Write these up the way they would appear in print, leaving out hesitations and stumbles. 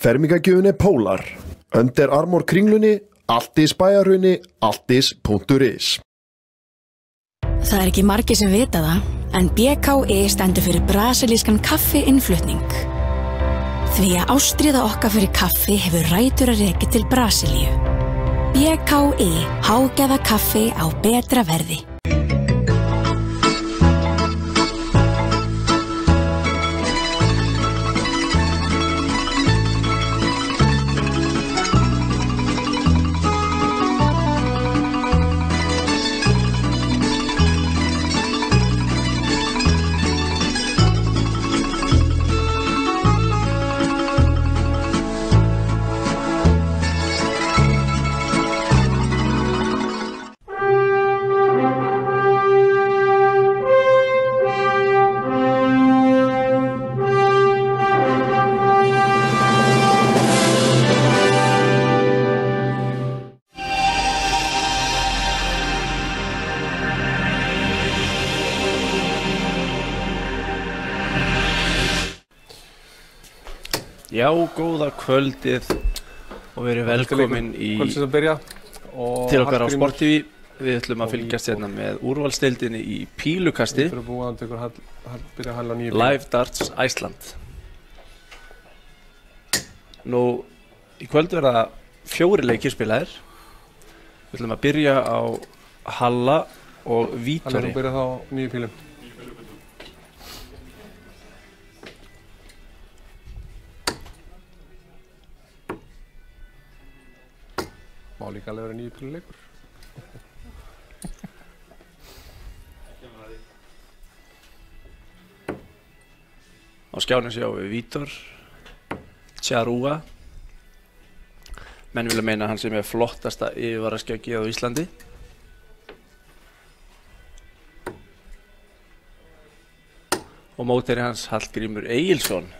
Fermingagjöfunni Pólar. Under Armour kringlunni, Altís bæjarhrauni, altis.is. Það ekki margir sem vita það, en BKI stendur fyrir brasilískan kaffiinnflutning. Því að ástríða okkar fyrir kaffi hefur rætur að rekja til Brasilíu. BKI, hágæða kaffi á betra verði. Já, góða kvöldið og verið velkomin til okkar á Sport TV. Við ætlum að fylgjast hérna með úrvalsdeildinni í pílukasti Live Darts Iceland. Nú, í kvöld verða 4 leikir spilaðir. Við ætlum að byrja á Halla og Vítori. Halla, þú byrja þá 9 pílum. Má líka alveg vera 9 pílu leikur. Á skjánum sjáum við Vítor Tjarúa. Menn vilja meina hann sem er flottasta yfirvaraskjöggið á Íslandi. Og mótherji hans Hallgrímur Egilsson.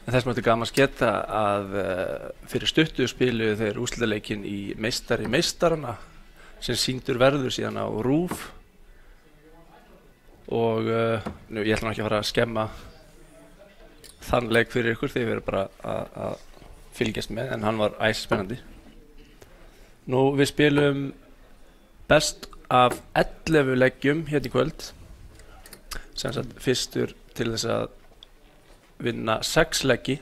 En þess mátti gaman geta að fyrir stuttu spiluðu þeir úrslitaleikinn í meistari meistarana sem sýndur verður síðan á RÚV. Og ég ætla ekki að fara að skemma þann leik fyrir ykkur, þið verður bara að fylgjast með, en hann var æsispennandi. Nú, við spilum best af 11 leggjum hérna í kvöld, sem sagt fyrstur til þess að vinna 6 leggi,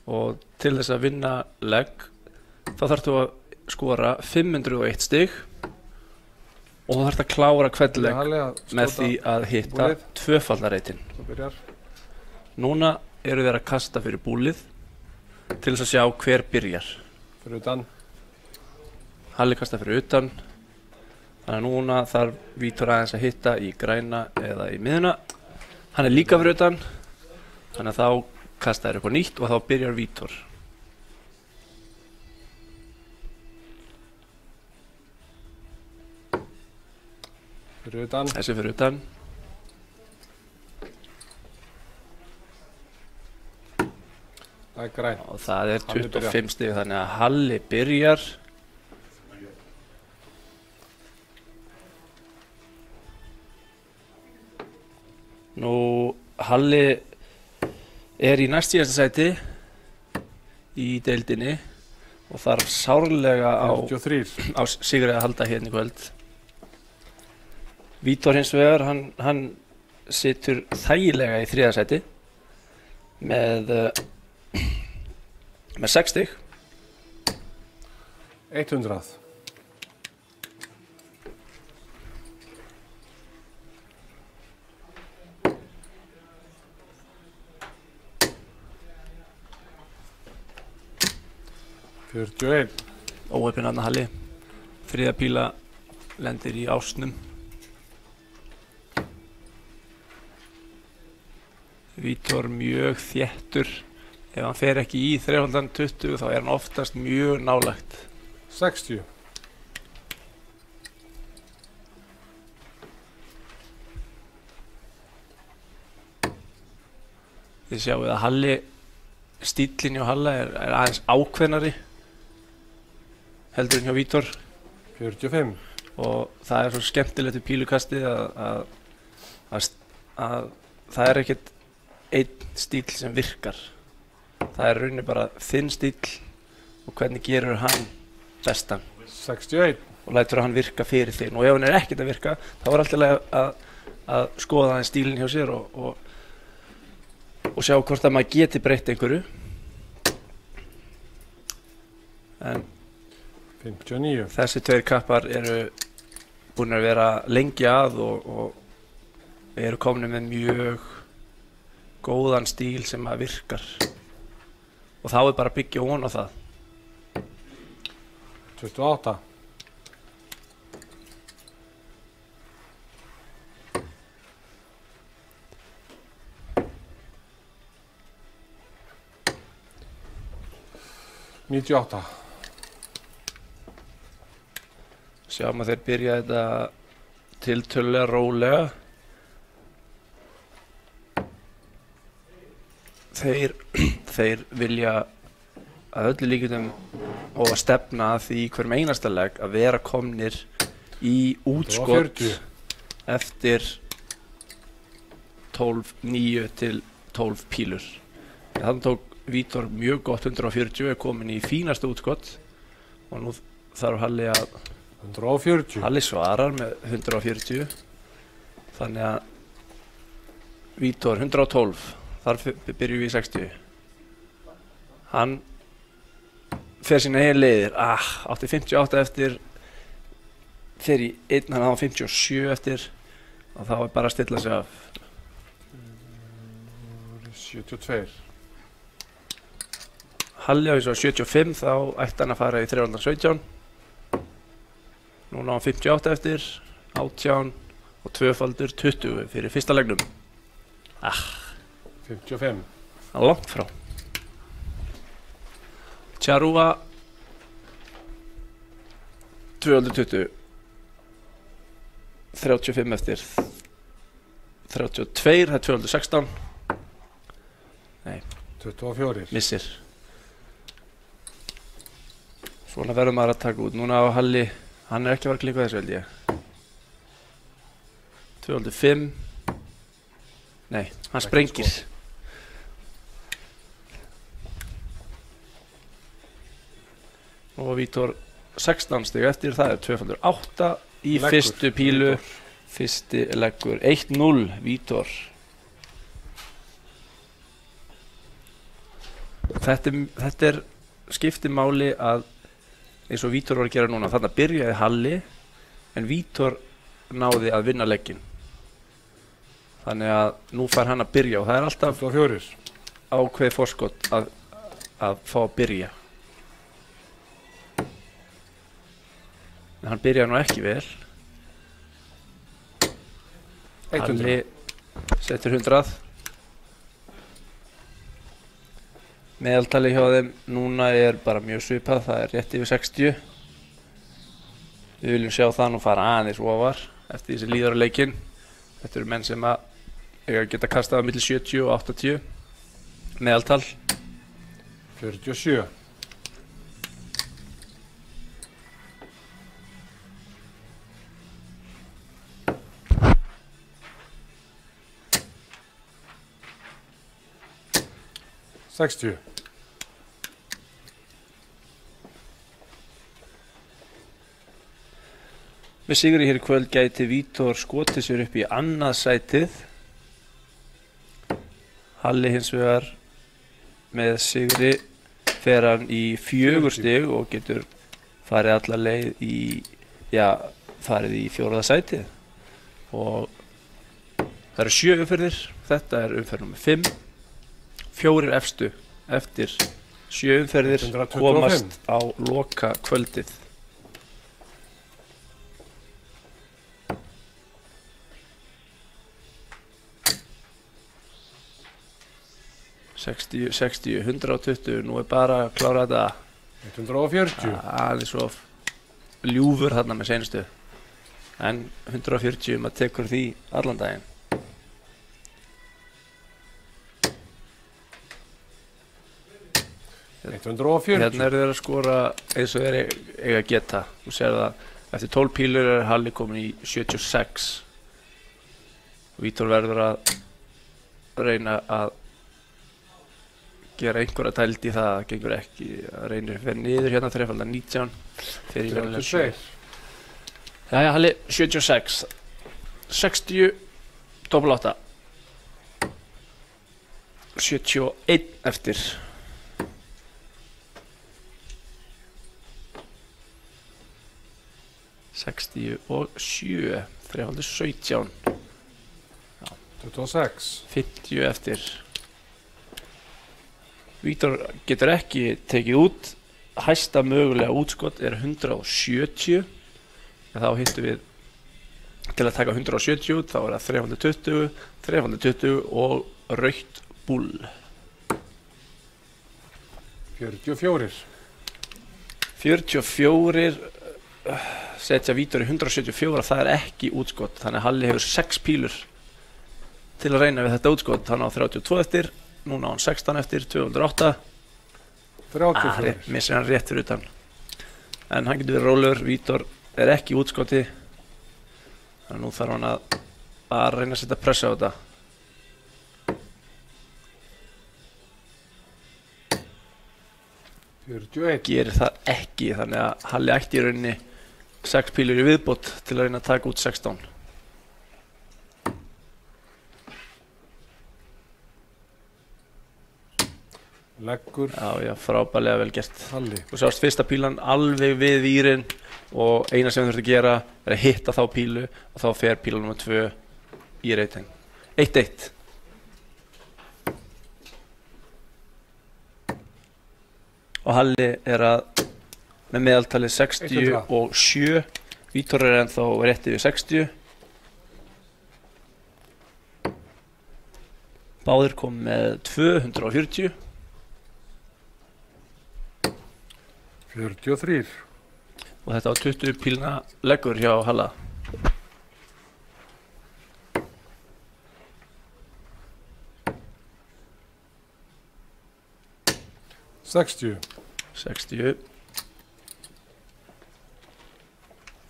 og til þess að vinna legg þá þarftu að skora 501 stig og þú þarft að klára hvern legg með því að hitta tvöfaldareitinn. Núna eru þeir að kasta fyrir búlið til þess að sjá hver byrjar. Fyrir utan. Halli kasta fyrir utan, þannig að núna þarf Vítor aðeins að hitta í græna eða í miðuna. Hann er líka fyrir utan, þannig að þá kasta þér eitthvað nýtt og þá byrjar Vítor. Fyrir utan. Þessi fyrir utan. Það er græn. Og það er 25 stig, þannig að Halli byrjar. Nú, Halli er í næstsíðasta sæti í deildinni og þarf sárlega á sigri að halda hérna í kvöld. Vítor hins vegar, hann situr þægilega í 3. sæti með 6 stig. 100. Óheppinn þarna Halli. 3. píla lendir í ásnum. Vítor mjög þéttur. Ef hann fer ekki í 320 þá er hann oftast mjög nálægt. 60. Þið sjáu að Halli, stíllinn hjá Halla er aðeins ákveðnari heldur en hjá Vítor. 45. Og það er svo skemmtilegt við pílukastið að það er ekkert einn stíll sem virkar. það er rauninni bara þinn stíll og hvernig gerur hann bestan 61. og lætur hann virka fyrir þig og ef hann er ekkert að virka þá er alltaf að skoða hann stílinn hjá sér og sjá hvort að maður geti breytt einhverju en 59. þessi tveir kappar eru búin að vera lengi að og eru komni með mjög góðan stíl sem að virkar og þá er bara að byggja von á það 28. Nítjáta. Sjáum að þeir byrja þetta tiltölulega rólega. Þeir vilja að öllu líkindum og að stefna að því hverjum einasta legg að vera komnir í útskot eftir 9 til 12 pílur. Þannig tók Vítor mjög gott 140, er komin í fínasta útskot og nú þarf Halli að 140. Halli svarar með 140 þannig að Vítor 112 þar byrjum við í 60 hann fer sína eigin leiðir átti 58 eftir fer í 1 hann á 57 eftir og þá er bara að stilla sig af 72. Halli á þessu 75 þá ætti hann að fara í 317 núna á 58 eftir 18 og tvöfaldur 20 fyrir fyrsta legnum 55. það er langt frá Tjarúa 220 35 eftir 32 það er 216 nei 24. missir svona verður maður að taka út núna á Halli hann er ekki að fara að klikka þessu held ég 205 nei, hann sprengir og Vítor 16 stig eftir það er 208 í Leggur, fyrstu pílu Vítor. fyrsti leggur 1-0 Vítor þetta er skiptir máli að eins og Vítor var að gera núna þarna byrjaði Halli en Vítor náði að vinna legginn þannig að nú fær hann að byrja og það er alltaf 24. ákveðið forskot að fá að byrja en hann byrjaði nú ekki vel 100. Halli setur 100 meðaltali hjá þeim núna er bara mjög svipað það er rétt yfir 60 við viljum sjá það nú fara aðeins ofar eftir því sem líður á leikinn þetta eru menn sem að geta kastað á milli 70 og 80 meðaltal 47. Sextíu. Með sigri hér í kvöld gæti Vítor skotið sér upp í annað sætið Halli hins vegar með sigri fer hann í 4 stig og getur farið alla leið í farið í 4. sætið og það eru 7 umferðir þetta er umferð nummer 5 4 efstu eftir 7 umferðir 125. komast á loka kvöldið 60, 60, 120, nú er bara að klára þetta 140. aðeins svo ljúfur þarna með seinustu en 140 maður tekur því allan daginn 140. hérna eru þeir að skora eins og þeir eiga að geta þú sér það, eftir 12 pílur er Halli komin í 76 og Vítor verður að reyna að gera einhverja tæld í það, gengur ekki, reynir fyrir niður hérna þrefaldan 19 fyrir venjulega 32. Jæja, Halli, 76 60 doppel 8 71 eftir Sextíu og 7 þrefaldur 17 26. 50 eftir Vítor getur ekki tekið út hæsta mögulega útskot er 170 en þá hittum við til að taka 170 út þá er það 320 320 og rautt búll 44. 44 setja Vítor í 174 það er ekki útskot þannig að Halli hefur 6 pílur til að reyna við þetta útskot hann á 32 eftir núna á hann 16 eftir 208 34. missir hann rétt fyrir utan en hann getur verið rólegur Vítor er ekki í útskoti þannig að nú þarf hann að reyna að setja pressa á þetta 41. gerir það ekki þannig að Halli ætti í rauninni 6 pílur í viðbót til að reyna að taka út 16 Leggur já, frábærlega vel gert Halli. og sást fyrsta pílan alveg við vírinn og eina sem þú þurft að gera er að hitta þá pílu og þá fer píla nr. 2 í reyting 1-1 og Halli er að með meðaltalið 67 Vítor er ennþá rétt yfir 60 báðir kom með 240 43. og þetta var 20 pílna leggur hjá Halla 60. 60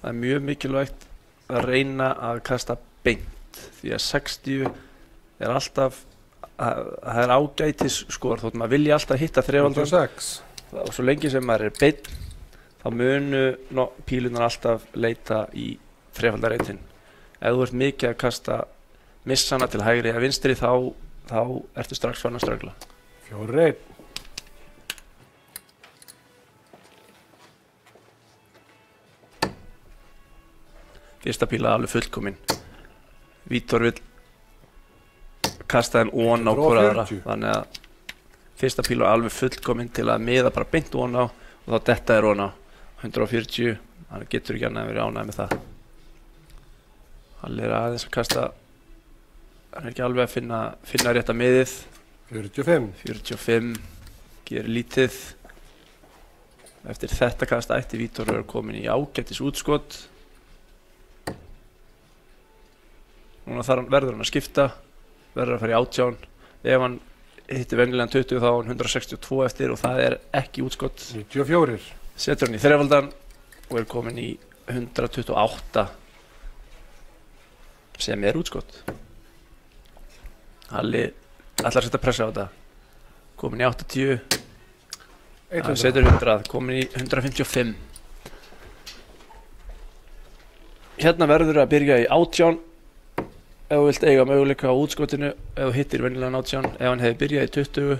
það er mjög mikilvægt að reyna að kasta beint því að 60 er alltaf það er ágætis skor þótt maður vilja alltaf hitta þrefaldan 26. og svo lengi sem maður er beinn þá munu pílunar alltaf leita í þrefaldarreitin ef þú ert mikið að kasta missana til hægri eða vinstri þá ertu strax farin að ströggla 4-1. fyrsta píla alveg fullkomin Vítor vill kasta þeim ón á hvora aðra þannig að fyrsta píla alveg fullkomin til að miða bara beint ón á og þá detta er ón á 140 hann getur ekki annað að vera ánægð með það hann er aðeins að kasta hann er ekki alveg að finna rétta miðið 45 gerir lítið eftir þetta kasta ætti Vítor að vera komin í ágætis útskot núna verður hann að skipta verður að fara í 18 ef hann hittir venjulegan 20 þá er hann 162 eftir og það er ekki útskott 94 setur hann í þrefaldan og er komin í 128 sem er útskott Halli ætlar að setja pressa á þetta komin í 80 hann setur 100 komin í 155 hérna verður að byrja í 18 ef þú vilt eiga möguleika á útskottinu ef þú hittir venjulegan 18 ef hann hefði byrjað í 20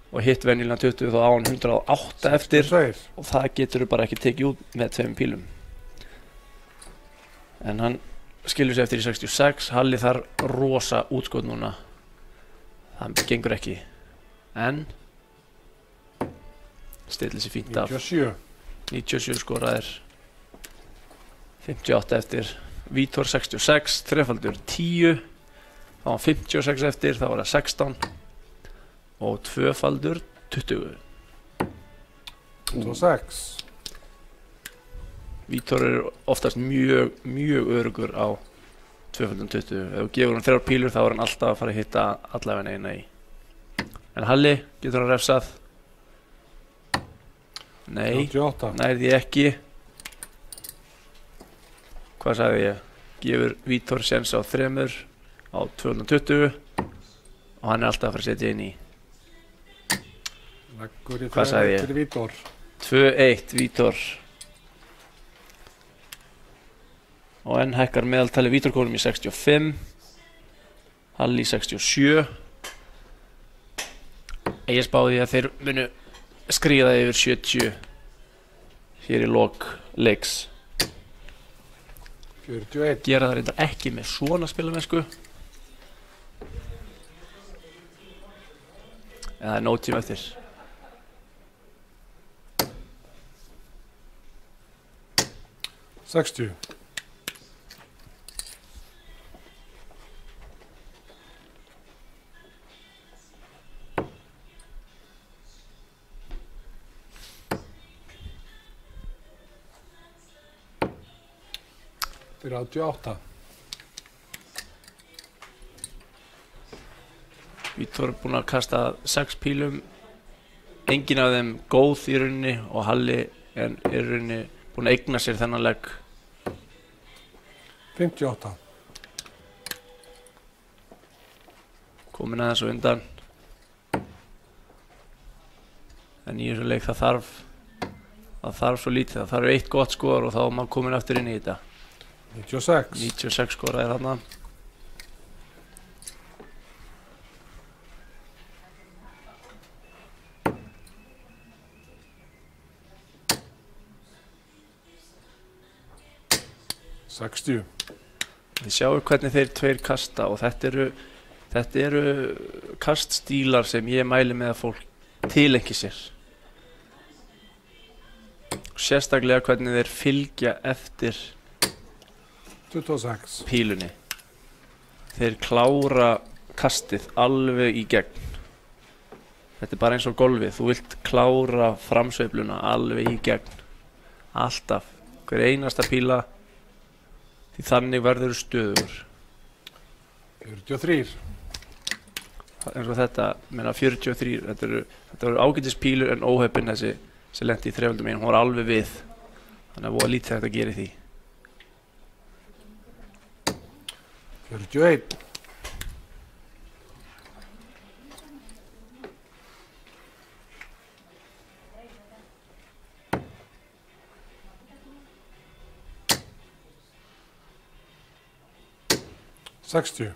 og hitt venjulegan 20 þá á hann 108 eftir og það getur þú bara ekki tekið út með 2 pílum en hann skilur sig eftir í 66 Halli þar rosa útskott núna það gengur ekki en stillir sig fínt af 97 skoraðir 58 eftir Vítor 66, þrefaldur 10 þá var 56 eftir, þá var það 16 og tvöfaldur 20 26 Vítor er oftast mjög örugur á tvöfaldum 20 ef þú gefur hann 3 pílur þá er hann alltaf að fara að hitta allavega eina í en Halli, getur hann refsað? Nei, nærði ekki hvað sagði ég? Gefur Vítor séns á 3 á 220 og hann er alltaf að fara að setja inn í Leggur í Hvað sagði ég? fyrir Vítor. 2-1 Vítor. Og enn hækkar meðaltali Vítor konum í 65. Halli í 67. Ég spáði að þeir munu skríða yfir 70 hér í lok leiks. 41. Gera það reyndar ekki með svona spilamennsku. En það er nóg tíma eftir. Sextíu. Fyrir 88. Vítor er búinn að kasta 6 pílum. Engin af þeim góð í rauninni og Halli er í rauninni búinn að eigna sér þennan legg. 58. Komin aðeins og undan. En í þessu leik það þarf svo lítið. Það þarf 1 gott skor og þá er maður komin aftur inn í þetta. 96. 96 skora er þarna. Sextíu. Þið sjáu hvernig þeir tveir kasta og þetta eru kaststílar sem ég mæli með að fólk tilengi sér. Sérstaklega hvernig þeir fylgja eftir 26. pílunni. Þeir klára kastið alveg í gegn. Þetta er bara eins og golfið. Þú vilt klára framsveifluna alveg í gegn. Alltaf. Hver einasta píla. Því þannig verður stöður. 43. Eins og þetta, meina 43. Þetta eru ágætis pílur en óheppin þessi sem lenti í þrefaldum mín. Hún var alveg við. Þannig að voða lítið hægt að gera í því. 41. Sextíu.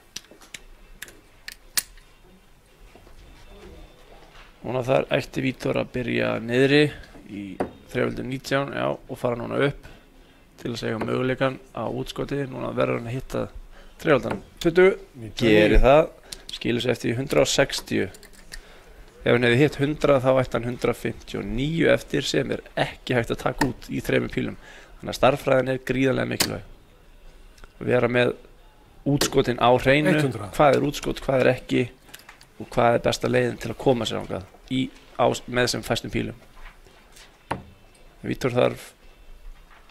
Núna þar ætti Vítor að byrja niðri í þrefaldum 19 og fara núna upp til að segja möguleikan á útskoti. Núna verður hann að hitta þrefaldan 20. 99. Geri það. Skilur sér eftir í 160. Ef hann hefði hitt 100 þá ætti hann 159 eftir sem er ekki hægt að taka út í 3 pílum. Þannig að starffræðin er gríðarlega mikilvæg. Vera með útskotin á hreinu. 100. Hvað er útskot, hvað er ekki og hvað er besta leiðin til að koma sér ángað með sem fæstum pílum. Vítor þarf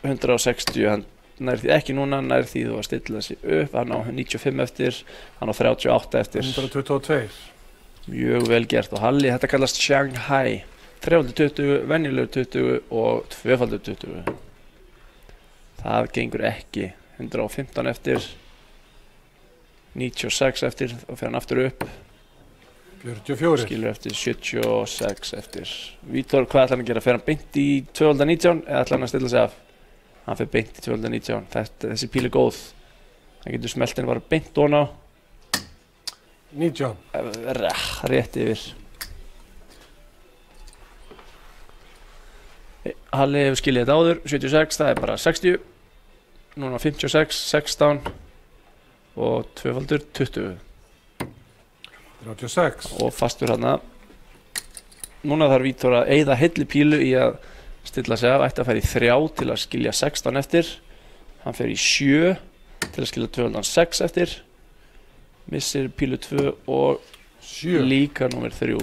160. Hann nær því ekki núna, nær því þú að stilla þessi upp. Hann á 95 eftir, hann á 38 eftir. 122. Mjög vel gert og Halli, þetta kallast Shanghai. 320, venjulegur 20 og 2x20. Það gengur ekki. 115 eftir, 96 eftir og fer hann aftur upp. 44. Skilur eftir 76 eftir. Vítor, hvað ætlar hann að gera? Fer hann beint í 219 eða ætlar hann að stilla sig af? Hann fer beint í 219. Þessi píl er góð. Hann getur smelt henni bara beint ofan á. 19. Rétt yfir. Halli hefur skilið þetta áður. 76, það er bara 60. Núna 56, 16 og 2x20. 36. Og fastur hana. Núna þarf Vítor að eyða heilli pílu í að stilla sig af. Ætti að fara í 3 til að skilja 16 eftir. Hann fer í 7 til að skilja 206 eftir. Missir pílu 2 og 7. líka númer 3.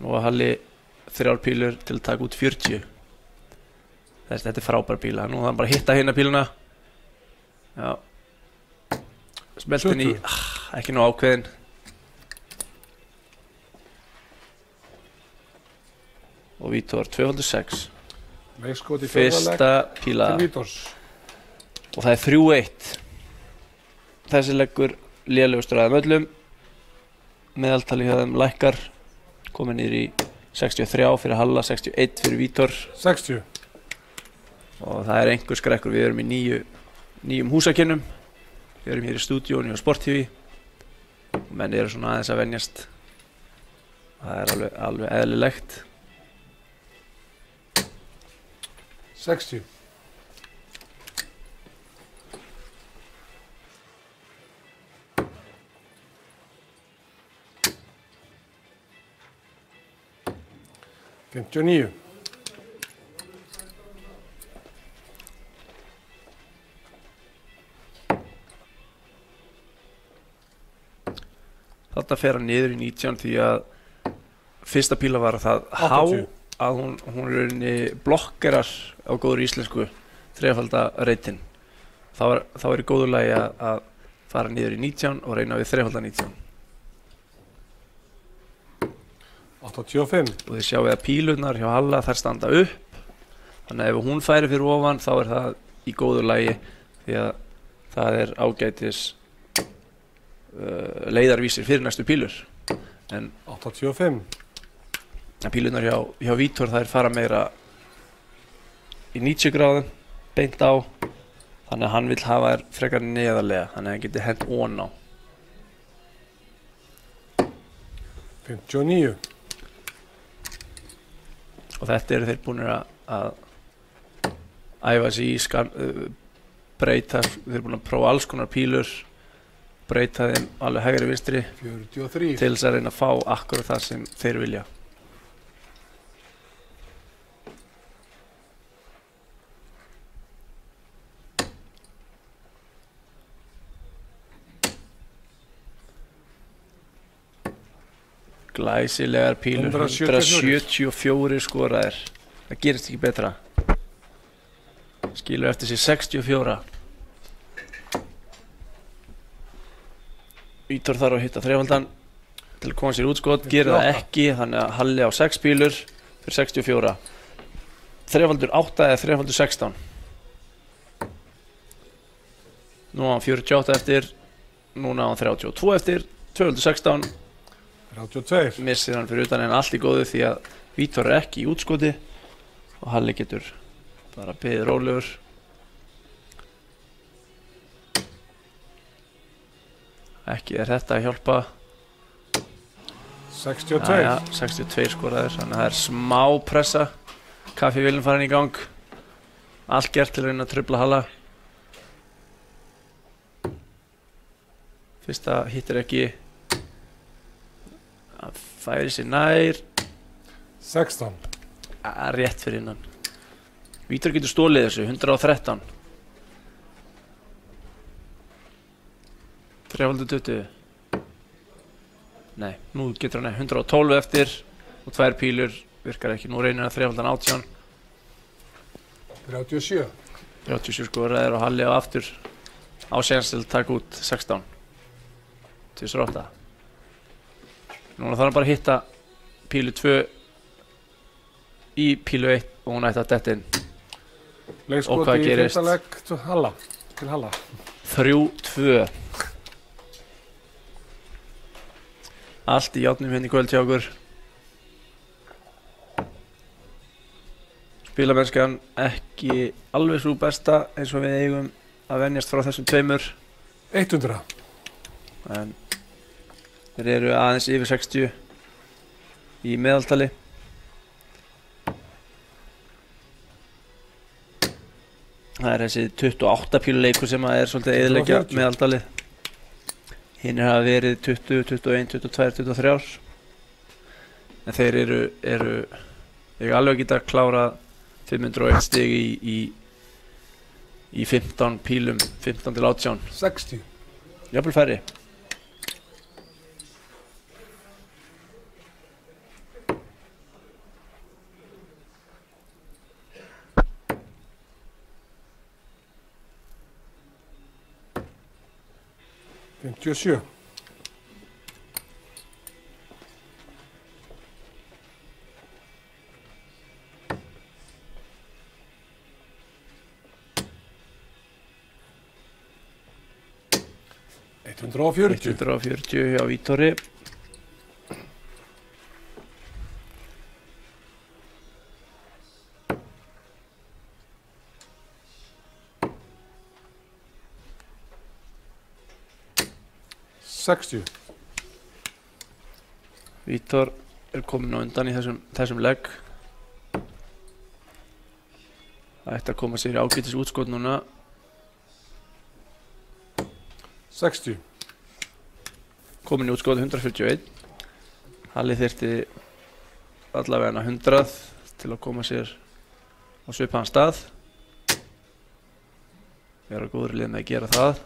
Nú að Halli 3 pílur til að taka út 40. Þetta er frábær píla. Nú þarf hann bara að hitta hérna píluna. Já. Smeltin í, ekki nú ákveðin. Og Vítor 206. Leikskot í Fyrsta píla. til Vítors. Og það er 3-1. Þessi leggur lélegur straðum öllum. meðaltali hjá þeim lækkar, komið niður í 63 fyrir Halla, 61 fyrir Vítor 60. og það er einhver skrekkur. Við erum í nýjum húsakynnum, við erum hér í stúdíónu og Sport TV og menn eru svona aðeins að venjast. Það er alveg eðlilegt. 60. $59. Þarna fer hann niður í 19 því að fyrsta píla var það 80. há að hún er í rauninni blokkerar á góður íslensku þrefalda reytin. Þá er í góðu lagi að fara niður í 19 og reyna við þrefalda 19. 85. Og þið sjáum við að pílurnar hjá Halla þær standa upp, þannig að ef hún færi fyrir ofan þá er það í góðu lagi því að það er ágætis leiðarvísir fyrir næstu pílur. En 85. pílurnar hjá Vítor þær fara meira í 90 gráðum beint á, þannig að hann vill hafa þær frekar neðarlega, þannig að hann geti hent ón á. 59. Og þetta eru þeir búinir að æfa sig í breyta, þeir eru búin að prófa alls konar pílur, breyta þeim alveg hægri vinstri 43. til þess að reyna að fá akkurat það sem þeir vilja. Glæsilegar pílur, 174 skoraðir. Það gerist ekki betra. Skilur eftir sig 64. Vítor þarf að hitta þrefaldan til að koma sér útskot, gerir það ekki, þannig að Halli á 6 pílur fyrir 64. Þrefaldur 8 eða þrefaldur 16. Nú á hann 48 eftir, núna á hann 32 eftir, 216. 32. Missir hann fyrir utan en allt í góðu því að Vítor er ekki í útskoti og Halli getur bara beðið rólegur. Ekki er þetta að hjálpa. 62. Jæja, 62 skoraðir, þannig að það er smá pressa. Kaffi viljum farin í gang. Allt gert til að reyna að trufla Halla. Fyrsta hittir ekki. Það færi sér nær. 16. Rétt fyrir innan. Vítor getur stólið þessu, 113. Þrefaldur 20. Nei, nú getur hann 112 eftir og 2 pílur virkar ekki. Nú reynir hann þrefaldan 18. 37. 37 skoraðir og Halli á aftur á séns til að taka út 16. 28. Núna þarf hann bara að hitta pílu 2 í pílu 1 og hún ætti að detta inn. Og Leikskot hvað í gerist? fyrsta legg til Halla. 3-2. Allt í járnum hérna í kvöld hjá okkur. Spilamennskan ekki alveg svo besta eins og við eigum að venjast frá þessum tveimur. 100. En þeir eru aðeins yfir 60 í meðaltali. Það er þessi 28 pílu leikur sem að er svolítið að eyðileggja 140. meðaltalið. Hinnir hafa verið 20, 21, 22, 23. En þeir eru alveg að geta klárað 501 stig í 15 pílum, 15 til 18. 60. Jafnvel færri. $57. $140. 140 hjá Vítori. 60. Vítor er komin á undan í þessum legg. Það ætti að koma sér í ágætis útskot núna. 60. Komin í útskot 141. Halli þyrfti allavega 100 til að koma sér á svipaðan stað. Vera góður lið með að gera það.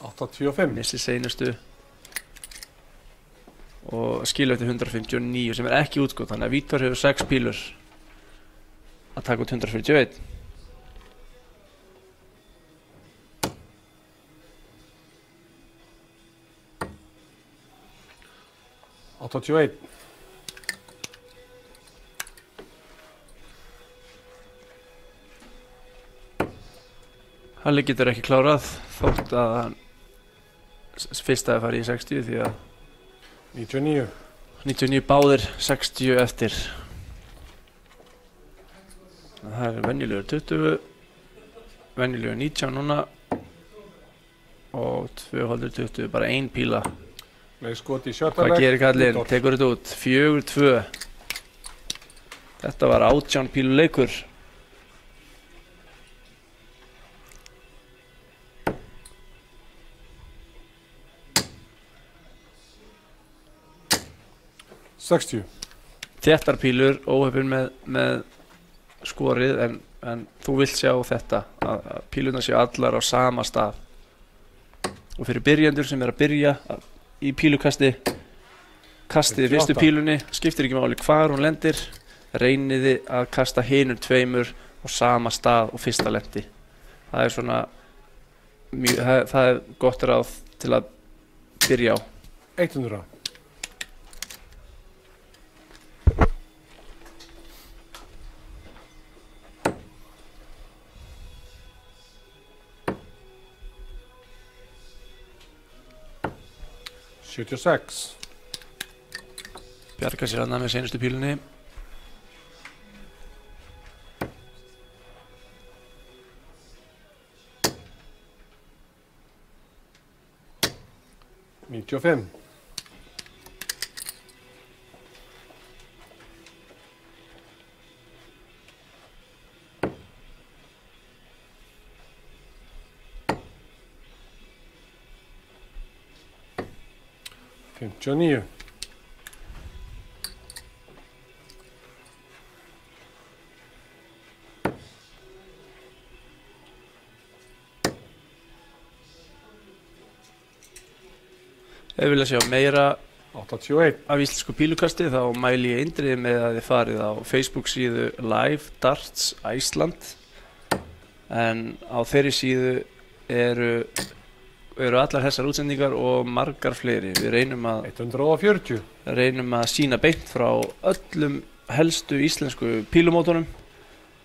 85. Missi seinustu og skilu eftir 159 sem er ekki útskot, þannig að Vítor hefur 6 pílur að taka út 141. Halli getur ekki klárað þótt að hann fyrst að fara í 60 því að 99 báðir 60 eftir. Það er venjulegur 20, venjulegur 19 núna og 220, bara ein píla. Leikskot í sjötta legg. Hvað gerir kallinn? Tekur þetta út 4-2. Þetta var 18 pílu leikur. Þéttar pílur, óheppin með skorið en þú vilt sjá þetta að pílurnar séu allar á sama stað. Og fyrir byrjendur sem er að byrja í pílukasti, kastiði fyrstu pílunni, skiptir ekki máli hvar hún lendir, reyniði að kasta hinum tveimur á sama stað og fyrsta lendi. Það er svona það er gott ráð til að byrja á. 100. 76. Bjargar sér annað með seinustu pílunni. Níutíu og níu. Ef við vilja sjá meira 81. af íslensku pílukasti þá mæli ég eindregið með að þið farið á Facebook síðu Live Darts Iceland, en á þeirri síðu eru allar þessar útsendingar og margar fleiri. Við reynum 140. að sýna beint frá öllum helstu íslensku pílumótunum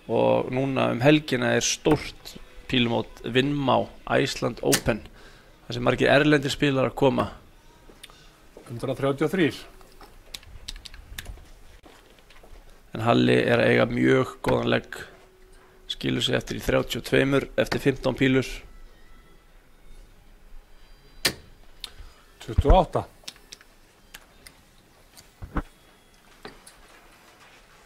og núna helgina er stórt pílumót Vinnmá Iceland Open þar sem margir erlendir spilar að koma. 133. En Halli er að eiga mjög góðan legg, skilur sig eftir í 32 eftir 15 pílur. 28.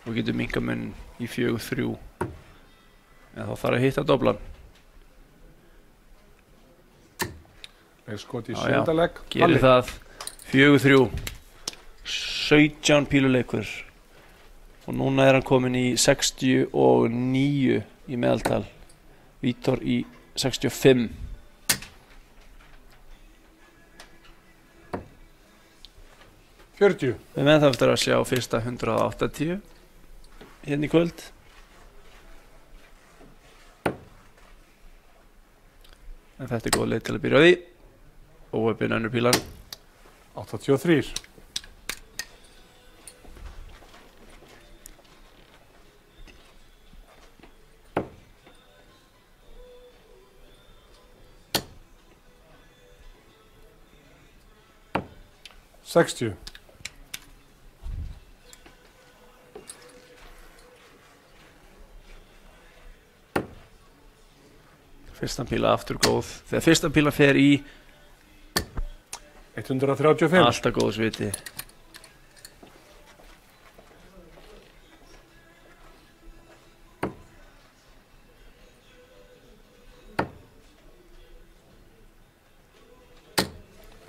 Og getur minkað munn í 4-3 en þá þarf að hitta doblan. Leikskot í sjötta legg. Gerir það 4-3, 17 píluleikur og núna er hann komin í 69 í meðaltal, Vítor í 65. Við með það eftir að sjá fyrsta 180 hérna í kvöld. En þetta er góð leið til að byrja á því. Óheppin önnur pílan. 83. Fyrsta píla aftur góð. Þegar fyrsta píla fer í 135. Alltaf góðs viti.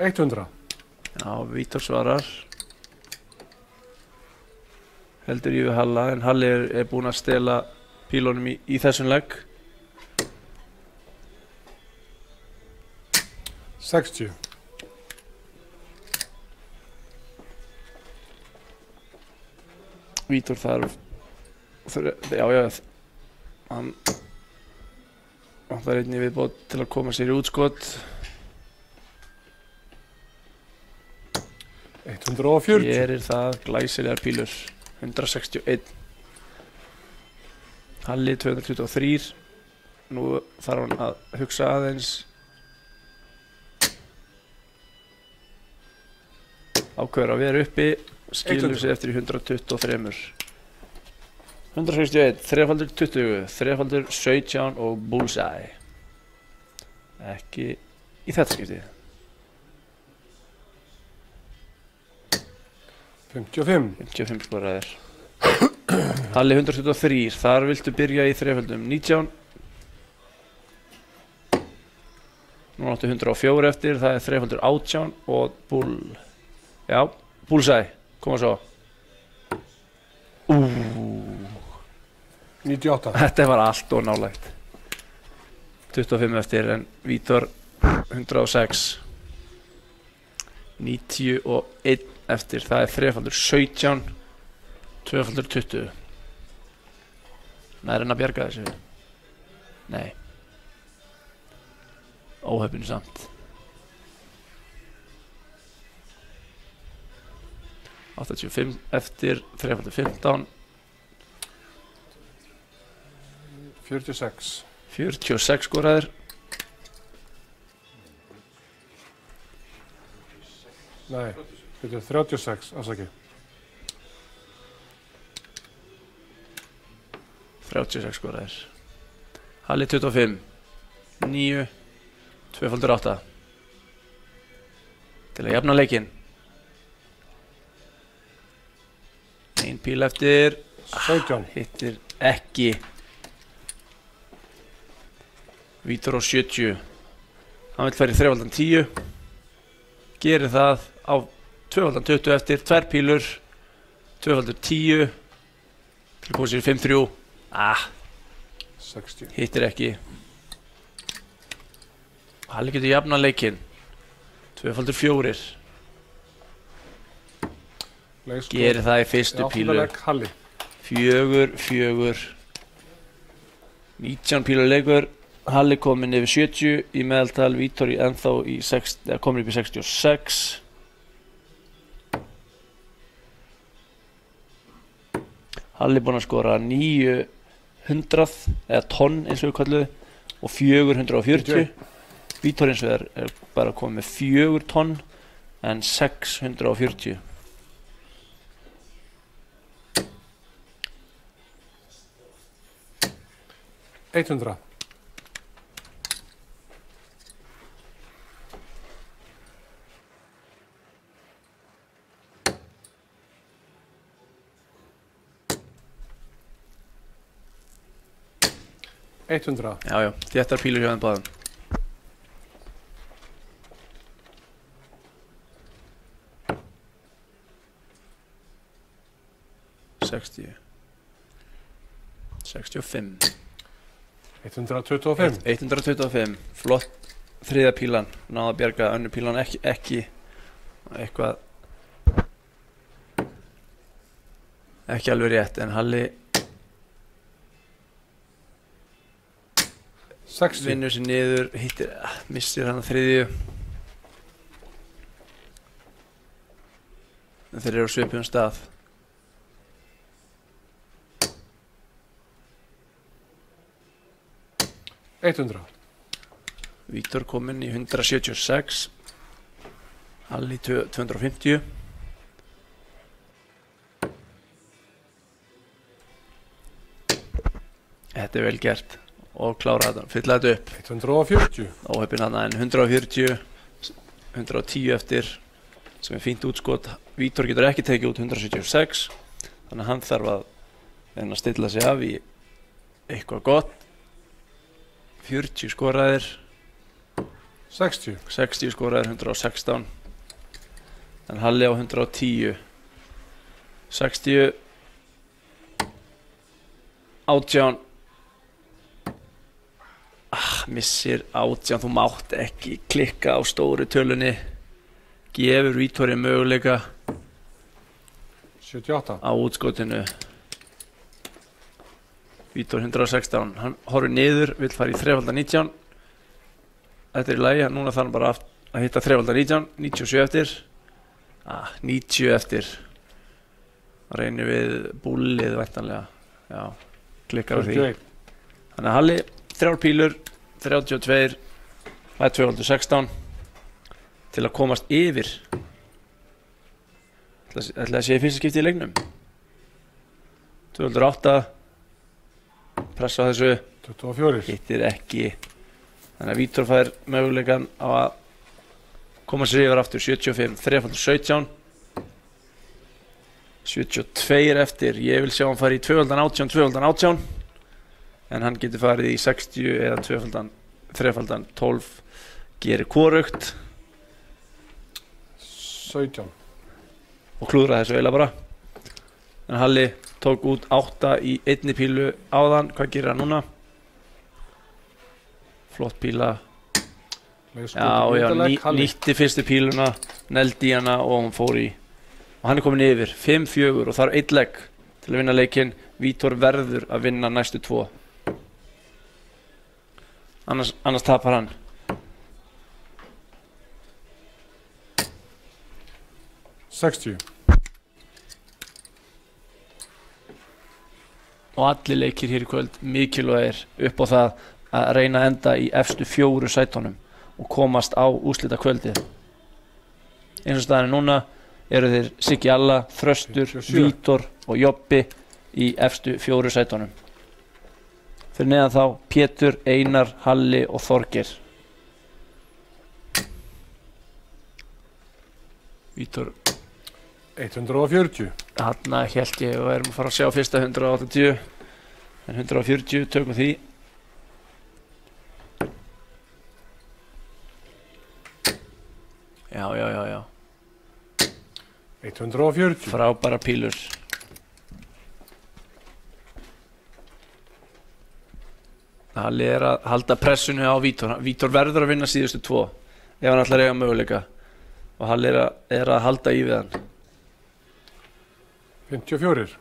$100. Já, Vítor svarar. Heldur ég við Halla, en Halli er búinn að stela pílunum í þessum legg. 60. Vítor þarf, já, hann þarf einnig viðbót til að koma sér í útskot. 140. Gerir það, glæsilegar pílur. 161. Halli 223. Nú þarf hann að hugsa aðeins. Ákveður að vera uppi. Skilur sig eftir í 123. 161, 3x20, 3x17 og bullseye. Ekki í þetta skiptið. 55. 55 skoraðir. Halli 123, þar viltu byrja í þreföldum 19. Nú áttu 104 eftir, það er þreföldur 18 og bullseye, koma svo. 98. Þetta var allt og nálægt. 25 eftir en Vítor 106. 91 eftir, það er þrefaldur 17, tvöfaldur 20. Nær en að bjarga þessu? Nei. Óheppin samt. 85 eftir, þrefaldur 15. 46. 46 skoraðir. Nei, þetta er 36, afsaki. 36 skoraðir. Halli 25. 9. Tvöfaldur 8. Til að jafna leikinn. Ein píl eftir. 17. Hittir ekki. Vítor á 70. Hann vil fara í þrefaldan 10. Gerir það á tvöfaldan 20 eftir. Tvær pílur. Tvöfaldur 10. Til að koma sér í 5-3. 60. Hittir ekki. Halli getur jafnað leikinn. Tvöfaldur 4. Gerir það í fyrstu pílu. Halli. 4-4. 19 pílu leikur. Halli kominn yfir 70 í meðaltal. Vítor ennþá komin upp í 66. Halli búinn að skora 900 eða tonn eins og við kalluðu og 440. Vítor eins og er bara komið með 4 tonn en 640. $100. Já, þéttar pílur hjá þeim báðum. 60. 65. 125. 125. Flott þriðja pílan. Náða að bjarga önnur pílan ekki eitthvað ekki alveg rétt en Halli 60. vinnur sér niður, missir hann að þriðju. En þeir eru á svipuðum stað. $100. Vítor kominn í 176. Halli 250. Þetta er vel gert og klára þetta, fylla þetta upp. 140. Óheppin hann en 140. 110 eftir sem fínt útskot. Vítor getur ekki tekið út 176, þannig að hann þarf að reyna að stilla sig af í eitthvað gott. 40 skoraðir, 60 skoraðir, 116, en Halli á 110. 60 18 missir 18. Þú mátt ekki klikka á stóru tölunni. Gefur Vítori möguleika 78 á útskotinu. Vítor 116, hann horfir niður, vill fara í 3x19. Þetta er í lagi, núna þarf hann bara að hitta 3x19. 97 eftir 90 eftir. Reynir við búlið væntanlega. Já, klikkar á því. Þannig að Halli 3 pílur, 32, það er 216 til að komast yfir. Ætli að sé í fyrsta skipti í leiknum. 208, pressa á þessu, 24, hittir ekki. Þannig að Vítor fær möguleikan á að koma sér yfir aftur. 75, 3x17, 72 eftir. Ég vil sjá hann fara í 2x18, en hann getur farið í 60 eða 2x3x12, gerir hvorugt 17 og klúðra þessu eiginlega bara. En Halli tók út 8 í einni pílu áðan. Hvað gerir hann núna? Flott píla. Já, nýtti fyrstu píluna, neldi í hana og hún fór í. Og hann er komin yfir 5-4 og þarf 1 legg til að vinna leikinn. Vítor verður að vinna næstu 2. Annars tapar hann. Og allir leikir hér í kvöld mikilvægir upp á það að reyna að enda í efstu 4 sætunum og komast á úrslita kvöldið. Eins og staðan núna eru þeir Siggi Alla, Þröstur, Vítor og Jobbi í efstu 4 sætunum. Fyrir neðan þá Pétur, Einar, Halli og Þorgeir. Vítor 140. Þarna hélt ég og erum að fara að sjá fyrsta 180, en 140 tökum því. Já 140. Frábæra pílur. Halli er að halda pressunu á Vítor. Vítor verður að vinna síðustu 2 ef hann ætlar að eiga möguleika, og Halli er að halda í við hann. 54.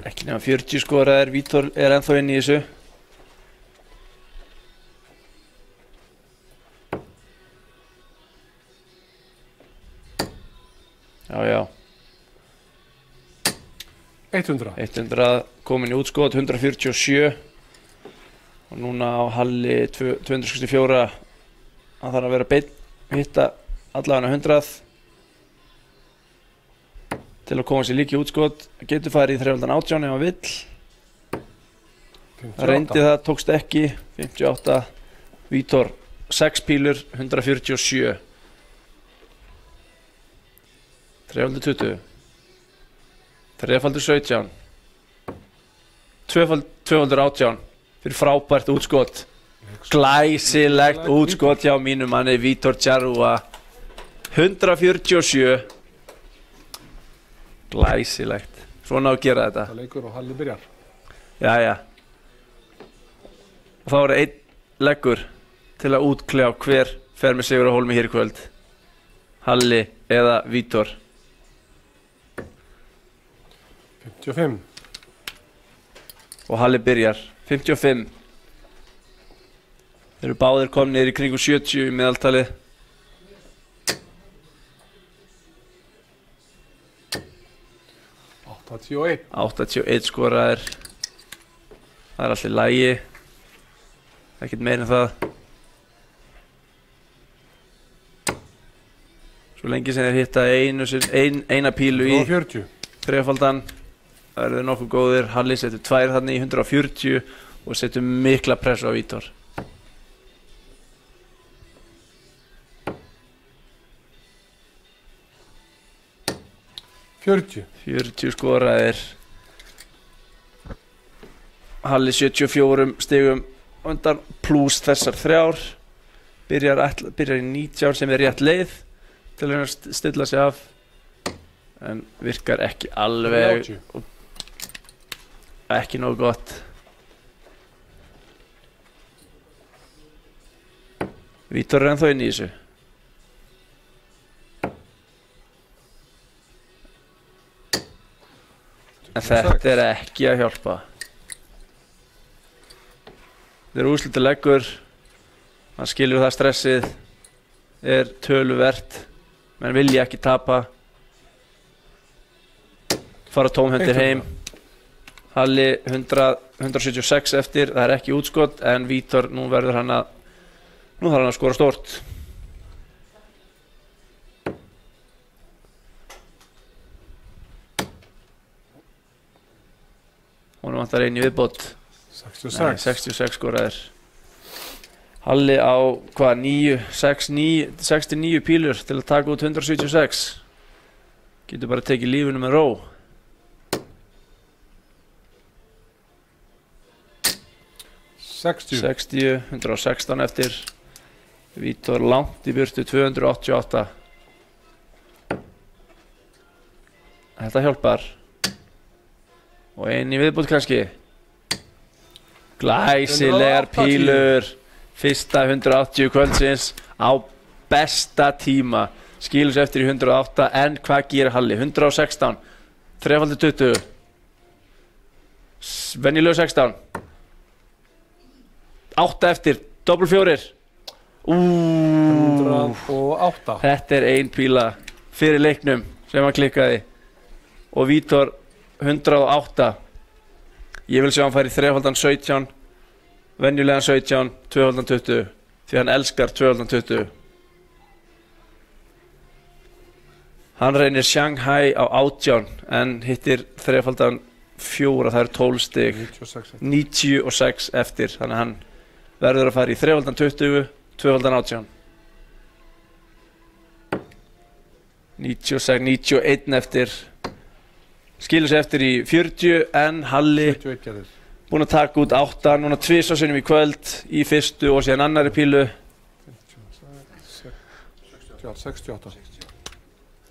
Ekki nema 40 skoraðir. Vítor er ennþá inn í þessu. Já 100 komin í útskot. 147 og núna á Halli 264. Hann þarf að vera beinn, hitta allavega 100 til að koma sér líka í útskot. Getur farið í 3x18 ef hann vill. Reyndi það, tókst ekki. 58. Vítor 6 pílur, 147. 3x20, 3x17, 2x18 fyrir frábært útskot. Glæsilegt útskot hjá mínum manni Vítor Charrua. 147. Glæsilegt. Svona á að gera þetta. Það leikur og Halli byrjar. Jæja. Og þá er 1 leggur til að útkljá hver fer með sigur á hólmi hér í kvöld. Halli eða Vítor. 55. Og Halli byrjar. 55. Þeir eru báðir komnir í kringu 70 í meðaltali. 81 skoraðir. Það er allir lægi. Ekkert meira en það. Svo lengi sem þeir hitta eina pílu í 140. þrefaldan, það eru þeir nokkuð góðir. Halli setur 2 þannig í 140 og setur mikla pressu á Vítor. Fjörutíu skoraðir. Halli 74 stigum undan pluss þessar 3. Byrjar í 19 sem rétt leið til að stilla sig af, en virkar ekki alveg, ekki nógu gott. Vítor ennþá inn í þessu. En þetta ekki að hjálpa. Þetta úrslitaleikur. Hann skilur það stressið töluvert. Menn vilja ekki tapa. Fara tómhendir heim. Halli 176 eftir. Það ekki útskot, en Vítor, nú þarf hann að skora stórt. Honum vantar einn í viðbót. 66 skoraðir. Halli á hvað, 69 pílur til að taka út 176. Getur bara tekið lífinu með ró. 60, 116 eftir. Vítor langt í burtu, 288. Þetta hjálpar. Og einn í viðbót kannski. Glæsilegar pílur. Fyrsta 180 kvöldsins á besta tíma. Skilur sig eftir í 108, en hvað gerir Halli? 116, 3x20. Venjulega 16. 8 eftir, doppel 4. 108. Þetta ein píla fyrir leiknum sem hann klikkaði. Og Vítor 108. Ég vil sjá hann færi 3x17, venjulegan 17, 2x20, því hann elskar 2x20. Hann reynir Shanghai á 18, en hittir 3x4, það 12 stig. 96 eftir, þannig að hann verður að fara í 3x20, 2x18. 96, 91 eftir. Skilur sig eftir í 40, en Halli búinn að taka út 8, núna 2 sinnum í kvöld, í fyrstu og síðan annari pílu. 68.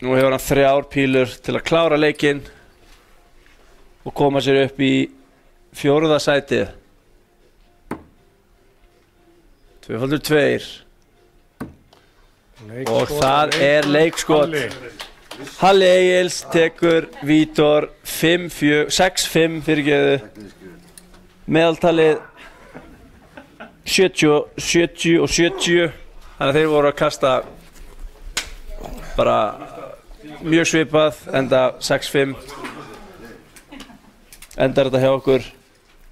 Nú hefur hann 3 pílur til að klára leikinn og koma sér upp í 4. sætið. 2x2. Og það leikskot. Halli Egils tekur Vítor 6-5 fyrirgeðu. Meðaltalið 70 og 70. Þannig að þeir voru að kasta bara mjög svipað, enda 6-5. Endar þetta hjá okkur.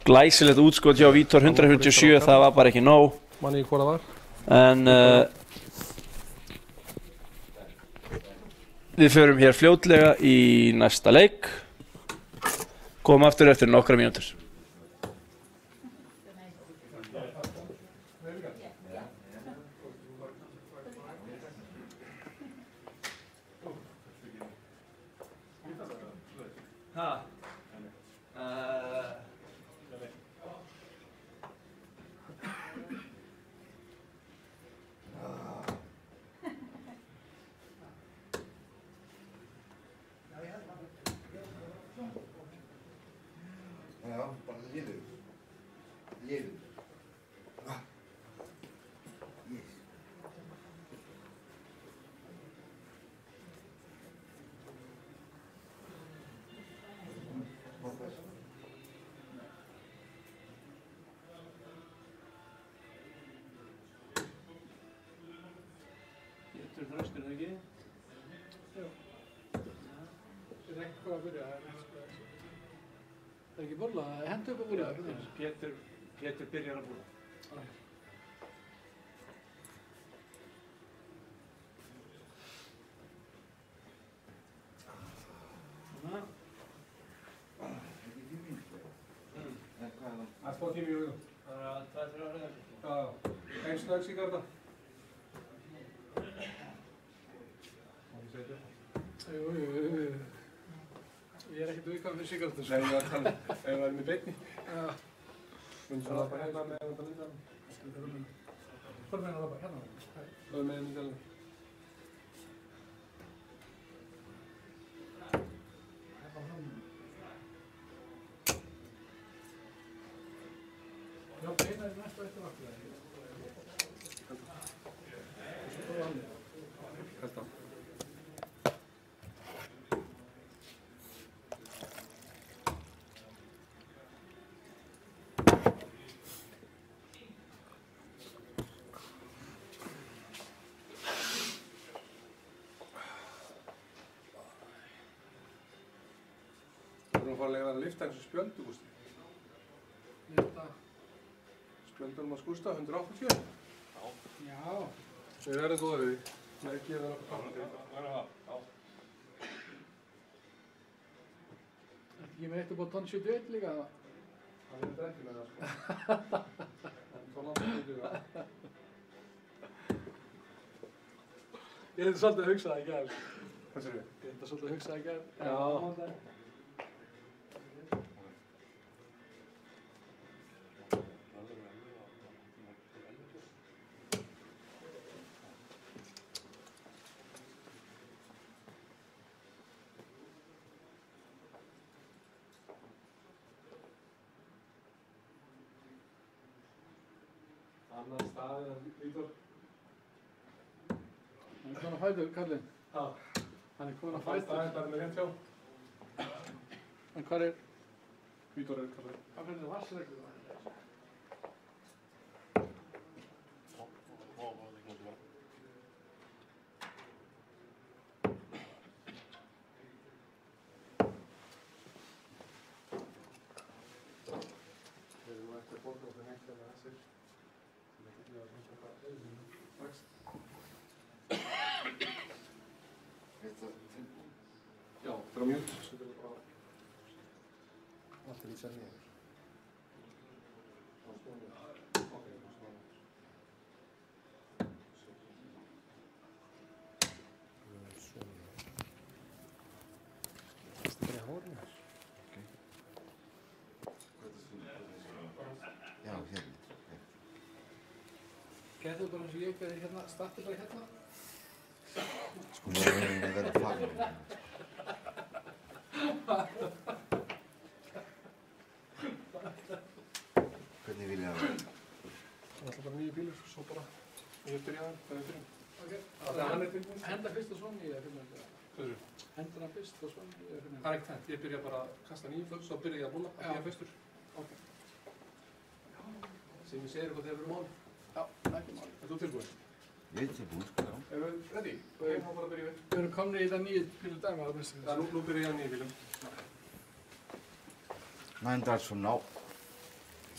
Glæsilegt útskot hjá Vítor 157, það var bara ekki nóg. Manni hvað það var. En við förum hér fljótlega í næsta leik. Komum aftur eftir nokkra mínútur. Það ekki búla, hendur upp á búla. Pétur byrjar að búla. tími, jú. Það er 2-3 ára reyðar. Já, einn snögg sígarda. Jú. Ég ekkert viðkvæm fyrir sigarettur. Nei, ég var að tala ef við værum í beinni. Já. Myndum svo lappa hérna með þetta myndaðan. Hvor meina það bara hérna? Lögum með myndaðan. Já, beina er næstu eftir vakti. Held á. Þú erum að fara að lega að lifta eins og spjöldu, Gústi. Þetta. Spjöldunum að skústa, 180. Já. Við verðum góða við því. Nei, ekki það okkur fara. Þetta ekki með eitt upp á tonn 71 líka það? Það verður ekki með það, sko. En svo langt að það. Ég hefði svolítið að hugsa það í gær. Hvað sér við? Ég hefði svolítið að hugsa það í gær. Já. Annan staðið en Vítor. Hann er komin að fæta, kallinn. Já. Hann er komin að Fæst fæta. aðeins bara með rétt hjá. En hvað er, Vítor er kallið. hvað finnir það vassreglur það? Við erum eftir að borga okkur neitt með þessir. Sem ekki að hlusta hvað strax. Já, þetta er á mjút. Svo þetta er bara allt er í sér niður. Og snúið. Ok, og snúið. Þetta er í hórinu þess. Já, hérna. Getur bara eins og ég gerði hérna, startið bara hérna. Sko, ég er að vera farin. Hvernig vil ég að vera? Það er alltaf bara 9 bílur, svo bara ég byrjaði, það er byrjun. Ok. Það er hann er tilbúin. Henda fyrst og svona í það fyrir mig. Hvað er það? Henda hann fyrst og svona í það fyrir mig. Það er ekkert hægt, ég byrja bara að kasta 9 flögg, svo byrja ég að búla, að ég er fyrstur. Ok. Sem ég segir eitthvað þegar við erum mál. Já, það er ekki máli. Er þú tilbúin? Ég er tilbúin, sko, já. Erum við ready? Ok, þá bara byrjum við. Við erum komni í það nýju bílu dæma að minnst Já, nú byrja ég að 9 bílum. 9 days from now.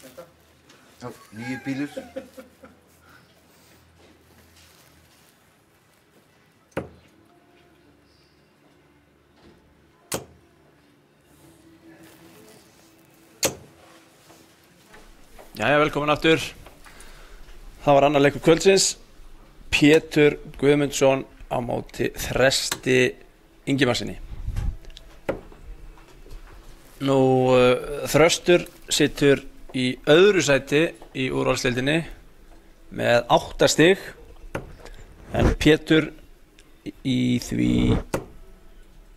Þetta? Já, 9 bílur. Jæja, velkomin aftur. Það var annar leikur kvöldsins. Pétur Guðmundsson á móti Þresti Ingimarsinni. Nú, Þröstur situr í öðru sæti í úrvalsdeildinni með 8 stig, en Pétur í því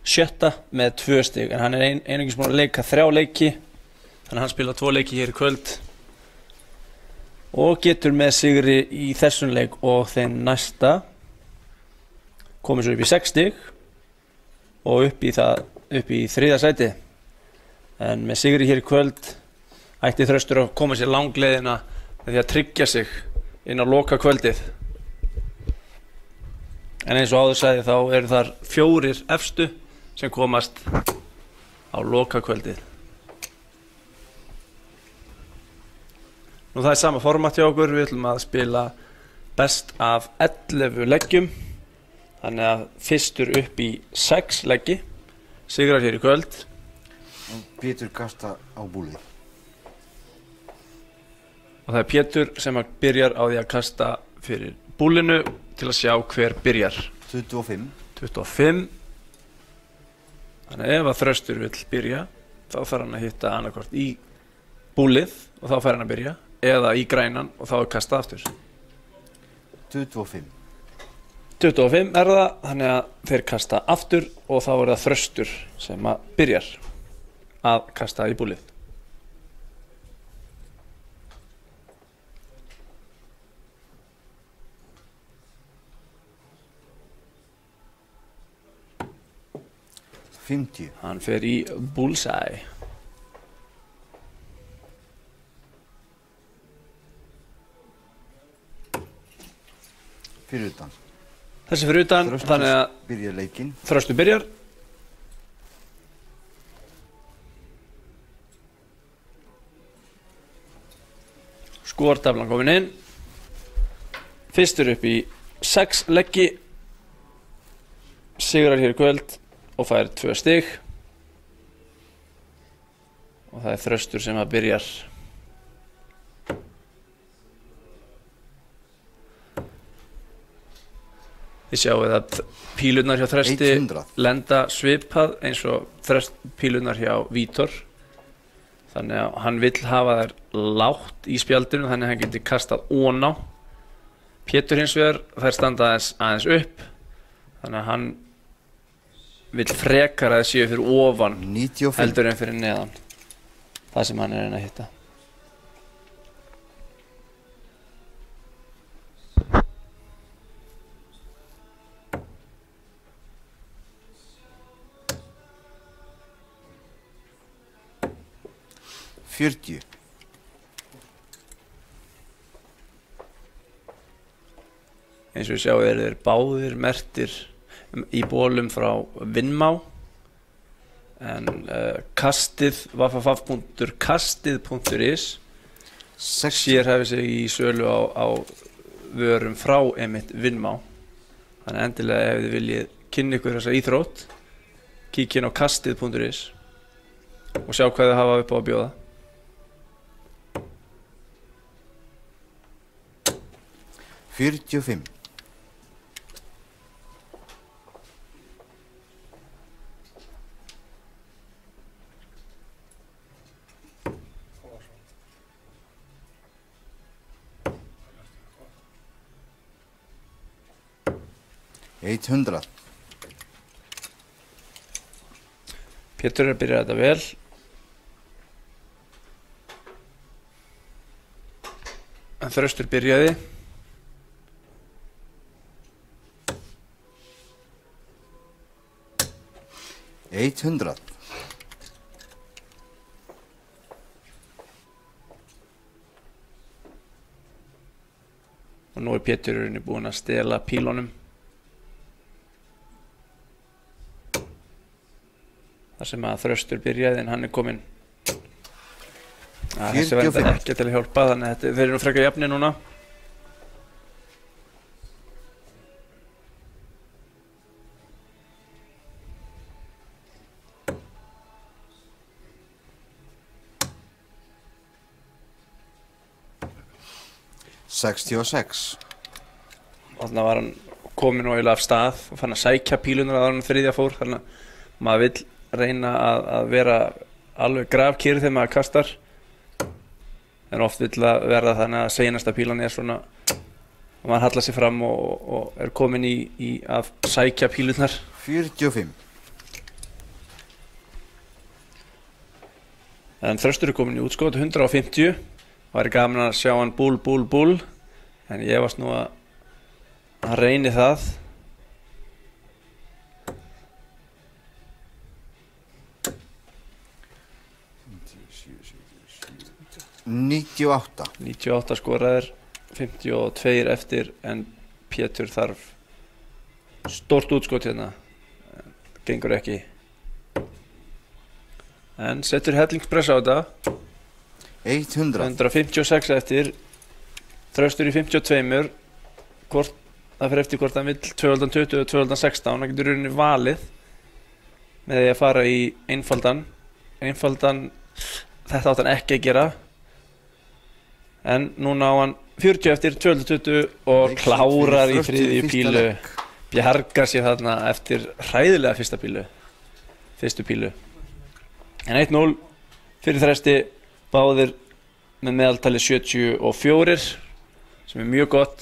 7. með 2 stig, en hann er einungis búinn að leika 3 leiki, þannig að hann spila 2 leiki hér í kvöld og getur með sigri í þessum leik og þeim næsta komið svo upp í 6 stig og upp í 3. sæti. En með sigri hér í kvöld ætti Þröstur að koma sér langleiðina með því að tryggja sig inn á loka kvöldið. En eins og áður sagði þá eru þar 4 efstu sem komast á loka kvöldið. Nú það er sama format hjá okkur, við ætlum að spila best af 11 leggjum, þannig að fyrstur upp í 6 leggi, sigrar hér í kvöld. Og Pétur kasta á búlið. og það er Pétur sem að byrjar á því að kasta fyrir búlinu til að sjá hver byrjar. 25. 25. Þannig ef að Þröstur vill byrja þá þarf hann að hitta annarkvort í búlið og þá fær hann að byrja eða í grænan og þá er kastað aftur. 25. 25 er það, þannig að þeir kasta aftur og þá er það Þröstur sem að byrjar að kasta í búlið. Hann fer í bullseye. Fyrir utan. Þessi fyrir utan, þannig að byrjar leikinn. Þröstur byrjar. Skortaflan komin inn. Fyrstur upp í 6 leggi. Sigrar hér í kvöld og fær 2 stig. Og það er Þröstur sem að byrjar. Þið sjáum að pílurnar hjá Þresti 100. lenda svipað eins og pílurnar hjá Vítor. Þannig að hann vill hafa þær lágt í spjaldinu þannig að hann getur kastað oná. Pétur hins vegar þær standa aðeins upp. Þannig að hann vill frekar að það séu fyrir ofan 95. heldur en fyrir neðan. Það sem hann er að reyna að hitta. Eins og við sjáum þeir báðir mertir í bólum frá Vinnmá en kastið www.kastið.is sérhæfir sig í sölu á vörum frá einmitt Vinnmá. Þannig endilega ef þið viljið kynna ykkur þessa íþrótt kíkja inn á kastið.is og sjá hvað þið hafa upp á að bjóða. 45. $800. Pétur er að byrja þetta vel. En Þröstur byrjaði. $800. Og nú er Pétur búinn að stela pílunum. Þar sem að Þröstur byrjaði en hann er kominn. Þessi verður ekki til að hjálpa þannig að þeir eru nú frekar jafnir núna. $66. Þannig var hann kominn og eiginlega af stað og fann að sækja pílunar að hann þriðja fór. Þannig að maður vill reyna að vera alveg grafkyrr þegar maður kastar. En oft vill að verða þannig að seinasta pílan er svona og maður hallar sig fram og er kominn í að sækja pílunar. 45. En Þröstur er kominn í útskot 150. Það væri gaman að sjá hann búl en ég varst nú að hann reyni það. $98 skoraðir, 52 eftir en Pétur þarf stórt útskot hérna. Gengur ekki. En setur hellingspress á þetta. 156 eftir. Þröstur í 52. Það fyrir eftir hvort hann vill 220 og 216. Hann getur rauninni valið með því að fara í einfaldan. Þetta átt hann ekki að gera. En núna á hann 40 eftir 12-20 og klárar í þriðju pílu. Bjargar sér þarna eftir hræðilega fyrstu pílu. En 1-0 fyrir Þresti, báðir með meðaltali 74 sem mjög gott.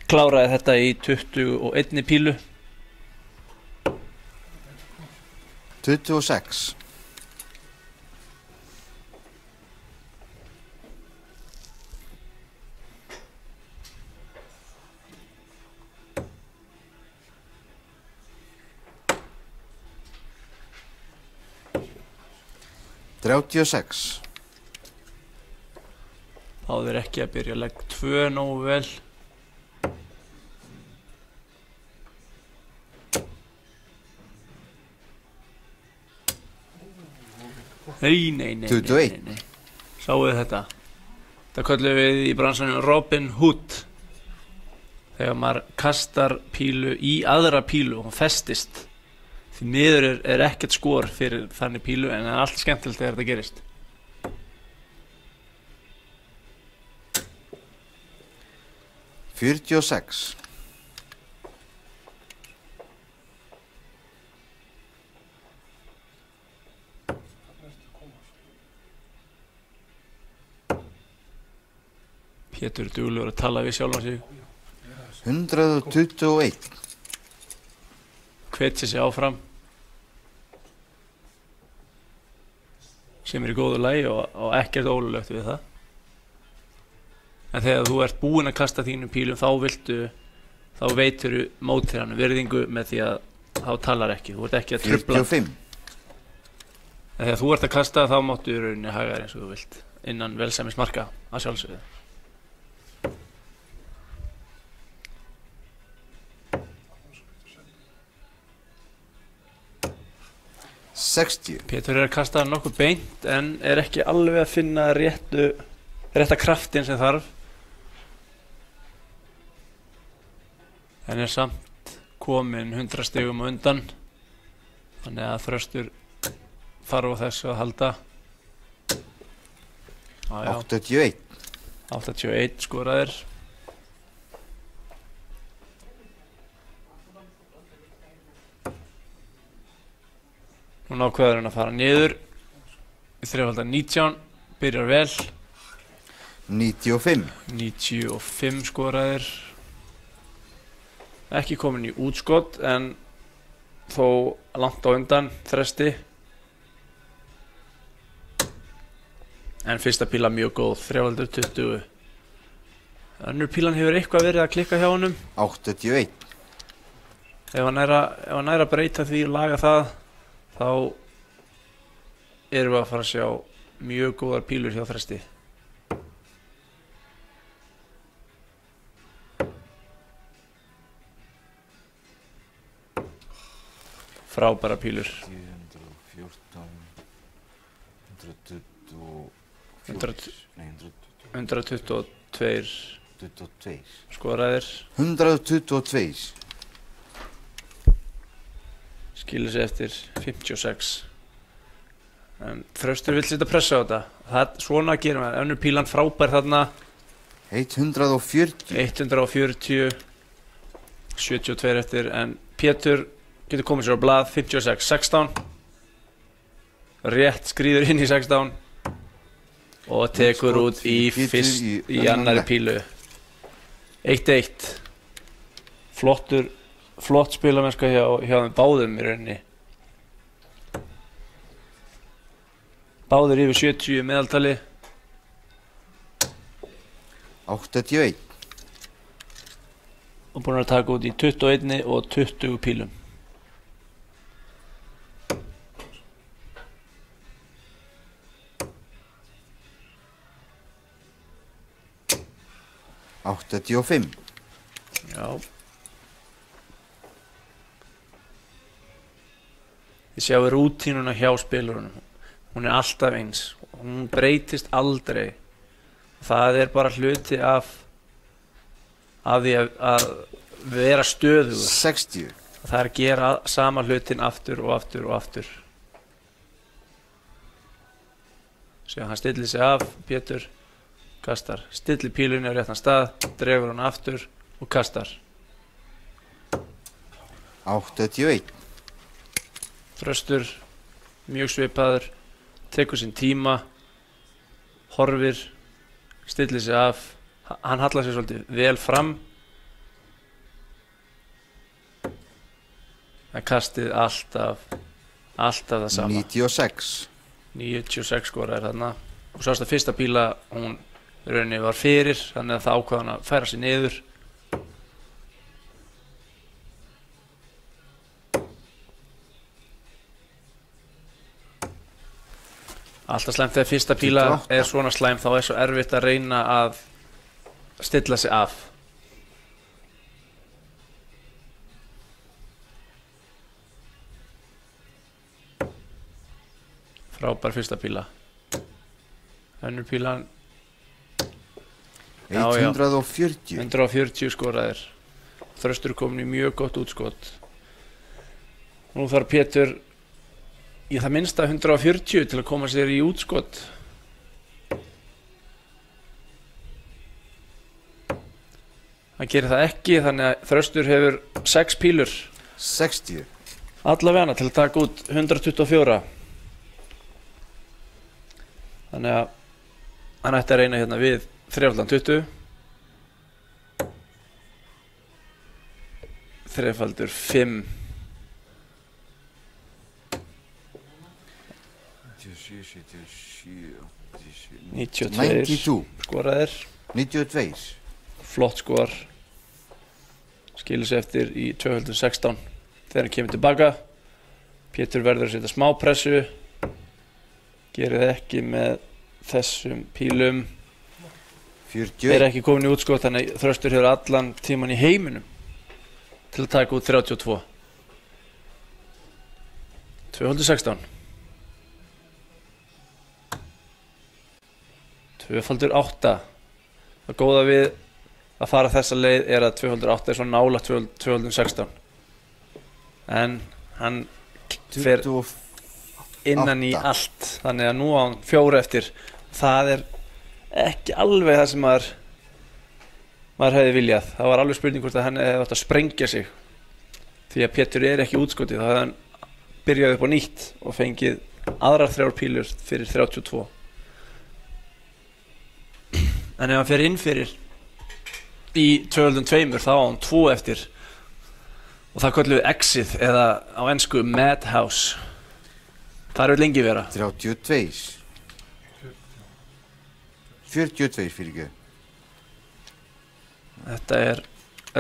Kláraði þetta í 21 pílu. 26. Báðir ekki að byrja legg 2 nógu vel. Nei. 21. Sáu þið þetta? Það köllum við í bransanum Robin Hood. Þegar maður kastar pílu í aðra pílu og hún festist. Því miður er ekkert skor fyrir þannig pílu en það er allt skemmtilegt þegar þetta gerist. Pétur er duglegur að tala við sjálfan sig. 121. Hvetja sig áfram. Sem er í góðu lagi og ekkert ólulegt við það. En þegar þú ert búinn að kasta þínum pílum þá veitur mótir hann virðingu með því að þá talar ekki. Þú ert ekki að trufla. 45. En þegar þú ert að kasta þá máttu í rauninni haga þér eins og þú vilt innan velsæmis marka að sjálfsögðu. 60. Pétur er að kasta nokkuð beint en er ekki alveg að finna rétta kraftin sem þarf. En er samt komin 100 stigum á undan. Þannig að Þröstur þarf á þessu að halda. 81. 81 skoraðir. Núna ákveður hann að fara niður í þrefaldan 19, byrjar vel. 95. 95 skoraðir. Ekki komin í útskot en þó langt á undan Þresti. En fyrsta píla mjög góð, þrefaldur 20. Önnur pílan hefur eitthvað verið að klikka hjá honum. 81. Ef hann er að breyta því og laga það, þá erum við að fara að sjá mjög góðar pílur hjá Þresti. Frábæra pílur. 122 skoraðir. 122. Skilur sig eftir 56. En Þröstur vill setja pressa á þetta. Svona gerum við. Önnur pílan frábær þarna. 140. 140. 72 eftir. En Pétur getur komið sér á blað. 56. 16. Rétt skríður inn í 16. Og tekur út í annari pílu. 1-1. Flott spilamennska hjá þeim báðum í rauninni. Báðir yfir 70 meðaltali. 81. Og búin að taka út í 21 og 20 pílum. 85. Já. Þið sjáu rútínuna hjá spilurunum. Hún er alltaf eins. Hún breytist aldrei. Það er bara hluti af því að vera stöðugur. 60. Það er að gera sama hlutin aftur og aftur og aftur. Síðan hann stillir sig af, Pétur kastar, stillir pílunni á réttan stað, dregur hann aftur og kastar. 81. Þröstur, mjög svipaður, tekur sinn tíma, horfir, stillir sig af, hann hallar sér svolítið vel fram. En kastið alltaf það sama. 96. 96 skoraðir þarna. Og sást að fyrsta píla, hún rauninni var fyrir, þannig að það ákvað hann að færa sig niður. Alltaf slæmt þegar fyrsta píla 28. er svona slæm, þá er svo erfitt að reyna að stilla sig af. Frábær fyrsta píla. Önnur pílan 140. 140 skoraðir. Þröstur komin í mjög gott útskot. Nú þarf Pétur í það minnsta 140 til að koma sér í útskot. Hann gerir það ekki, þannig að Þröstur hefur 6 pílur 60. allavega til að taka út 124. Þannig að hann ætti að reyna hérna við 3x20, 3x5, 92 skoraðir, 92. flott skor, skilur sig eftir í 216 þegar hann kemur tilbaka. Pétur verður að setja smá pressu, gerir það ekki með þessum pílum, 40. er ekki komin í útskot, þannig að Þröstur hefur allan tíman í heiminum til að taka út 32. 216. 2x8. Það góða við að fara þessa leið er að 208 er svo nálægt 216. En hann fer 28. innan í allt, þannig að nú á hann 4 eftir. Það er ekki alveg það sem maður hefði viljað. Það var alveg spurning hvort að hann hefði átt að sprengja sig, því að Pétur er ekki útskotið. Þá hefði hann byrjað upp á nýtt og fengið aðrar 3 pílur fyrir 32. En ef hann fer inn fyrir í 202 þá á hann 2 eftir, og það köllum við exit eða á ensku madhouse. Það er lengi vera. 32. 42 fyrir ekki. Þetta er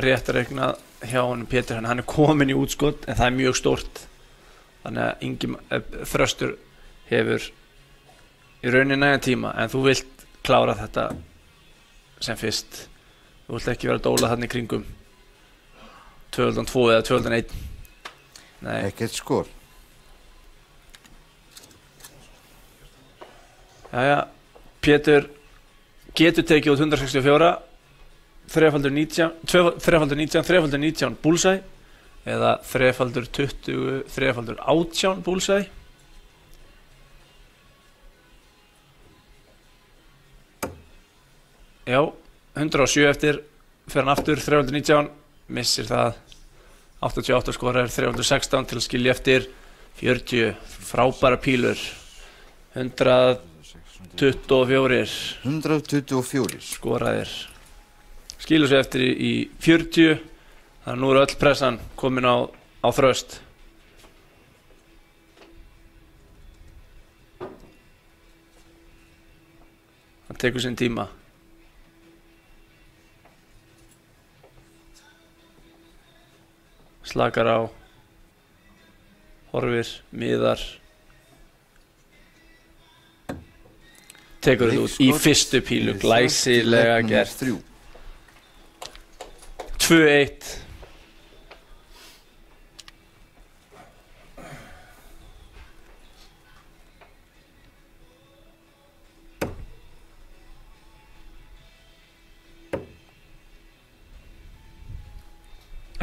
rétt að reikna hjá honum Pétur, hann er komin í útskot en það er mjög stórt. Þannig að Þröstur hefur í rauninni nægan tíma, en þú vilt klára þetta sem fyrst. Þú vilt ekki vera að dóla þarna í kringum 202 eða 201. Nei. Ekkert skor. Jæja, Pétur getur tekið út 164, 3x19, 3x19 bullseye eða 3x20, 3x18 bullseye. Já, 107 eftir, fer hann aftur, 319, missir það, 88 skorar, 316 til að skilja eftir, 40, frábæra pílur, 124 skoraðir, skilur sig eftir í 40, þannig að nú er öll pressan komin á Þröst. Hann tekur sinn tíma. Slakar á, horfir, miðar, tekur þetta út í fyrstu pílu, glæsilega gert. 2-1.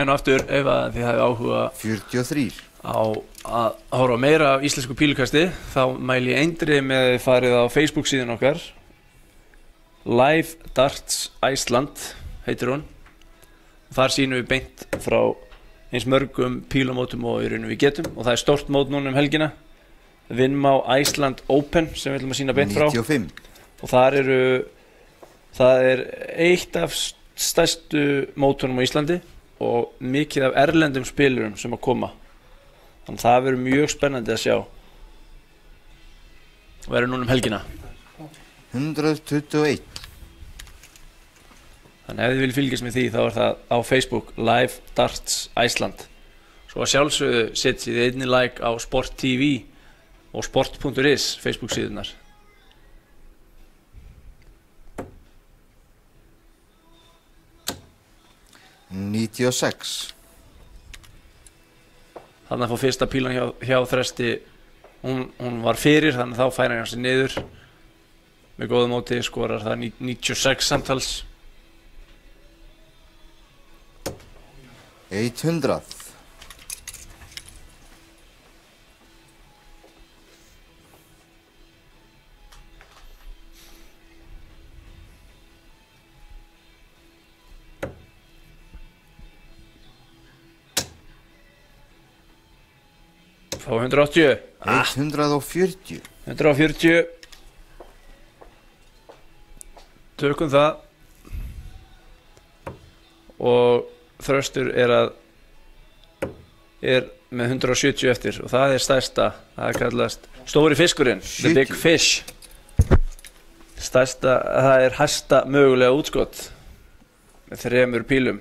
En aftur, ef að þið hafið áhuga 43. á að horfa meira af íslensku pílukasti, þá mæli ég eindrið með að þið farið á Facebook síðan okkar. Live Darts Iceland heitir hún. Þar sýnum við beint frá eins mörgum pílumótum og í rauninu við getum, og það er stórt mót núna helgina. Vinmá Iceland Open sem við ætlum að sýna beint frá. 95. Og það er eitt af stærstu mótunum á Íslandi og mikið af erlendum spilurum sem að koma. Þannig að það verður mjög spennandi að sjá. Og verður núna helgina. 121. Þannig ef þið viljið fylgjast með því þá er það á Facebook Live Darts Iceland. Svo að sjálfsögðu setjið þið einnig like á Sport TV og sport.is Facebook síðunar. Þannig að fá fyrsta pílan hjá Þresti, hún var fyrir, þannig að þá færa hann sig niður með góðu móti, skorar það 96 samtals. 100. Fá 180. 140. 140. Tökum það. Og Þröstur er með 170 eftir og það er stærsta, það kallast stóri fiskurinn, the big fish. Stærsta, það er hæsta mögulega útskot með 3 pílum.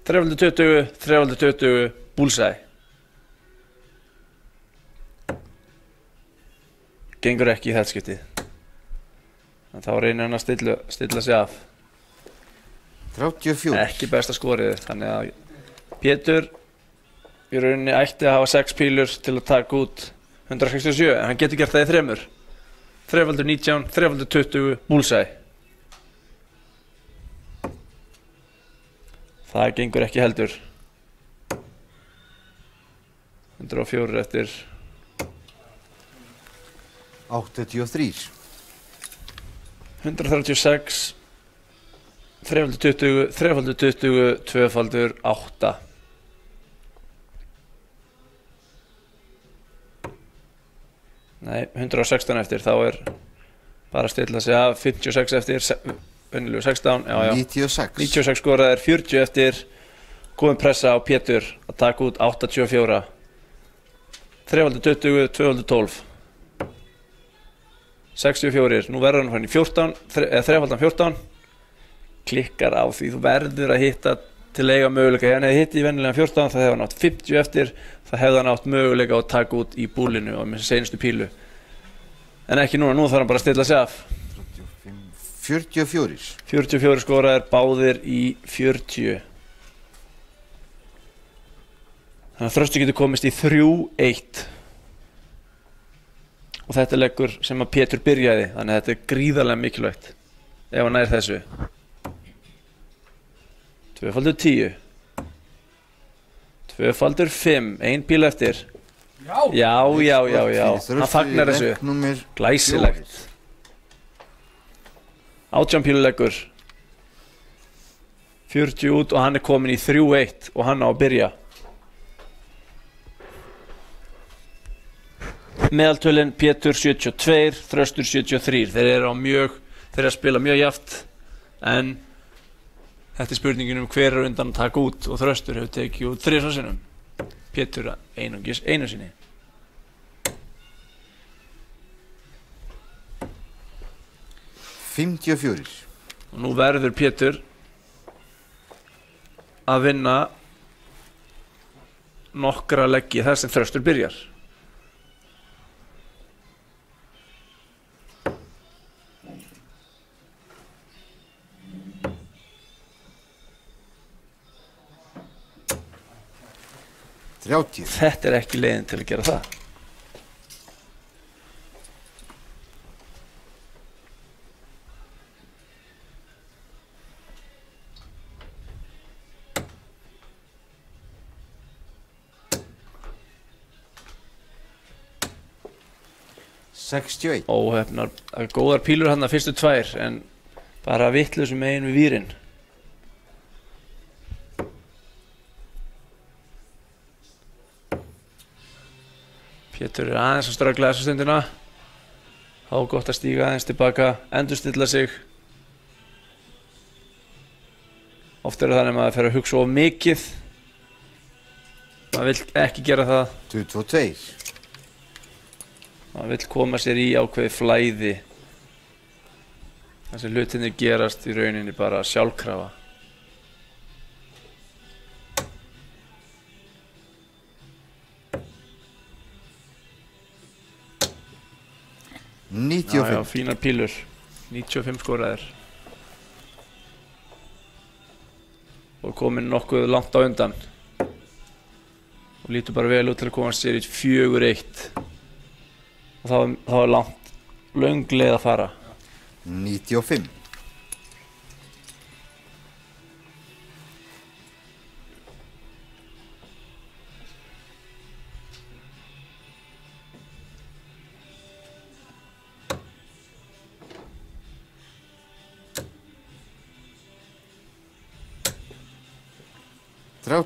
320, 320, bullseye. Gengur ekki í þetta skiptið. En þá reynir hann að stilla sig af. 34. Ekki besta skorið, þannig að Pétur í rauninni ætti að hafa 6 pílur til að taka út 167, en hann getur gert það í 3. 3x19, 3x20, bullseye. Það gengur ekki heldur. 104 eftir 83. 136, 3x20, 3x20, 2x8. Nei, 116 eftir, þá er bara að stilla sig af. 56 eftir, venjulegu 16, já. 96. 96 skoraðir, 40 eftir, komin pressa á Pétur að taka út 84. 3x20, 2x12. 64, nú verður hann í 14, 3x14. Klikkar á því, þú verður að hitta til að eiga möguleika. Ef hann hefði hitt í venjulegan 14, það hefði hann átt 50 eftir, það hefði hann átt möguleika að taka út í búlinu og með seinustu pílu. En ekki núna, nú þarf hann bara að stilla sig af. 44. 44 skoraðir, báðir í 40. Þannig að Þröstur getur komist í 3-1. Og þetta er leggur sem að Pétur byrjaði, þannig að þetta er gríðarlega mikilvægt ef hann nær þessu. 2x10, 2x5, 1 píl eftir. Já, hann fagnar þessu. Glæsilegt. 18 píluleggur, 40 út og hann er komin í 3-1 og hann á að byrja. Meðaltölin Pétur 72, Þröstur 73. Þeir eru að spila mjög jafnt, en þetta er spurningin hver er undan að taka út, og Þröstur hefur tekið út 3 sinnum. Pétur einungis einu sinni. Og nú verður Pétur að vinna nokkra leggi þar sem Þröstur byrjar. Þetta er ekki leiðin til að gera það. 61. Óhefnar, góðar pílur hann að fyrstu tvær en bara vittlausum megin við vírinn. Pétur aðeins að ströggla þessa stundina. Þá gott að stíga aðeins tilbaka, endurstilla sig. Oft þannig að maður fer að hugsa of mikið. Maður vill ekki gera það. 22. Maður vill koma sér í ákveði flæði. Þessi hlutinni gerast í rauninni bara sjálfkrafa. 95. Já, fínar pílur. 95 skoraðir. Og komin nokkuð langt á undan. Og lítur bara vel út til að komast sér í 4-1. Og þá er löng leið að fara. 95. Ef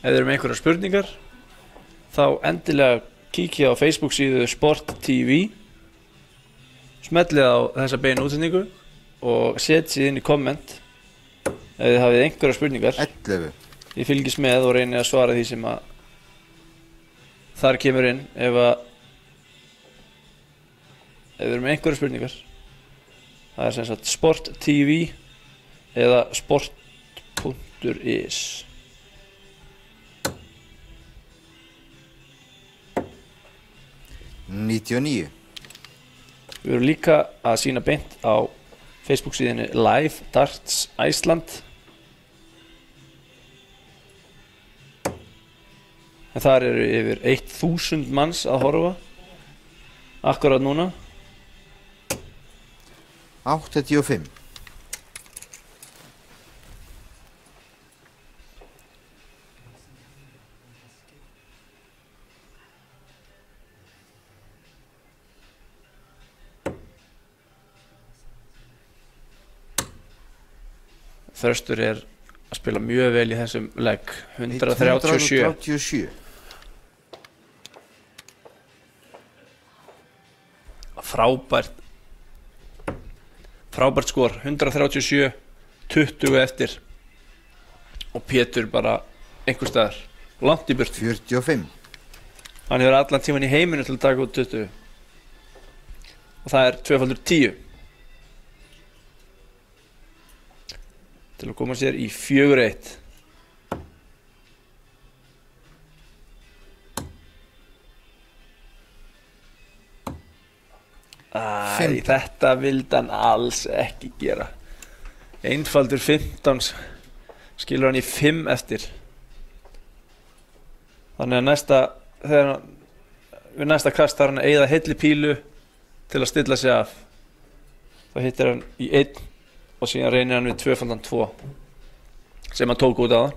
þið eru með einhverjar spurningar þá endilega kíkja á Facebook síðu Sport TV, smellið á þessa beinu útsendingu og setjið inn í komment ef þið hafið einhverjar spurningar. 11. Ég fylgist með og reyni að svara því sem að þar kemur inn ef þið eru með einhverjar spurningar. Það er sem sagt Sport TV eða sport.is. Við erum líka að sýna beint á Facebook síðunni Live Darts Iceland. En þar eru yfir 1000 manns að horfa akkurat núna. 85. Þröstur er að spila mjög vel í þessum legg. 137. Frábært skor. 137, 20 eftir. Og Pétur bara einhvers staðar langt í burt. 45. Hann hefur allan tíman í heiminu til að taka út 20. Og það er 2x10. Til að koma sér í 4-1. Þetta vildi hann alls ekki gera. Einfaldur 15 skilur hann í 5 eftir. Þannig að við næsta kast þarf hann að eyða heilli pílu til að stilla sig af. Þá hittir hann í 1 og síðan reynir hann við 2x2 sem hann tók út á það.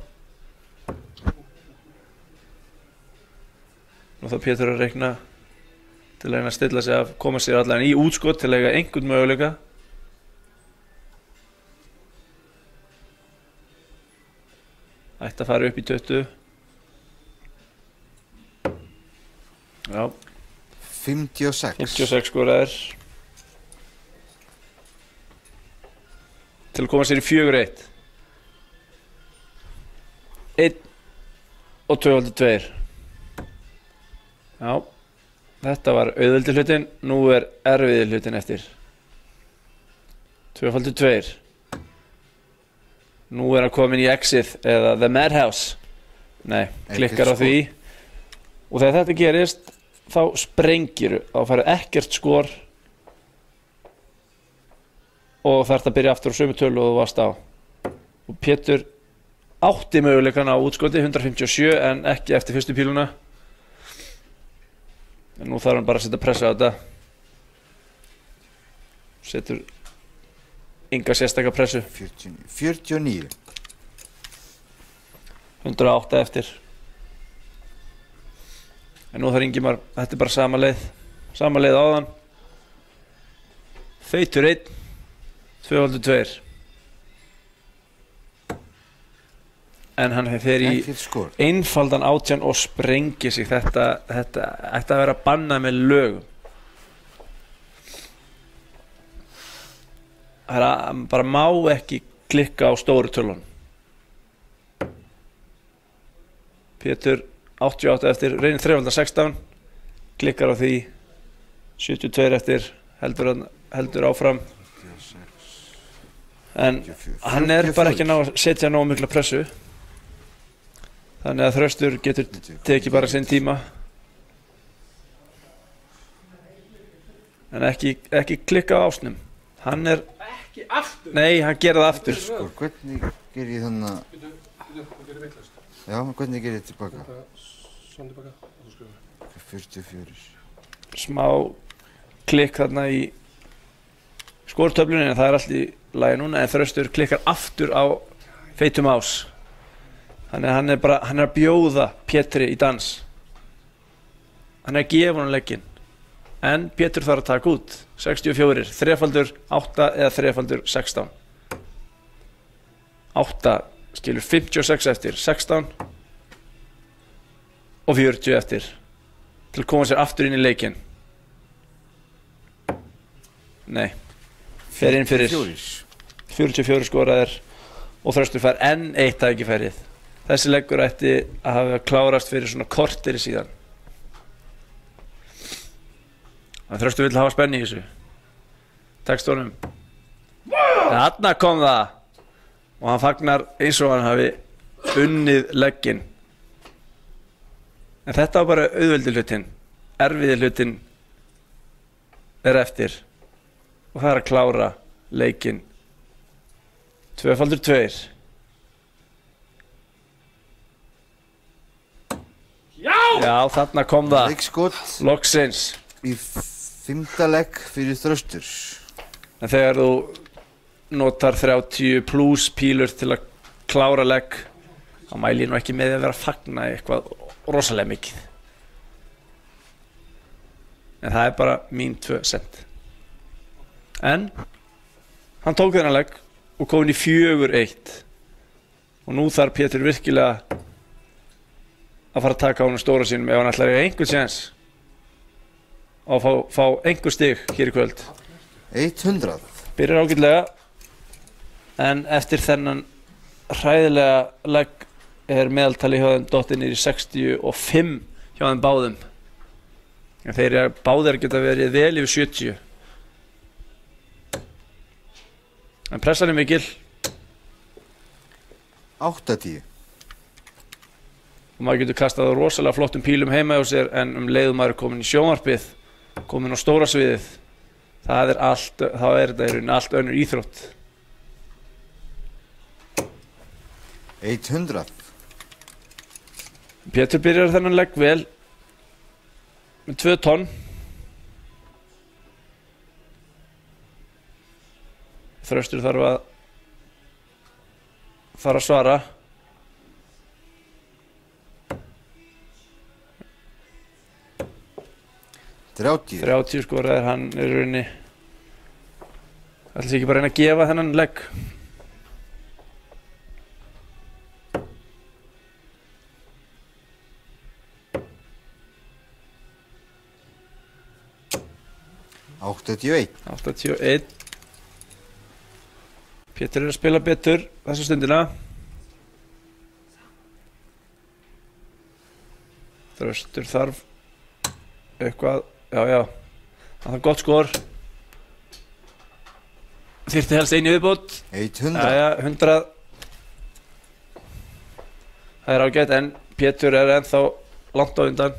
Nú þarf Pétur að reikna til að stilla sig af, koma sér allan í útskot til að eiga einhvern möguleika. Ætti að fara upp í 20. Já. 56 skoraðir. Til að koma sér í 4-1. 1 og 2x2. Já, þetta var auðveldi hlutin, nú er erfiði hlutin eftir. 2x2. Nú er hann komin í Exit eða The Madhouse. Nei, klikkar á því. Og þegar þetta gerist, þá sprengir þá færðu ekkert skor og þarf að byrja aftur á sömu tölu og þú varst á. Og Pétur átti möguleikann á útskoti 157 en ekki eftir fyrstu píluna. En nú þarf hann bara að setja pressa á þetta. Setur enga sérstaka pressu. 49. 108 eftir. En nú þarf Ingimar, þetta bara sama leið áðan. Feitur 1, 2-2. En hann fer í einfaldan 18 og sprengir sig. Þetta ætti að vera bannað með lögum. Það bara má ekki klikka á stóru tölunum. Pétur 88 eftir, reynir 3-16, klikkar á því, 72 eftir, heldur áfram. En hann bara ekki að ná að setja nógu mikla pressu. Þannig að Þröstur getur tekið bara sinn tíma. En ekki klikka á ásnum. Hann Ekki aftur? Nei, hann gerir það aftur. Sko, hvernig ger ég þannig að... Þú gerir vitlaust. Já, hvernig ger ég tilbaka? Svona tilbaka og þú skrifum. 44. Smá klikk þarna í skortöflunni, en það er allt í lagi núna, en Þröstur klikkar aftur á feitum ás. Þannig að hann er að bjóða Pétri í dans. Hann er að gefa honum legginn. En Pétur þarf að taka út 64, 3x8 eða 3x16. 8 skilur 56 eftir 16 og 40 eftir til að koma sér aftur inn í leikinn. Nei, fer inn fyrir 44 skoraðir og Þröstur fær enn eitt tækifærið. Þessi leggur ætti að hafa klárast fyrir svona korteri síðan. Það Þröstur vill hafa spenni í þessu. Textunum. Þarna kom það. Og hann fagnar eins og hann hafi unnið legginn. En þetta var bara auðveldi hlutin. Erfiði hlutin er eftir. Og það er að klára leikinn. 2x2. Já, þarna kom það. Leikskot. Loksins. Í 5. legg fyrir Þröstur. En þegar þú notar 30 plus pílur til að klára legg, þá mæli ég nú ekki með að vera að fagna eitthvað rosalega mikið. En það er bara mín 2 cent. En hann tók þennan legg og kom inn í 4-1. Og nú þarf Pétur virkilega að fara að taka á honum stóra sínum ef hann ætlar að eiga einhvern séns og fá einhver stig hér í kvöld. 100. Byrjar ágætlega, en eftir þennan hræðilega legg er meðaltali hjá þeim dottið niður í 65 hjá þeim báðum. En þeir báðir geta verið vel yfir 70. En pressan er mikil. 80. Og maður getur kastað á rosalega flottum pílum heima hjá sér, en leiðum maður er komin í sjónvarpið, komin á stóra sviðið, þá er þetta í rauninni allt önnur íþrótt. 100. Pétur byrjar þennan legg vel með 2 tonn. Þröstur þarf að fara að svara. 30 skoraðir, hann er í rauninni ætla sig ekki bara að reyna að gefa þennan legg. $81. Pétur er að spila betur þessa stundina. Þröstur þarf eitthvað. Já, það er gott skor. Þyrfti helst einu viðbót. 100. Jæja, 100. Það er ágætt, en Pétur er ennþá langt á undan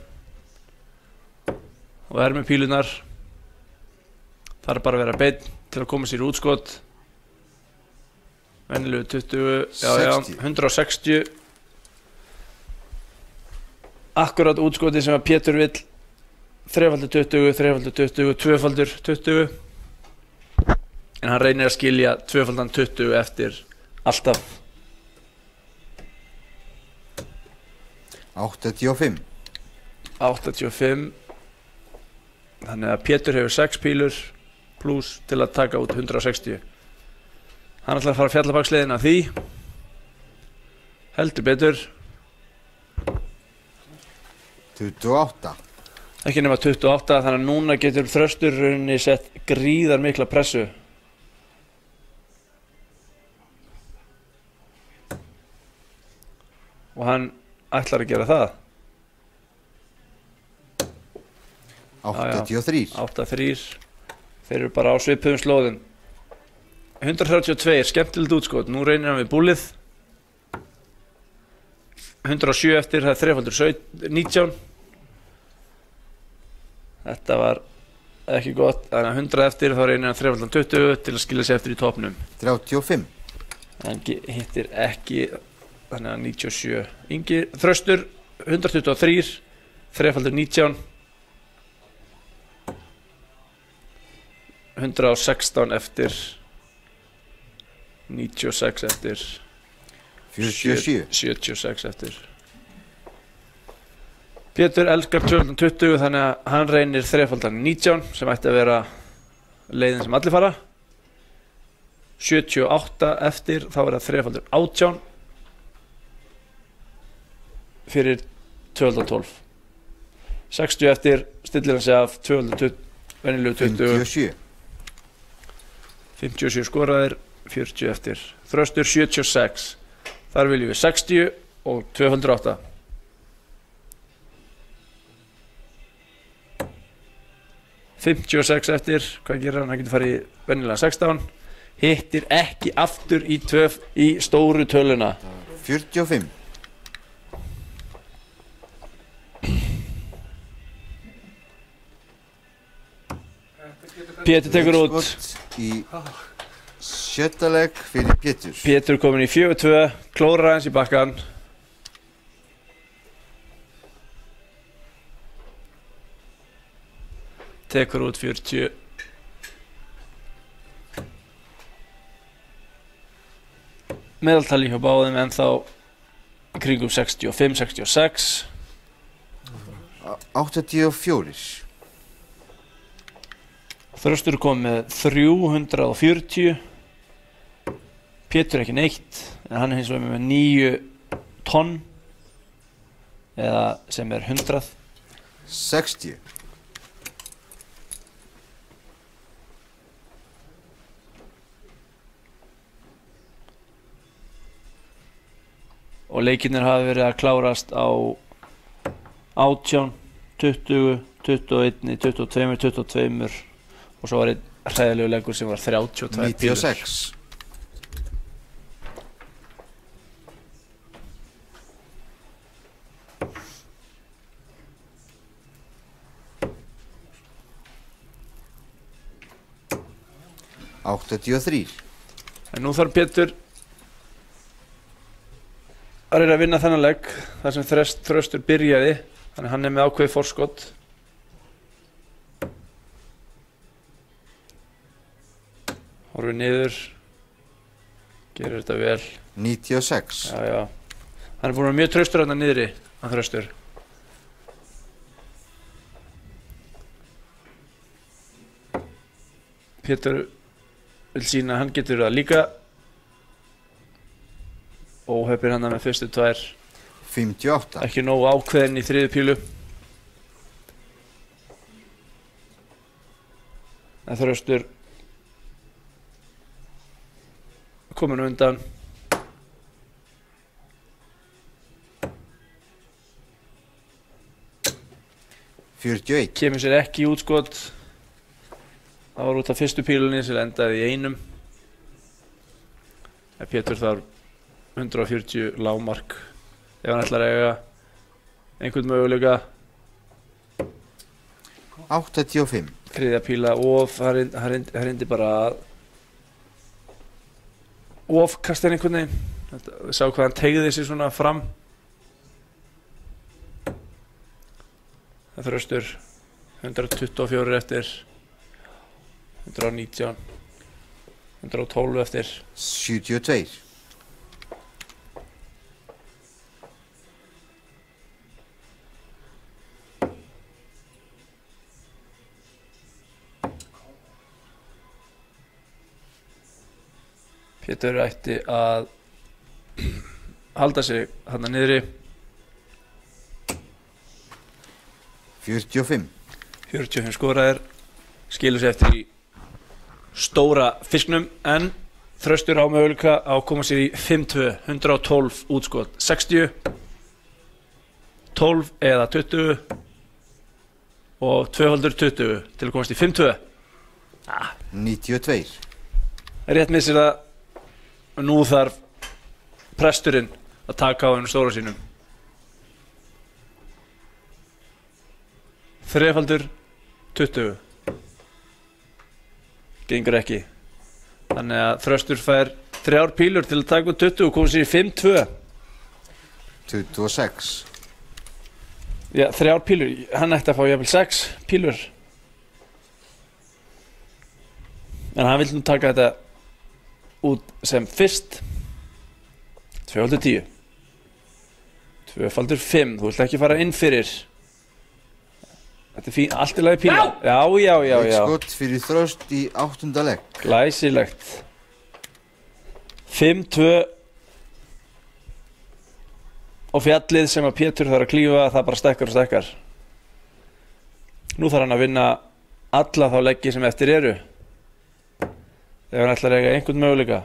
og er með pílunar. Það er bara að vera beinn til að koma sér í útskot. Venjulegu 20, já, 160. Akkurat útskoti sem að Pétur vill. 3x20, 3x20, 2x20. En hann reynir að skilja 2x20 eftir alltaf. 85. 85. Þannig að Pétur hefur 6 pílur pluss til að taka út 160. Hann ætlar að fara fjallabaksleiðina af því. Heldur betur. 28. Ekki nema 28, þannig að núna getur Þröstur rauninni sett gríðar mikla pressu. Og hann ætlar að gera það. 83. 8-3. Þeir eru bara á svipuðum slóðum. 132, skemmtilegt útskot. Nú reynir hann við búlið. 107 eftir, það er 319. Þetta var ekki gott. Þannig að 100 eftir, þá reynir hann 320 til að skilja sig eftir í topnum. 35. Hann hittir ekki, þannig að 97. Ingi Þröstur, 123, 319. 116 eftir. 96 eftir. 47. 76 eftir. Pétur elskar 220, þannig að hann reynir 319 sem ætti að vera leiðin sem allir fara. 78 eftir, þá er það 318 fyrir 212. 60 eftir, stillir hann sig af 220, venjulegu 20. 57. 57 skoraðir, 40 eftir. Þröstur 76. Þar viljum við 60 og 208. ...56 eftir, hvað gerir hann? Hann getur farið í venjulega 16. Hittir ekki aftur í stóru töluna. 45. Pétur tekur út. Skot í sjötta leik fyrir Pétur. Pétur komin í 4-2, klórar hans í bakkan. Tekur út 40. Meðaltali hjá báðum ennþá kringum 65-66. 84. Þröstur kom með 340. Pétur ekki neitt, en hann er hins vegar með 9 tonn eða sem er 100. 60. Og leikirnir hafa verið að klárast á 18, 20, 21, 22, 22 og svo var einn hræðilegu leikur sem var 32 pílur. 96. En nú þarf Pétur að reyna að vinna þennan legg þar sem Þröstur byrjaði, þannig hann er með ákveðið forskot. Horfir niður, gerir þetta vel. 96. Já. Hann er búin að vera mjög traustur þarna niðri, hann Þröstur. Pétur vil sína að hann getur það líka. Óheppir hann með fyrstu 2. 58. Ekki nógu ákveðin í 3. pílu. En Þröstur komin undan. Kemur sér ekki í útskot. Það var út af fyrstu pílunni sem endaði í 1. En Pétur þarf 140 lágmark ef hann ætlar að eiga einhvern möguleika. 85. 3. píla og það reyndi bara að ofkasta henni einhvern veginn. Við sá hvað hann teygði sig svona fram. Það Þröstur 124 eftir, 119, 112 eftir. 72. Pétur ætti að halda sig þarna niðri. 45 skoraðir, skilur sig eftir í stóra fisknum, en Þröstur á möguleika á að koma sér í 5-2, 112 útskot, 60, 12 eða 20 og 220 til að komast í 5-2. 92 Rétt missir það, og nú þarf presturinn að taka á hennu stóra sínum. 3x20 gengur ekki, þannig að Þröstur fær 3 pílur til að taka út 20 og koma sér í 5-2. 26 Já, 3 pílur, hann ætti að fá jafnvel 6 pílur, en hann vill nú taka þetta út sem fyrst. 2x10 2x5, þú vilt ekki fara inn fyrir. Þetta er fín, allt í lagi píla. Já. skot fyrir Þröst í 8. legg. Glæsilegt. 5-2 og fjallið sem að Pétur þarf að klífa, það bara stekkar og stekkar. Nú þarf hann að vinna alla þá leggi sem eftir eru, þegar hann ætlar að eiga einhvern möguleika.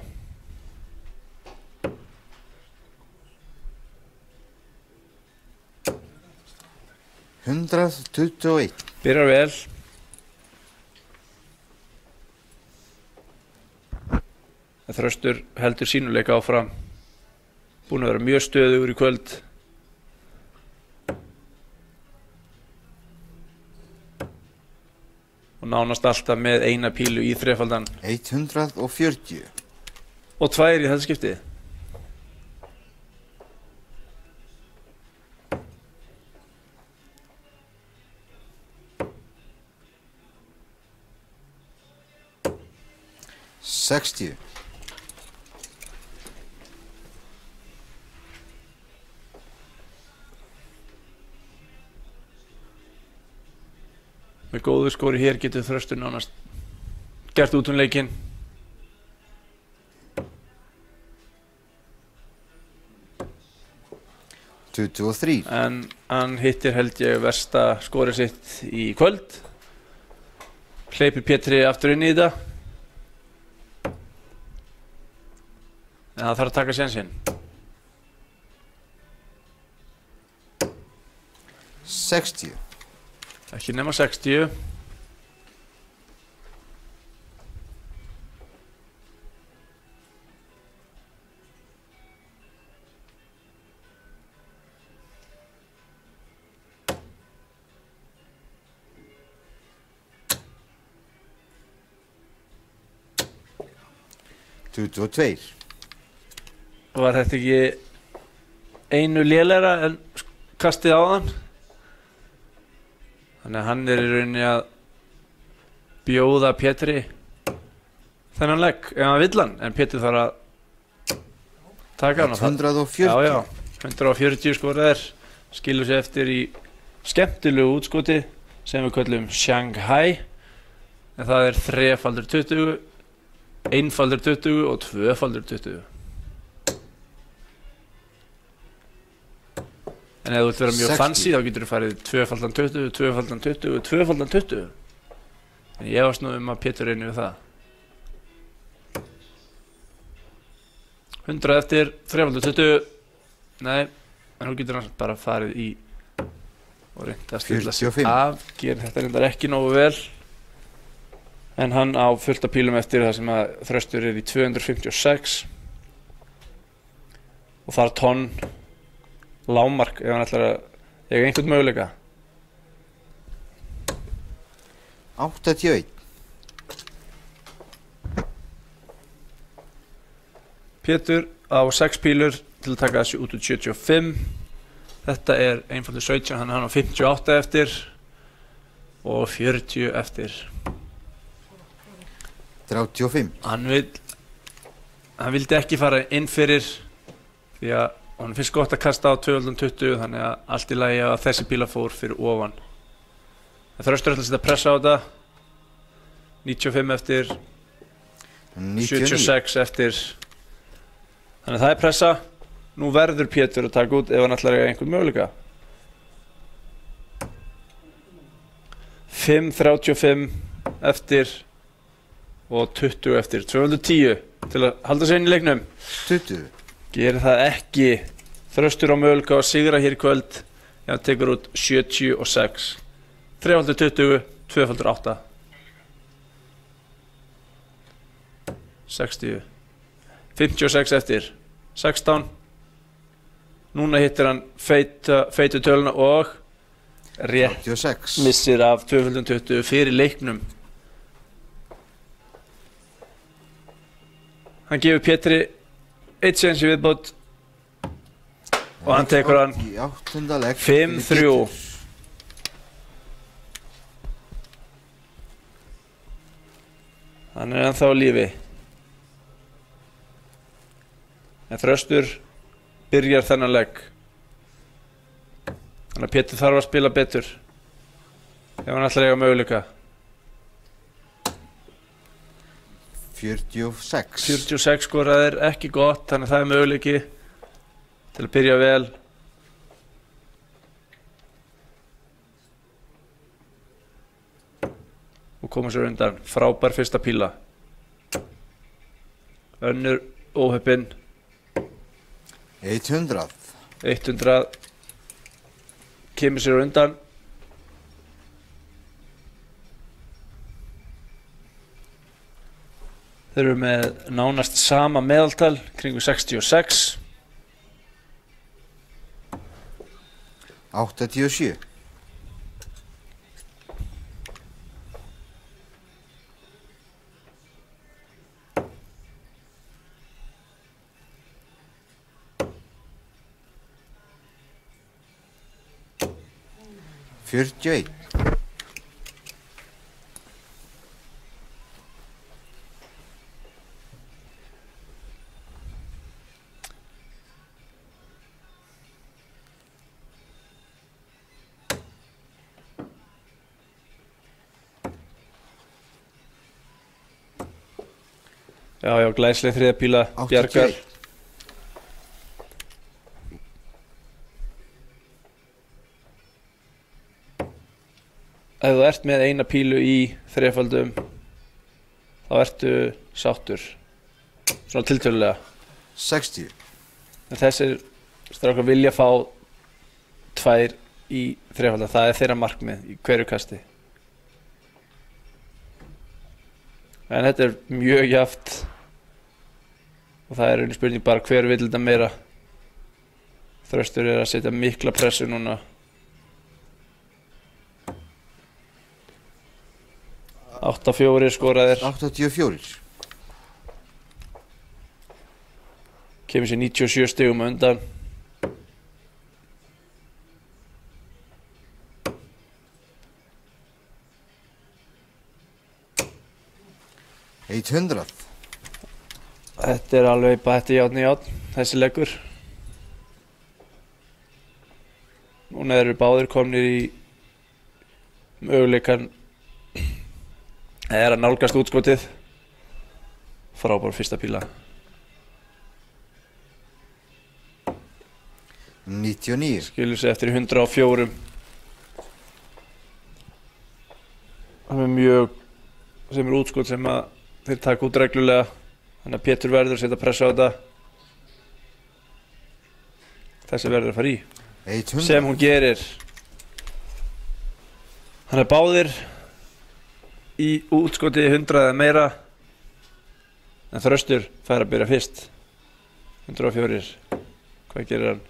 121 Byrjar vel. Þröstur heldur sínuleika áfram, búinn að vera mjög stöðugur í kvöld. Og nánast alltaf með eina pílu í þrefaldan 140 og 2 í þetta skiptið. Sextíu Með góðu skori hér getur Þröstur nánast gert út leikinn. En hann hittir held ég versta skorið sitt í kvöld. Hleypir Pétri aftur inn í þetta. En það þarf að taka sénsinn. 60 Ekki nema 60. Var þetta ekki einu lélegra en kastið áðan? Þannig að hann er í rauninni að bjóða Pétri þennan legg ef hann vill hann, en Pétur þarf að taka hann. 140 140 skoraðir, skilur sér eftir í skemmtilegu útskoti sem við köllum Shanghai, en það er 3x20, 1x20 og 2x20. En ef þú vilt vera mjög 60. fancy þá getur þú farið 2x20, 2x20 og 2x20. En ég varst nú að Pétur reyni við það. 100 eftir, 3x20. Nei, en nú getur hann bara farið í og reynda að stilla sig 45. af. Gerir þetta reyndar ekki nógu vel. En hann á fullt af pílum eftir það sem að Þröstur er í 256. Og þar tonn lágmark ef hann ætlar að eiga einhvern möguleika. 81 Pétur á 6 pílur til að taka þessu út úr 75. Þetta er einfaldur 17, hann á 58 eftir og 40 eftir. 35 Hann vildi ekki fara inn fyrir því að hann finnst gott að kasta á 220, þannig að allt í lagi að þessi píla fór fyrir ofan. Þröstur ætla að setja pressa á þetta. 95 eftir, 99 76 eftir Þannig að það er pressa. Nú verður Pétur að taka út ef hann ætlar að eiga einhvern möguleika. 5:35 eftir og 20 eftir. 210 til að halda sig inn í leiknum. 20. Gerir það ekki. Þröstur á möguleika að sigra hér í kvöld. Hann tekur út 76. 3:20, 2:8. 60. 56 eftir. 16. Núna hittir hann feitu töluna og rétt 86. missir af 2:20 fyrir leiknum. Hann gefur Pétri 1 séns í viðbót og hann tekur hann Í 8. legg 5-3. Hann er ennþá á lífi. En Þröstur byrjar þennan legg. Þannig að Pétur þarf að spila betur ef hann ætlar að eiga möguleika. 46. 46 skoraðir, ekki gott, þannig að það er möguleiki til að byrja vel. Og koma sér undan. Frábær fyrsta píla. Önnur óheppin. 100. 100. Kemur sér undan. Þeir eru með nánast sama meðaltal, kringu 66. 87. 41. Já, glæsleg þriðja píla, Bjargar. 81. Ef þú ert með eina pílu í þrefaldum, þá ertu sáttur. Svona tiltölulega. 60. En þessir strákar vilja fá 2 í þrefaldum. Það er þeirra markmið í hverju kasti. En þetta er mjög jafnt. Og það er einu spurning bara hver vill þetta meira. Þröstur er að setja mikla pressu núna. 8-4 skoraðir. 84. Kemur sér 97 stigum á undan. Þetta er alveg bara þetta játn í játn, þessi leggur. Núna eru báðir komnir í möguleikann. Það er að nálgast útskotið. Frábær fyrsta píla. 99. Skilur sig eftir 104. Það er mjög sem er útskot sem að þeir taka út reglulega. Þannig að Pétur verður að setja pressa á þetta. Þessi verður að fara í. 100. Sem hún gerir. Hann er báðir í útskoti 100 eða meira. En Þröstur fær að byrja fyrst. 104. Hvað gerir hann?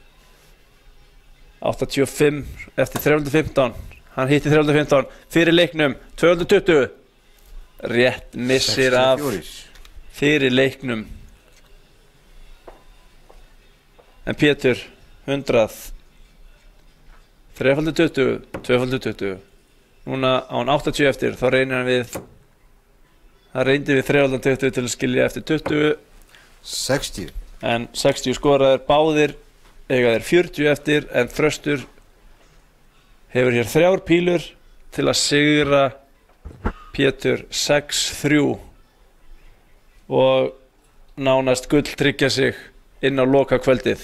85 eftir 315. Hann hitti 315 fyrir leiknum. 220. Rétt missir af 64. fyrir leiknum. En Pétur 100. 3x20, 2x20. Núna á hann 80 eftir, þá reynir hann við. Hann reyndi við 3x20 til að skilja eftir 20. 60. En 60 skoraðir báðir, eiga þeir 40 eftir. En Þröstur hefur hér 3 pílur til að sigra Pétur 6-3 og nánast gull tryggja sig inn á loka kvöldið.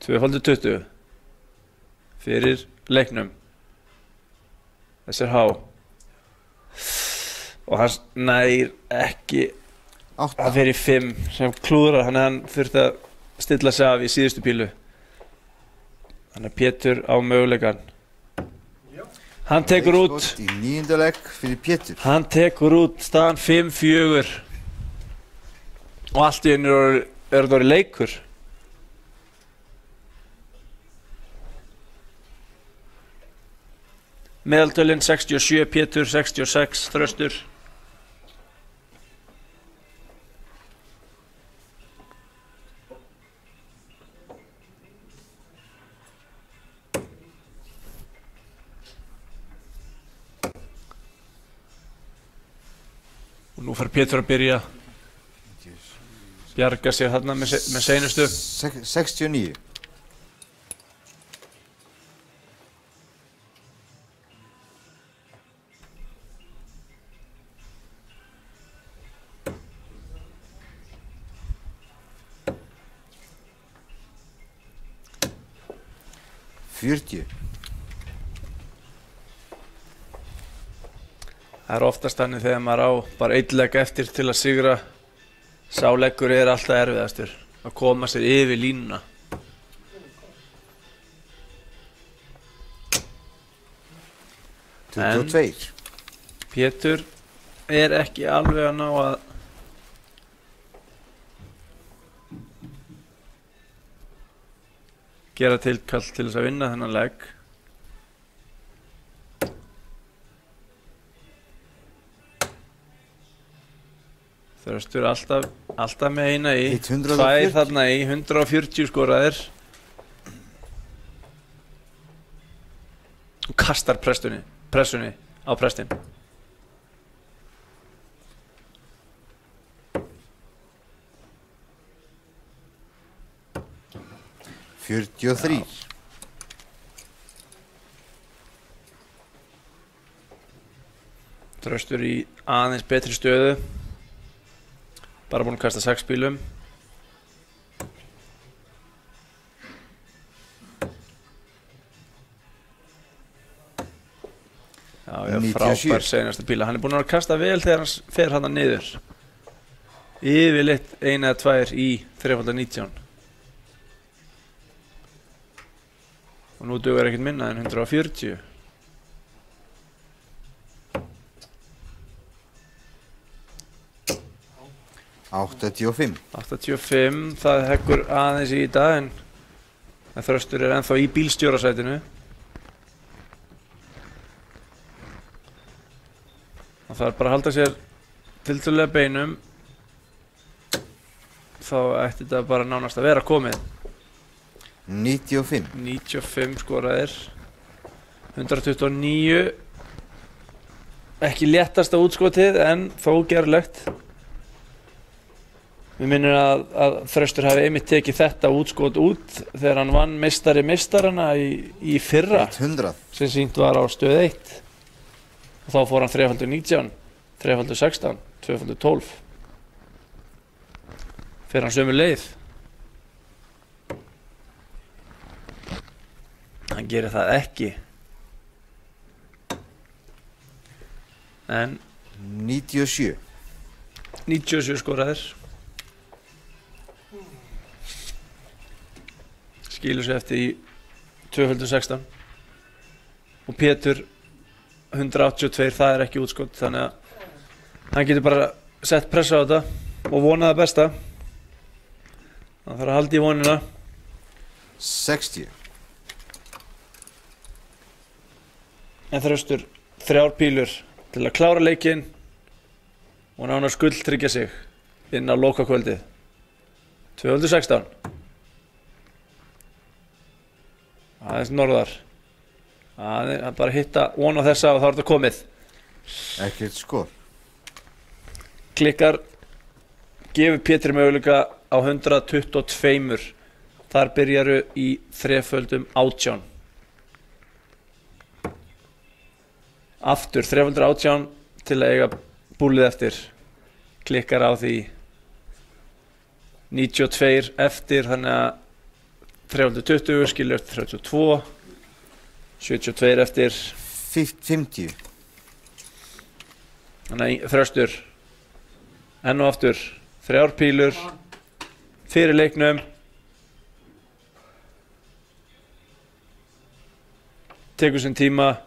2x20 fyrir leiknum. Þessi er há og hann nær ekki 8. að fyrir 5 sem klúðrar, þannig að hann þurfti að stilla sig af í síðustu pílu. Þannig að Pétur á möguleikan. Hann tekur út Skot í 9. legg fyrir Pétur. Hann tekur út staðan 5-4 og allt í einu er það leikur. Meðaltölin 67, Pétur 66, Þröstur. Og nú fær Pétur að byrja bjarga sér þarna með seinustu. 69. Það er oftast þannig þegar maður á bara einn legg eftir til að sigra. Sá leggur er alltaf erfiðastur, að koma sér yfir línuna. En Pétur er ekki alveg að ná að gera tilkall til þess að vinna þennan legg. Þröstur alltaf með eina í, 2 þarna í, 140 skoraðir. Og kastar pressunni á prestinn. Þröstur í aðeins betri stöðu. Bara búinn að kasta 6 pílum. Já, frábær seinasta píla. Hann er búinn að kasta vel þegar hann fer hann niður. Yfirleitt 1 eða 2 í 3x19. Og nú dugar ekkert minna en 140. Það heggur aðeins í dag en Þröstur er ennþá í bílstjórasætinu. Það þarf bara að halda sér tiltölulega beinum. Þá ætti þetta bara nánast að vera komið. 95 skoraðir. 129. Ekki léttasta útskotið en þó gerlegt. Við minnum að Þröstur hafi einmitt tekið þetta útskot út þegar hann vann meistari meistarana í fyrra 100. sem sýnt var á stöð 1 og þá fór hann 3x19, 3x16, 2x12 fer hann sömu leið. Hann gerir það ekki en 97 skoraðir. Skilur sig eftir í 2x16 og Pétur 182, það er ekki útskot, þannig að hann getur bara sett pressa á þetta og vona það besta. Það þarf að halda í vonina. 60. En Þröstur 3 pílur til að klára leikinn og nánast skuldtryggja sig inn á lokakvöldið. 2x16. Aðeins norðar. Aðeins bara hitta von á þessa og þá er þetta komið. Ekkert skor. Klikkar gefur Pétri möguleika á 122. Þar byrjaru í 3x18. Aftur 3x18 til að eiga búlið eftir. Klikkar á því 92 eftir, þannig að 320 skilur eftir 32, 72 eftir, 50. þannig að Þröstur, enn og aftur, 3 pílur fyrir leiknum, tekur sinn tíma,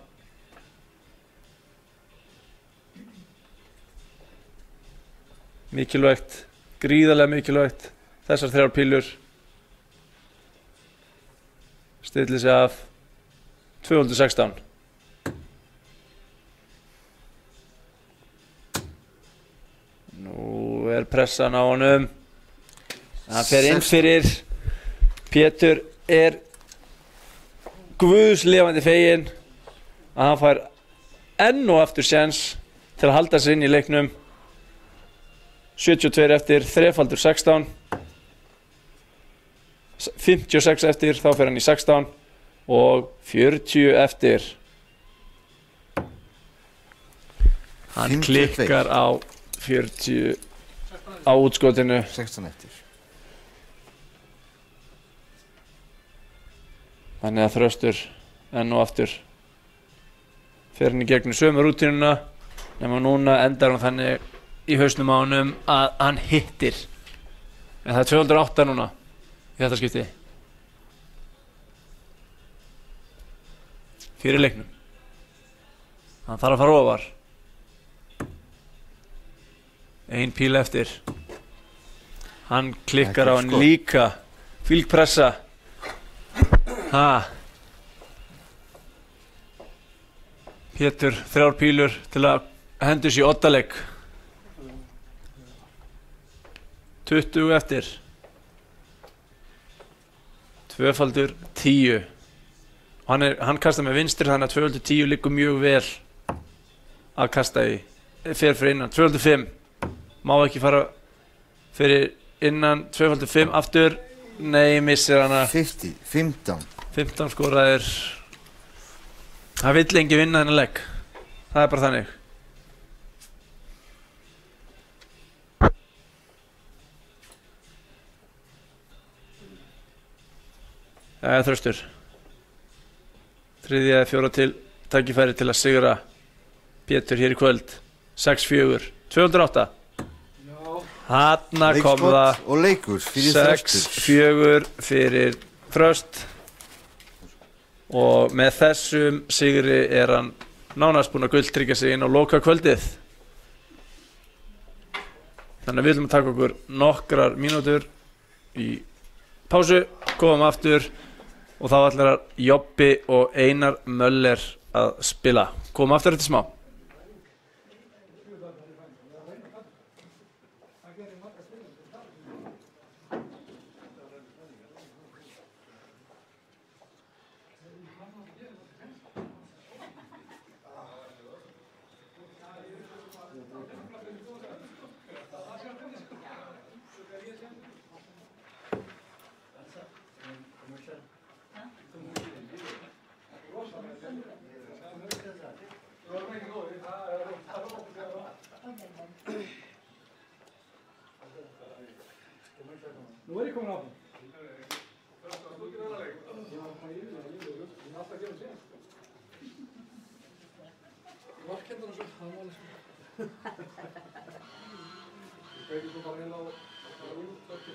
mikilvægt, gríðarlega mikilvægt, þessar 3 pílur, stillir sig af 216. Nú pressan á honum, hann fer inn fyrir, Pétur guðslefandi feginn að hann fær enn og aftur séns til að halda sig inn í leiknum. 72 eftir, 3x16, 56 eftir, þá fer hann í 16 og 40 eftir. Hann 52. klikkar á 40 á útskotinu. 16 eftir. Þannig að Þröstur enn og aftur fer hann í gegnum sömu rútínuna, nema núna endar hann þannig í hausnum á honum að hann hittir. En það er 208 núna í þetta skipti. Fyrir leiknum. Hann þarf að fara ofar. Ein píl eftir. Hann klikkar á hann líka. Fylgpressa. Pétur 3 pílur til að hendur sér í oddaleik. 20 eftir. 2x10. Hann kastar með vinstri, þannig að 2x10 liggur mjög vel að kasta í. Fer fyrir innan. 2x5. Má ekki fara fyrir innan. 2x5 aftur. Nei, missir hana. 50, 15. 15 skoraðir. Það vill engi vinna þennan legg. Það er bara þannig. Það er Þröstur. 3. eða 4. til tækifæri til að sigra Pétur hér í kvöld. 6-4. 208. Þarna kom það. Og leikur fyrir Þröstur. 6-4 fyrir Þröst. Og með þessum sigri er hann nánast búinn að gulltryggja sig inn á loka kvöldið. Þannig að við viljum að taka okkur nokkrar mínútur í pásu, komum aftur og þá ætlar Jobbi og Einar Möller að spila. Komum aftur eftir smá. Nú er ég komin á hann. Markendur og svo, það var alveg svo. Ég kveiki svo bara inn á rúttökki.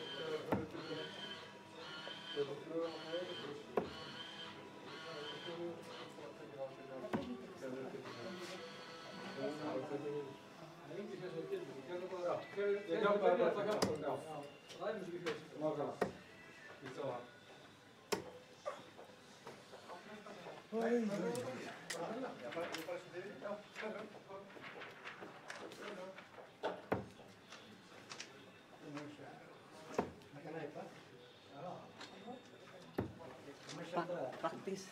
Ég hjálpaði bara að taka hann. Það er mjög skilur. Mákala. Ég sá það. Practice.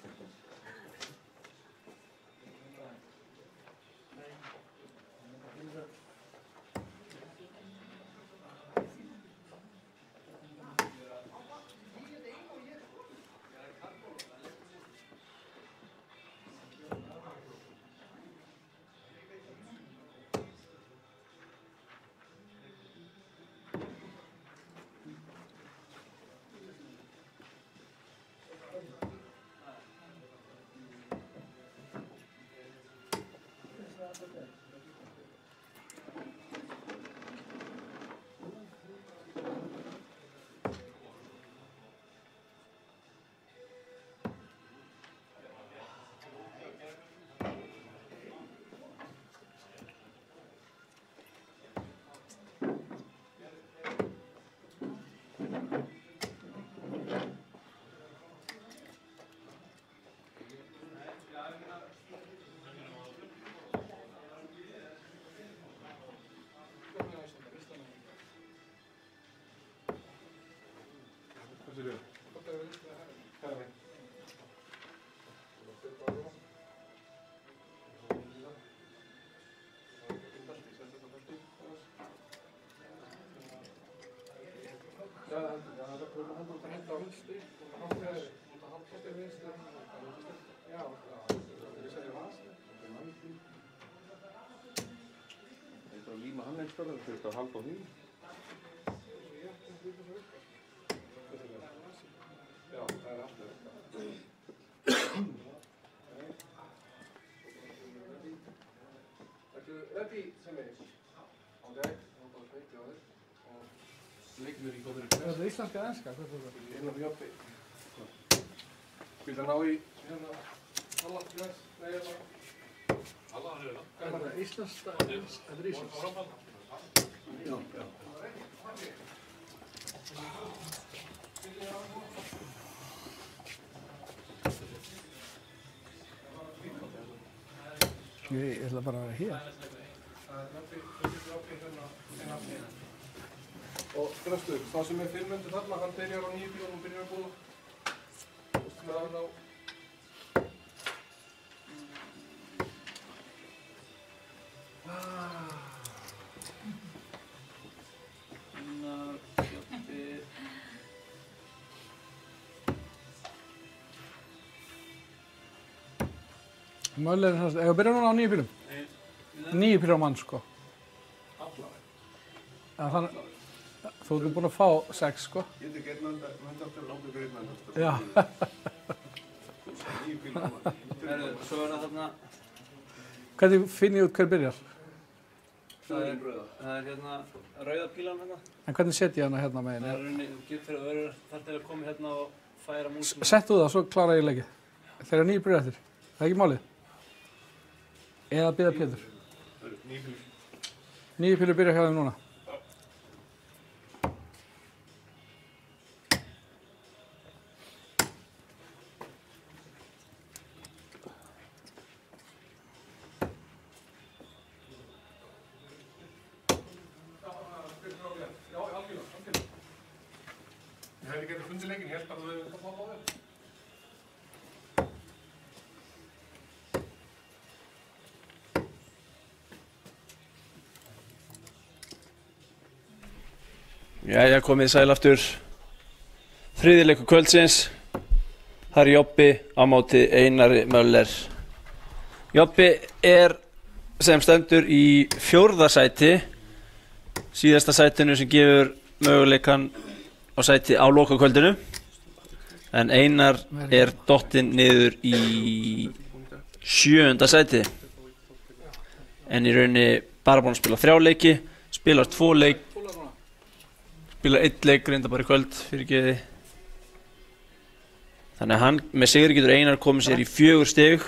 Líma hann einhverjum, þú þurft að halda á því. Já, það er alltaf Ertu ready sem er? Ok, þá bara sveiti á þér. Leiknir í góður. Er þetta íslenska eða enska? Hvað er þetta? Innan Joppi. Viltu ná í hérna Alla, græs, nei hérna. Alla hann hérna. Er þetta íslenska? Þetta er íslenska. Já. Ég ætla bara að vera hér. Og Þröstur, það sem er fyrirmyndur þarna, hann byrjar á 9 bílunum og byrjar að búða. Þú veist með hann á... Möller er það, ég byrja núna á 9 bílum. 9 bílar á mann, sko. Þannig, þú ert búinn að fá 6, sko. Ég veit ekki einn aftur langt ykkur einn aftur. Já. 9 bílunum á mann. Svo er það þarna, Hvernig finn ég út hver byrjar? það er hérna rauða pílan hérna. En hvernig set ég hana hérna Það er megin? rauninni, þú getur fyrir öðru þar til að koma hérna og færa músum. Settu það, svo klára ég leikið. Þegar 9 byrjar eftir. Það er ekki málið. Eða bíða Pétur. 9 bílur. 9 pílur byrja hjá þeim núna. Ég hefði getið fundið leikinn, ég held bara að þú hefði fått á þér. Jæja, komið sæl aftur. Þriðji leikur kvöldsins. Það er Jobbi á móti Einari Möller. Jobbi er sem stendur í 4. sæti. Síðasta sætinu sem gefur möguleikann á sæti á lokakvöldinu. En Einar er dottinn niður í 7. sæti. En í rauninni bara búinn að spila 3 leiki, spilar 2 leik. Spilar 1 leik reynda bara í kvöld fyrir geði. Þannig að hann með sigri getur Einar komið sér í 4 stig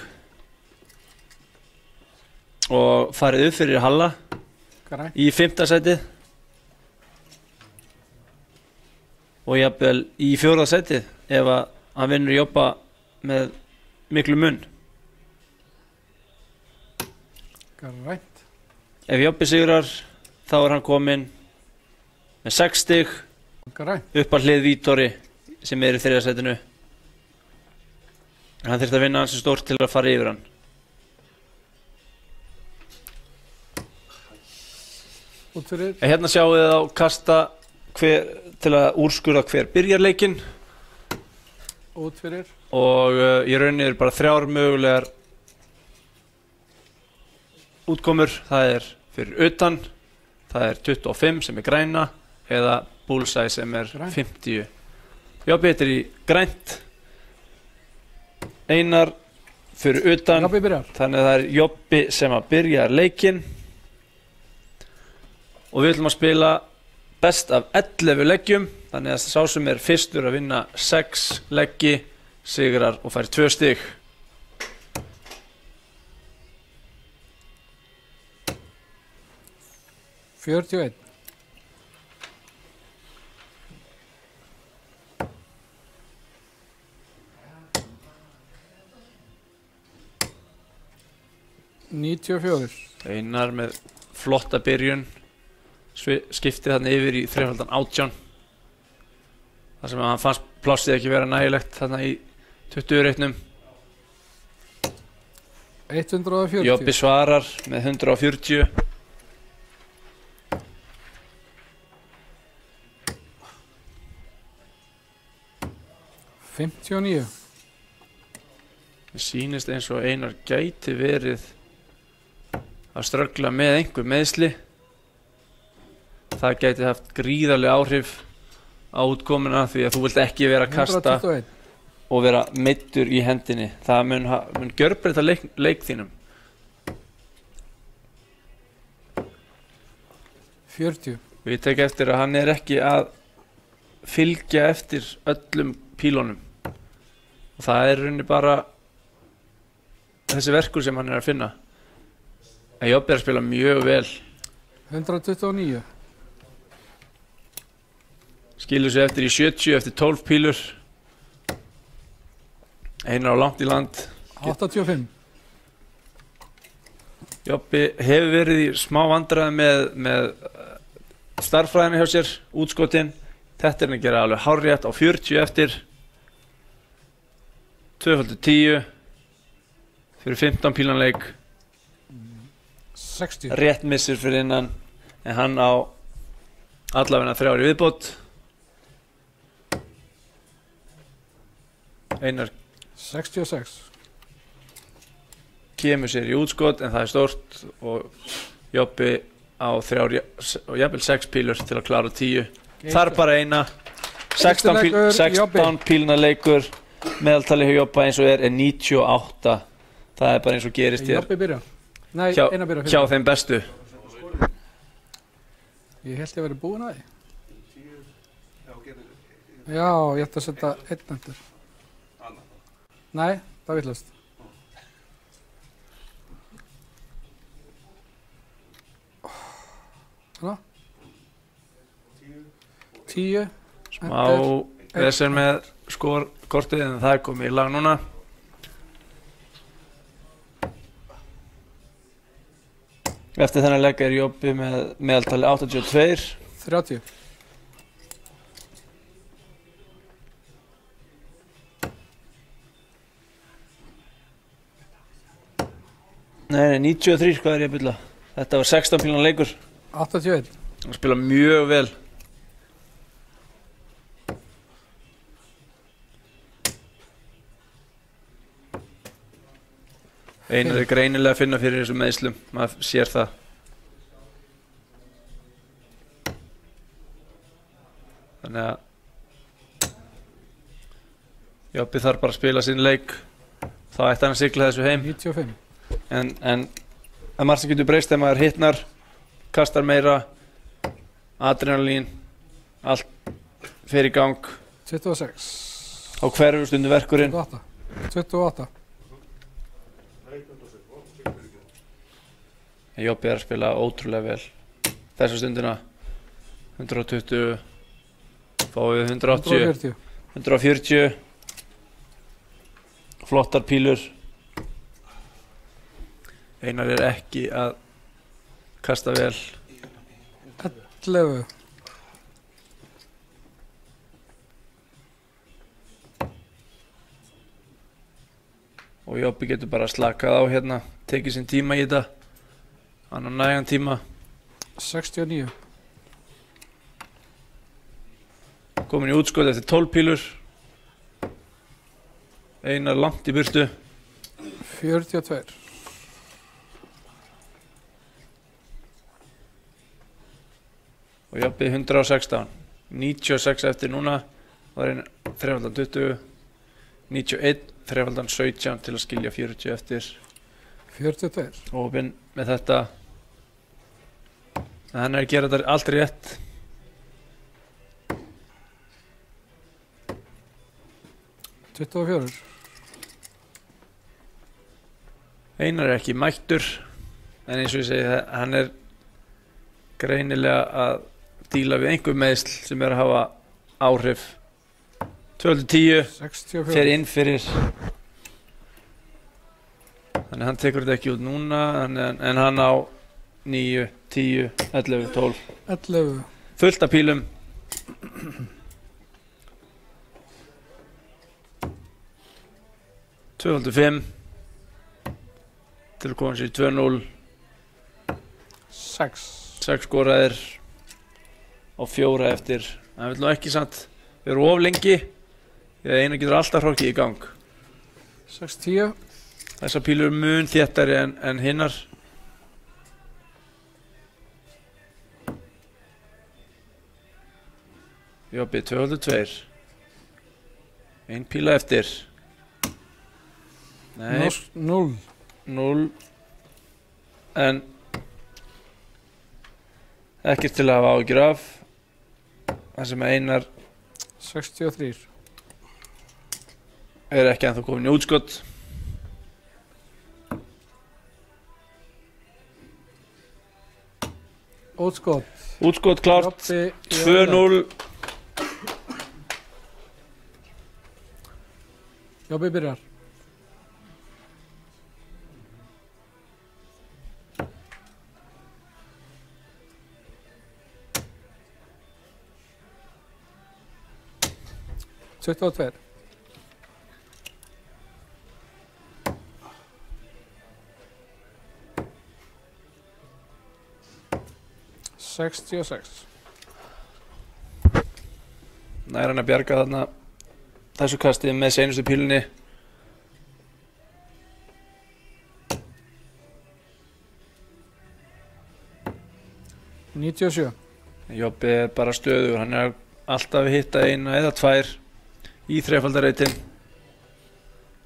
og farið upp fyrir Halla í 5. sætið og jafnvel í 4. sætið ef að hann vinnur Jobba með miklu mun. Grænt. Ef Jobbi sigrar þá er hann kominn með 6 stig Grænt. upp að hlið Vítori sem er í 3. sætinu. En hann þurfti að vinna hansi stórt til að fara yfir hann. Út fyrir. En hérna sjáum við þá kasta hver, til að úrskurða hver byrjar leikinn. Út fyrir. Og í rauninni eru bara 3 mögulegar útkomur. Það er fyrir utan, það er 25 sem er græna eða bullseye sem er 50. Jobbi er í grænt. Einar fyrir utan. Jobbi byrjar. Þannig að það er Jobbi sem að byrja leikinn. Og við ætlum að spila best af 11 leggjum. Þannig að sá sem er fyrstur að vinna 6 leggi sigrar og fær 2 stig. Fjörtíu og einn. Níutíu og fjórir. Einar með flotta byrjun. Skiptið þarna yfir í 318. Þar sem hann fannst plássið ekki vera nægilegt þarna í 20 reitnum. 140. Jobbi svarar með 140. Fimmtíu og níu. Mér sýnist eins og Einar gæti verið að ströggla með einhver meiðsli. Það gæti haft gríðarleg áhrif á útkomuna því að þú vilt ekki vera að kasta 121. og vera meiddur í hendinni. Það mun gjörbreyta leik þínum. 40. Við tek eftir að hann er ekki að fylgja eftir öllum pílunum. Og það er rauninni bara þessi verkur sem hann er að finna. En Jobbi er að spila mjög vel. 129. Skilur sig eftir í 70 eftir 12 pílur. Einar á langt í land. 85. Jobbi hefur verið í smá vandræði með starffræðina hjá sér, útskotin. Þetta er hann að gera alveg hárrétt á 40 eftir. 2x10 fyrir 15 pílanleik. 60. Rétt missir fyrir innan, en hann á allavegna 3 í viðbót. Einar 66. kemur sér í útskot, en það er stórt og Jobbi á 3 og jafnvel 6 pílur til að klára 10. Þar bara eina. 16 píluna leikur. Meðaltali hjá Jobba eins og er 98. Það er bara eins og gerist hér Jobbi byrja. Nei, Einar byrja. hjá þeim bestu. Ég held ég að vera búinn að því. Já, ég ætti að setja einn endur. Nei, það er vitlaust. Svona. 10. Smá vesen með skortið, en það er komið í lag núna. Eftir þennan leik er Jobbi með meðaltali 82. 30. Nei, 93, hvað er ég að bylla? Þetta var 16 píluna leikur. 81. Hann spila mjög vel. Einar er greinilega að finna fyrir þessum meiðslum. Maður sér það. Þannig að Jobbi þarf bara að spila sinn leik. Þá ætti hann að sigla þessu heim. 95. En það margt sem getur breyst þegar maður hitnar, kastar meira, adrenalín, allt fer í gang. 26. Á hverju stundu verkurinn. 28. Jobbi er að spila ótrúlega vel þessa stundina. 120, fáið 180, 140. Flottar pílur. Einar er ekki að kasta vel. 11. Og Jobbi getur bara slakað á hérna, tekið sinn tíma í þetta. Hann á nægan tíma. 69. Komin í útskot eftir 12 pílur. Einar langt í burtu. 42. Og Jobbi 116. 96 eftir núna. Það er 320. 91. þrefaldan 17 til að skilja 40 eftir 42. Óvinn með þetta. En hann að gera þetta aldrei rétt. Einar ekki mættur, en eins og ég segi, hann greinilega að díla við einhver meiðsl sem að hafa áhrif. 12-10 fer inn fyrir, þannig hann tekur þetta ekki út núna, en hann á 9, 10, 11, 12 fullt af pílum. $2.5 til að koma sér í 2-0. 6 skoraðir á 4 eftir. Það vil nú ekki samt vera of lengi, því að Einar getur alltaf hrokkið í gang. 6-10. Þessar pílur eru mun þéttari en hinnar. Jobbi 2.2. Ein píla eftir. Nei, 0. En ekkert til að hafa áhyggjur af. Það sem Einar 63. Ekki ennþá komin í útskot. Útskot klárt. 2-0. Jobbi byrjar. $22. 66. Nær hann að bjarga þarna þessu kasti með seinustu pílunni. $97. Jobbi bara stöðugur, hann alltaf að hitta eina eða tvær í þrefaldarreitin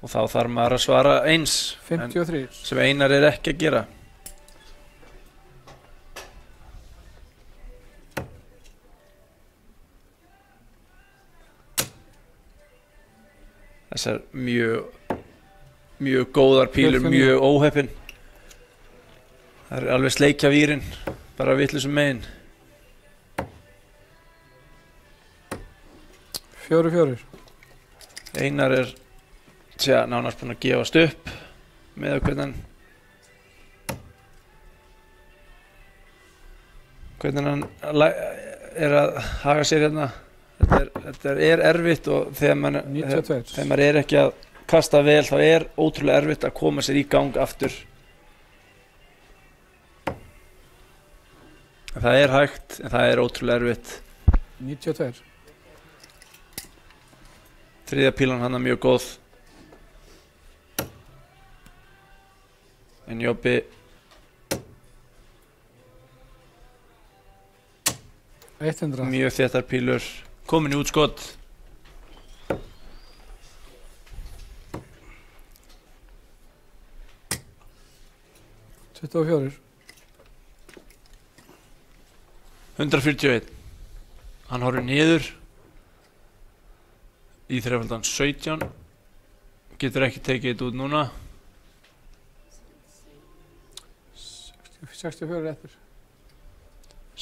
og þá þarf maður að svara eins. 53. Sem Einar ekki að gera. Þessar mjög góðar pílur, mjög óheppin. Það alveg sleikja vírinn, bara vitlausum megin. 4-4. Einar nánast búinn að gefast upp með hvernig hann að haga sér hérna. Þetta erfitt og þegar maður ekki að kasta vel þá ótrúlega erfitt að koma sér í gang aftur. Það hægt en það ótrúlega erfitt. 92. Þriðja pílan hann mjög góð. En Jobbi mjög þéttar pílur. Komin í útskot. $24. 141. Hann horfir niður í þrefaldan 17. Getur ekki tekið þetta út núna. 64 eftir.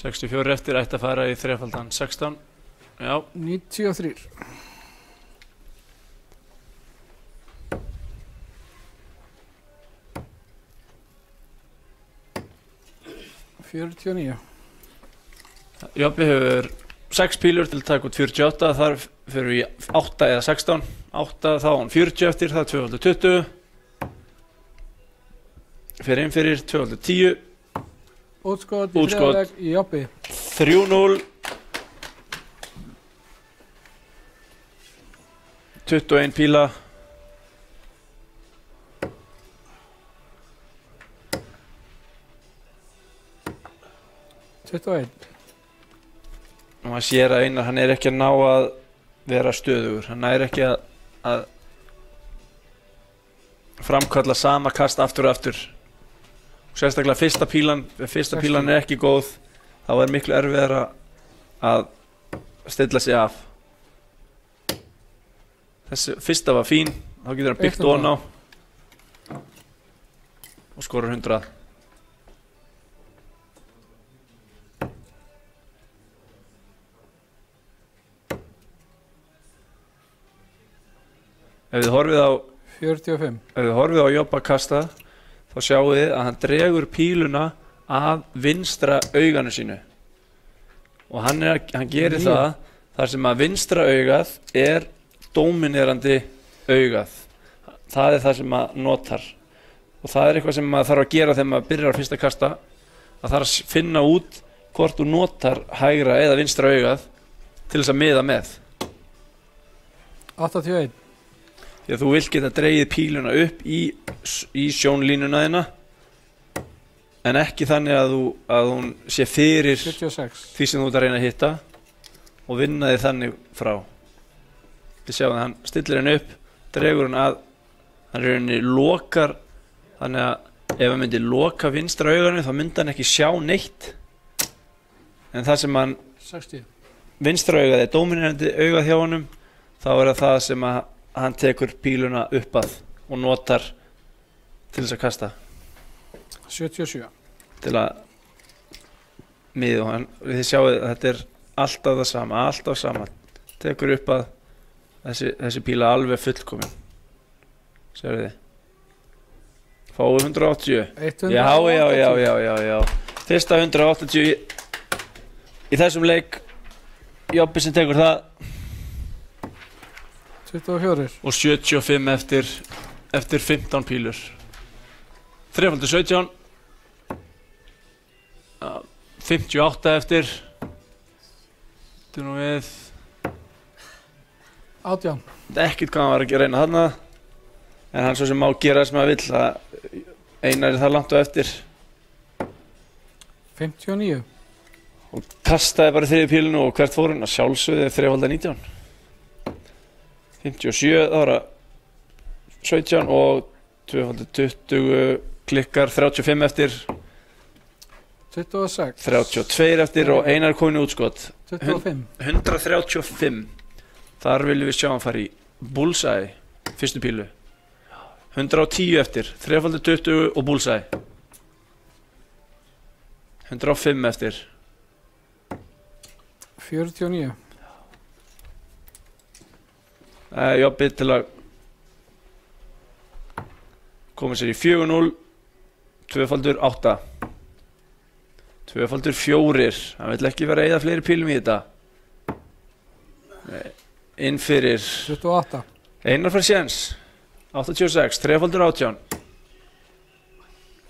64 eftir ætti að fara í þrefaldan 16. Já. 93. 49. Jobbi hefur 6 pílur til að taka út 48. Þar fyrir við í 8 eða 16. 8 þá hann 40 eftir, það 220. Fyrir inn fyrir 210. Útskot í Jobbi. 3-0. 21 píla. Og maður sér að Einar, hann ekki að ná að vera stöðugur. Hann ekki að framkalla sama kast aftur og aftur. Og sérstaklega fyrsta pílan er ekki góð, þá er miklu erfiðara að stilla sig af. Þessi fyrsta var fín, þá getur hann byggt ofan á og skorar 100. Ef þið horfið á 45. Ef þið horfið á Jobba kasta, þá sjáu þið að hann dregur píluna að vinstra auganu sínu. Og hann gerir það þar sem að vinstra augað er dóminerandi augað. Það er það sem maður notar. Og það er eitthvað sem maður þarf að gera þegar maður byrjar á fyrsta kasta. Það þarf að finna út hvort þú notar hægra eða vinstra augað til þess að miða með. 81. Því að þú vilt geta dregið píluna upp í sjónlínuna þína, en ekki þannig að hún sé fyrir 76. því sem þú ert að reyna að hitta og vinna þig þannig frá. Þið sjáum að hann stillir henni upp, dregur hann að, hann rauninni lokar, þannig að ef hann myndi loka vinstra auganu þá myndi hann ekki sjá neitt, en það sem hann 60. vinstra augað er dóminerandi augað hjá honum, þá er það sem að hann tekur píluna upp að og notar til þess að kasta 77. til að miða og hann, þið sjáu að þetta er alltaf það sama tekur upp að þessi píla alveg fullkomin. Sjáu þið fáu 180. Já fyrsta 180 í þessum leik. Jobbi sem tekur það 24. og 75 eftir 15 pílur. 3x17 58 eftir þetta nú við 18. þetta er ekkert hvað hann var að reyna þarna, en hann svo sem má gera það sem hann vill, það einar er það langt á eftir 59. og kastaði bara þriðju pílunu og hvert fór hann að sjálfsögðu 3x19 57, það var að 17 og 2x20 klikkar 35 eftir 26. 32 eftir og einar komin í útskot 25. 135. Þar viljum við sjá hann fara í bullseye, fyrstu pílu 110 eftir 3x20 og bullseye 105 eftir 49. Jobbi til að koma sér í 4-0 2x8 2x4 hann vill ekki vera að eyða fleiri pílum í þetta inn fyrir 28. einar fær séns 86, 3x18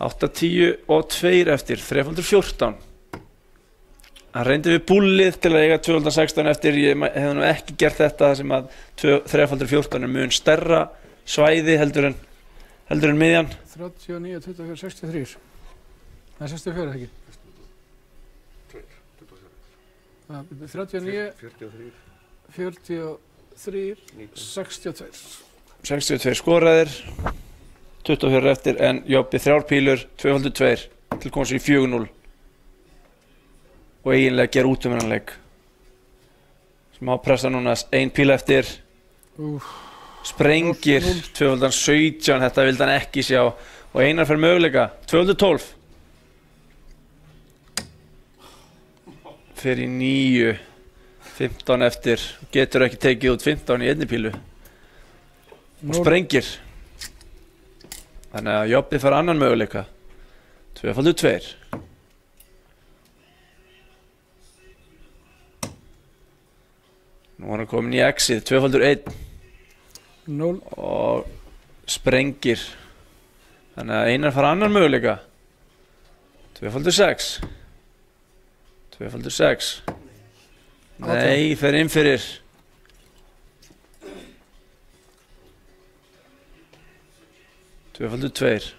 8-10 og 2 eftir 3x14 hann reyndi við bullið til að eiga 2x16 eftir. Ég hef nú ekki gert þetta sem að 3x14 er mun stærra svæði heldur en miðjan 39, 24, 63. Nei, 64 ekki 39, 43, 62. 62 skoraðir 24 eftir en Jobbi 3 pílur 2x2 til komast í 4-0 og eiginlega gera út hennan leik sem á að pressa núna 1 píla eftir sprengir 2x17, þetta vildi hann ekki sjá og einar fyrir möguleika 2x12 fyrir 9 15 eftir, getur ekki tekið út 15 í einni pílu og sprengir þannig að Jobbi fær annan möguleika 2x2 nú er hann komin í X-ið 2x1 0. og sprengir þannig að einar fara annan möguleika 2x6 2x6 nei, fer inn fyrir 2x2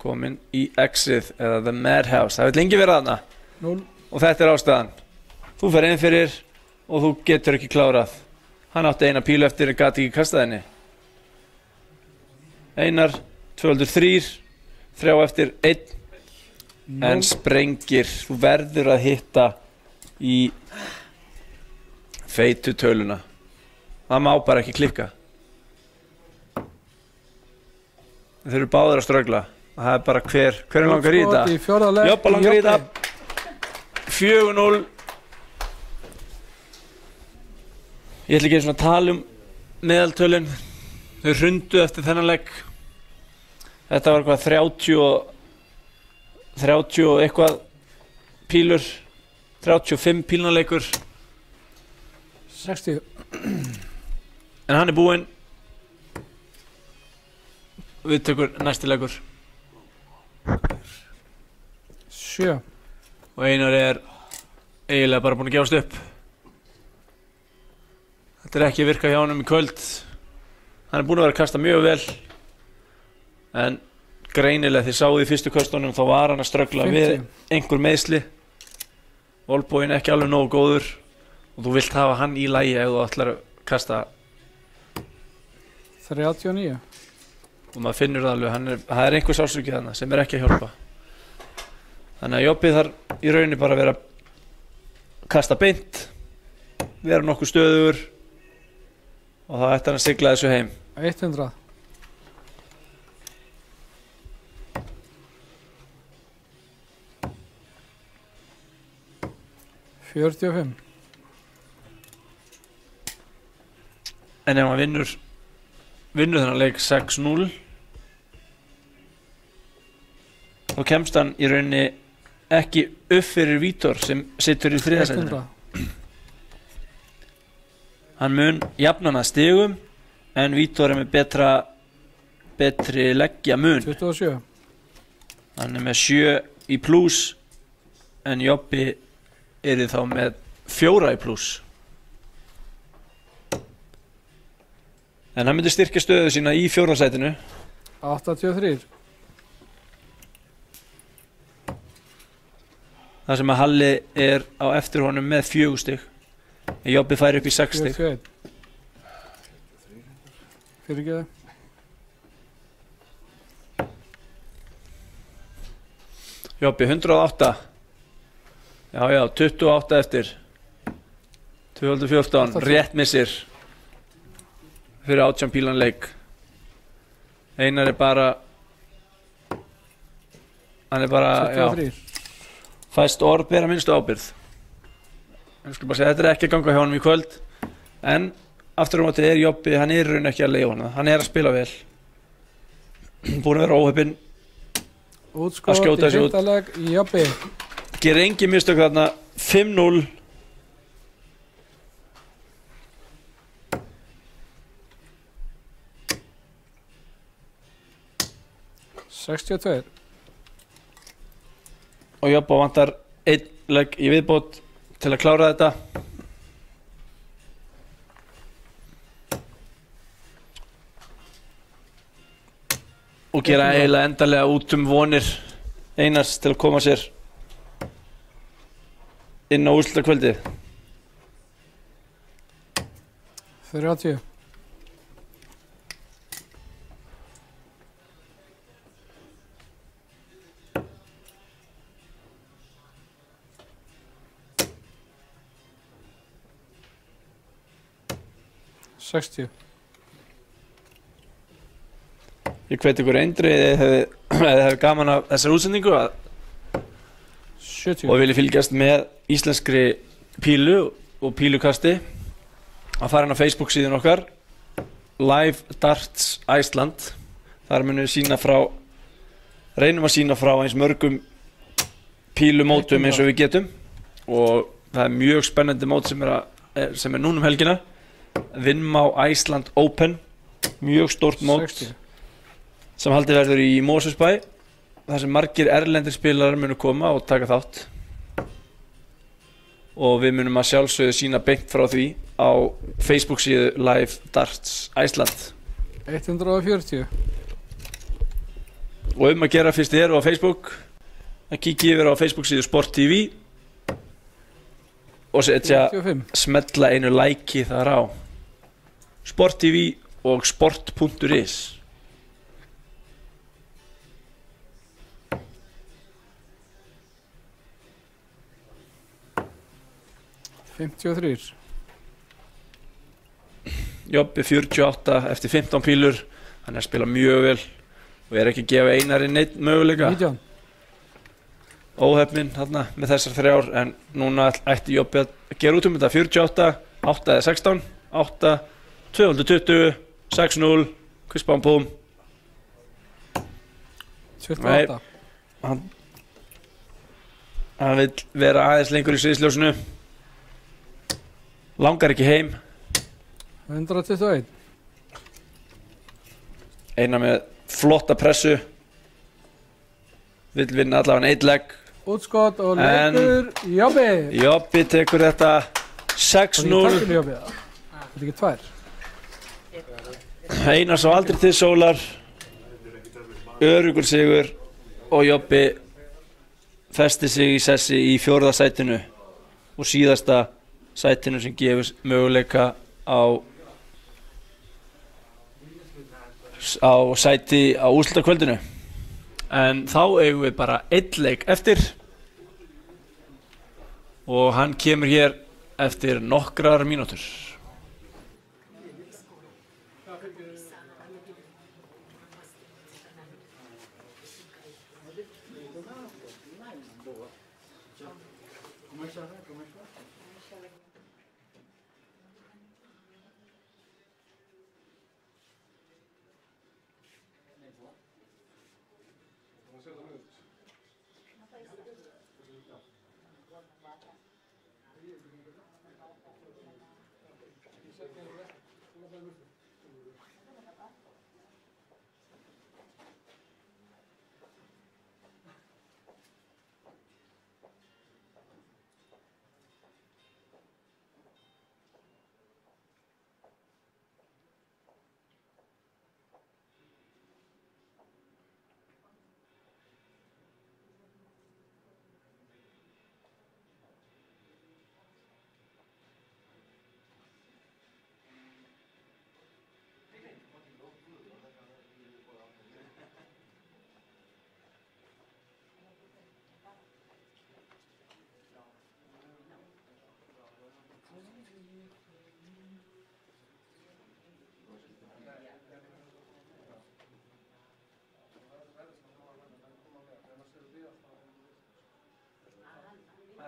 komin í X-ið eða The Madhouse, það vil lengi vera þarna 0. og þetta er ástæðan þú fer inn fyrir og þú getur ekki klárað hann átti eina pílu eftir en gati ekki kastað henni Einar, 203, 3 eftir, 1. En sprengir, þú verður að hitta í feitu töluna. Það má bara ekki klikka. Þeir eru báðir að ströggla. Það er bara hver er langar í þetta? Jobba langar í þetta. 4-0. Ég ætla ekki einu svona að tala meðaltölin. Þau hrundu eftir þennan legg. Þetta var eitthvað 30 og eitthvað pílur. 35 pílnaleikur. 60. En hann er búinn. Við tökur næsti leikur. 7. Og Einar er eiginlega bara búinn að gefast upp. Þetta er ekki að virka hjá honum í kvöld. Hann er búinn að vera að kasta mjög vel. En greinilega þið sáðu í fyrstu köstunum þá var hann að ströggla við einhver meiðsli. Olboinn ekki alveg nógu góður. Og þú vilt hafa hann í lagi ef þú ætlar að kasta. 39. Og maður finnur það alveg, það er einhver sársauki þarna sem er ekki að hjálpa. Þannig að jobbið þar í rauninni bara að vera að kasta beint, vera nokkuð stöðugur og þá ætti hann að sigla þessu heim. 100. $45. En ef hann vinnur þennan leik 6-0 þá kemst hann í rauninni ekki upp fyrir Vítor sem situr í þriðasætinu. Hann mun jafnan að stigum en Vítor er með betri leggja mun. 27. Hann er með 7 í pluss en Jobbi er þá með 4 í pluss. En hann myndi styrkja stöðu sína í 4. sætinu. 83. Það sem að Halli er á eftir honum með 4 stig. Jobbi fær upp í 6 stig. 41. Fyrirgeðu. Jobbi 108. Já, 28 eftir. 214, rétt missir. Fyrir 18 pílan leik. Einar er bara hann er bara, 73. Fæst orð bera minnstu ábyrgð. En ég skulle bara segja, þetta er ekki að ganga hjá honum í kvöld. En aftur á móti er Jobbi, hann er raun ekki að leiða hana. Hann er að spila vel. Búinn að vera óheppinn. Útskot í fyrtaleg í Jobbi. Gerir engin mistök þarna. 5-0. Og Jobba vantar 1 legg í viðbót til að klára þetta. Og gera eiginlega endanlega út vonir Einars til að koma sér inn á úrslitakvöldið. 30. Ég hveti ykkur eindrið eða hefði gaman af þessar útsendingu 70. og vilja fylgjast með íslenskri pílu og pílukasti að fara inn á Facebook síðan okkar Live Darts Iceland. Þar munum við reynum að sína frá eins mörgum pílumótum eins og við getum og það er mjög spennandi mót sem er núna um helgina. Vinnmá Iceland Open, mjög stórt mót 60. sem haldið verður í Mosfellsbæ þar sem margir erlendir spilarar munu koma og taka þátt og við munum að sjálfsögðu sína beint frá því á Facebook síðu Live Darts Iceland. 140. Og að gera fyrst þið eru á Facebook að kíkja yfir á Facebook síðu Sport TV og setja 45. smetla einu læki þar á Sport TV og sport.is. 53. Jobbi 48 eftir 15 pílur. Hann að spila mjög vel og ekki að gefa Einari neitt möguleika. 19. Óheppnin þarna með þessar 3 en núna ætti Jobbi að gera út þetta 48, 8 eða 16, 8, 220, 6-0, kvistbám búm. 28. Hann vill vera aðeins lengur í sviðsljósinu. Langar ekki heim. 121. Einar með flotta pressu. Vill vinna allavega 1 legg. Útskot og leikur Jobbi. Jobbi tekur þetta 6-0. Jobbi. Þetta er ekki 2. Einar sá aldrei til sólar. Öruggur sigur og Jobbi festi sig í sessi í 4. sætinu og síðasta sætinu sem gefur möguleika á sæti á úrslitakvöldinu. En þá eigum við bara 1 leik eftir og hann kemur hér eftir nokkrar mínútur.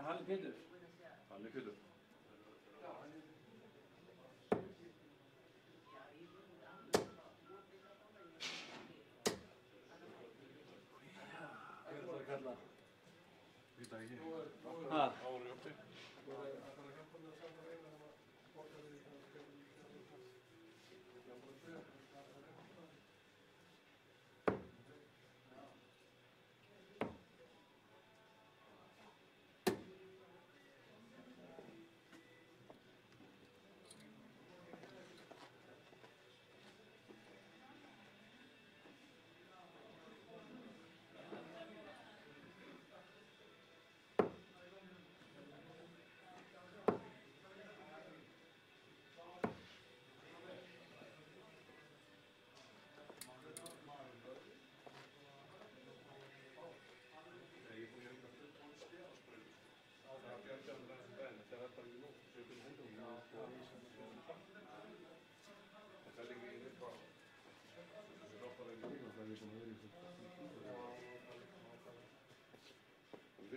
Halli Pétur. Halli Pétur.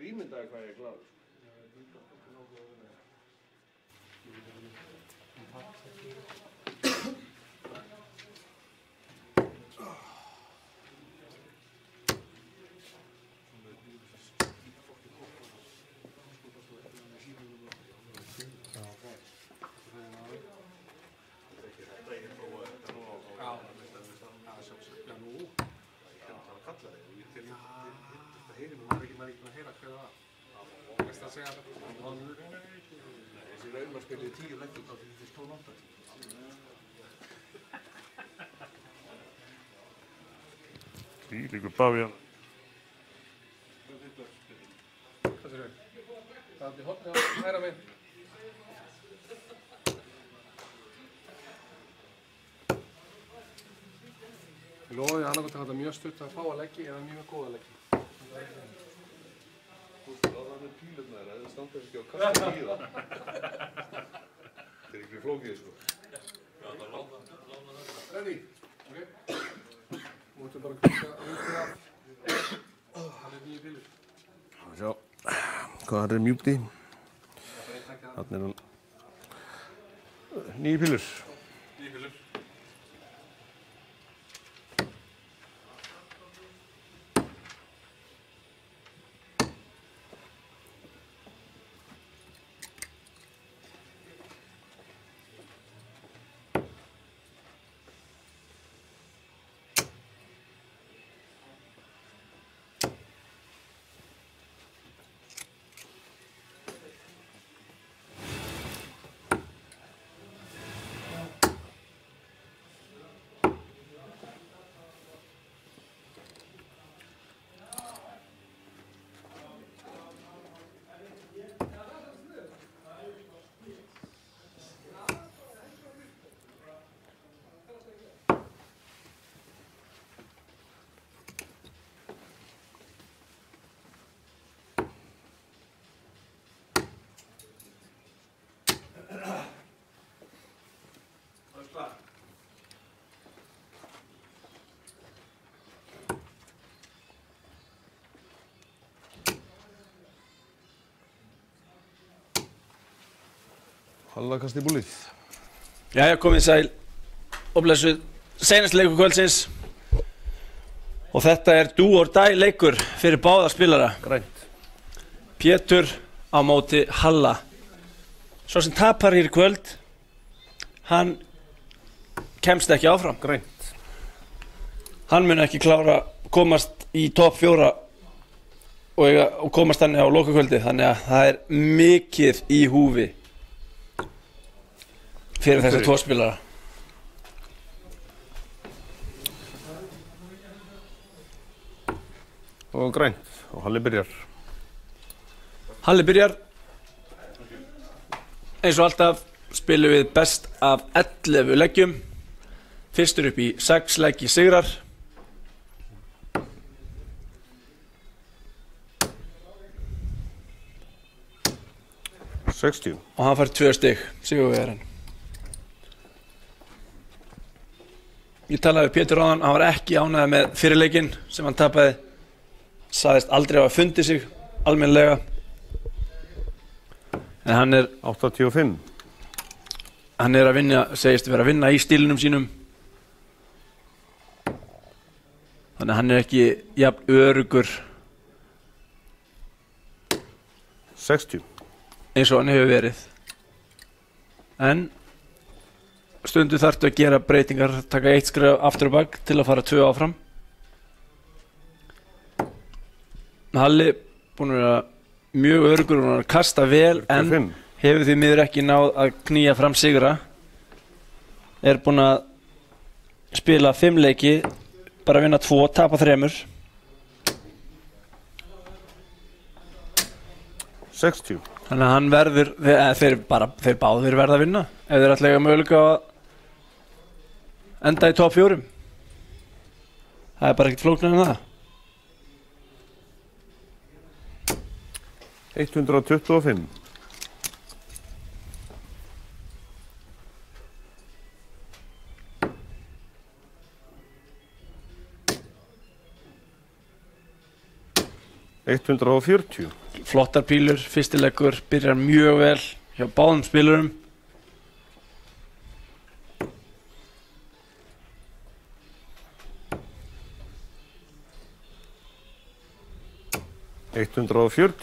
Ímyndaði hvað ég er glaður. Þessi raunmar spilið 10 leikir þá fyrir því 12-8. Líkur Bavían. Hvað sér við? Það er hotni á hæra minn. Ég loði hann að þetta mjög stutt að fá að leggja eða mjög góða leggja. Þú veist, það er pílurnar, það standar ekki á kassan í það. flókið, sko. Ready? Ok. Nú ætlum bara að klikka vinstri af. Hann 9 pílur. Sjá, hvað hann mjúkti. Þannig hann 9 pílur. 9 pílur. Halla kasti búlið. Jæja, komið sæl og blessuð seinast leikur kvöldsins og þetta er do or die leikur fyrir báða spilara. Grænt. Pétur á móti Halla. Svo sem tapar hér í kvöld, hann kemst ekki áfram. Grænt. Hann mun ekki klára komast í topp 4 og komast þannig á lokakvöldi, þannig að það er mikið í húfi fyrir þessa 2 spilara. Og grænt. Og Halli byrjar. Halli byrjar. Eins og alltaf spilum við best af 11 leggjum. Fyrstur upp í 6 leggi sigrar. Og hann fær 2 stig, sigurvegarinn. Ég talaði við Pétur áðan, hann var ekki ánægður með fyrirleikinn sem hann tapaði. Sagðist aldrei hafa fundið sig almennilega. En hann er 85. Hann er að vinna, segist vera að vinna í stílunum sínum. Þannig að hann er ekki jafn öruggur 60. eins og hann hefur verið. En stundu þarftu að gera breytingar, taka 1 skref aftur og bak til að fara 2 áfram. Halli búinn að vera mjög öruggur og hann kasta vel 45. en hefur því miður ekki náð að knýja fram sigra. Er búinn að spila 5 leiki, bara vinna 2, tapa 3. 60. Þannig að hann verður, þeir báðir verða að vinna ef þeir ætla að eiga möguleika að enda í topp 4. Það er bara ekkert flóknar en það. 125. $140. Flottar pílur, fyrstileggur, byrjar mjög vel hjá báðum spilurum. $140.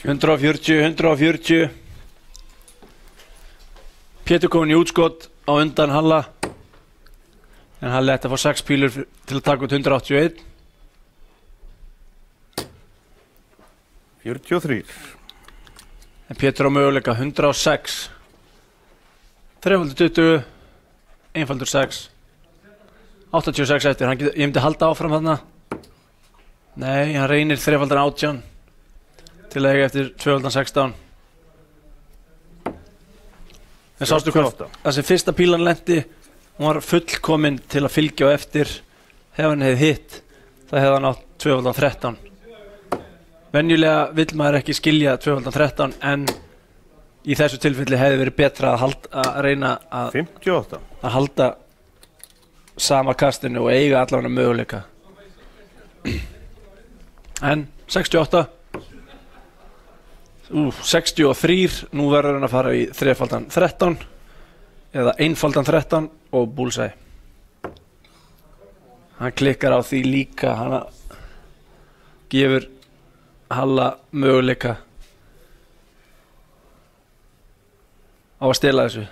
Pétur komin í útskot á undan Halla. En Halli ætti að fá 6 pílur til að taka út 181. 43. En Pétur á möguleika 106. 3x20, 1x6. 86 eftir, ég myndi halda áfram þarna. Nei, hann reynir 3x18 til að eiga eftir 2x16. En sástu hvað, það sem fyrsta pílan lendi, hún var fullkomin til að fylgja á eftir. Ef hann hefði hitt, það hefði hann átt 2x13. Venjulega vill maður ekki skilja 2x13 en í þessu tilfelli hefði verið betra að reyna að 58. Að halda sama kastinu og eiga allavega möguleika. En 68 63, nú verður hann að fara í þrefaldan 13 eða einfaldan 13 og bullseye. Hann klikkar á því líka, hann gefur Halla möguleika á að stela þessu.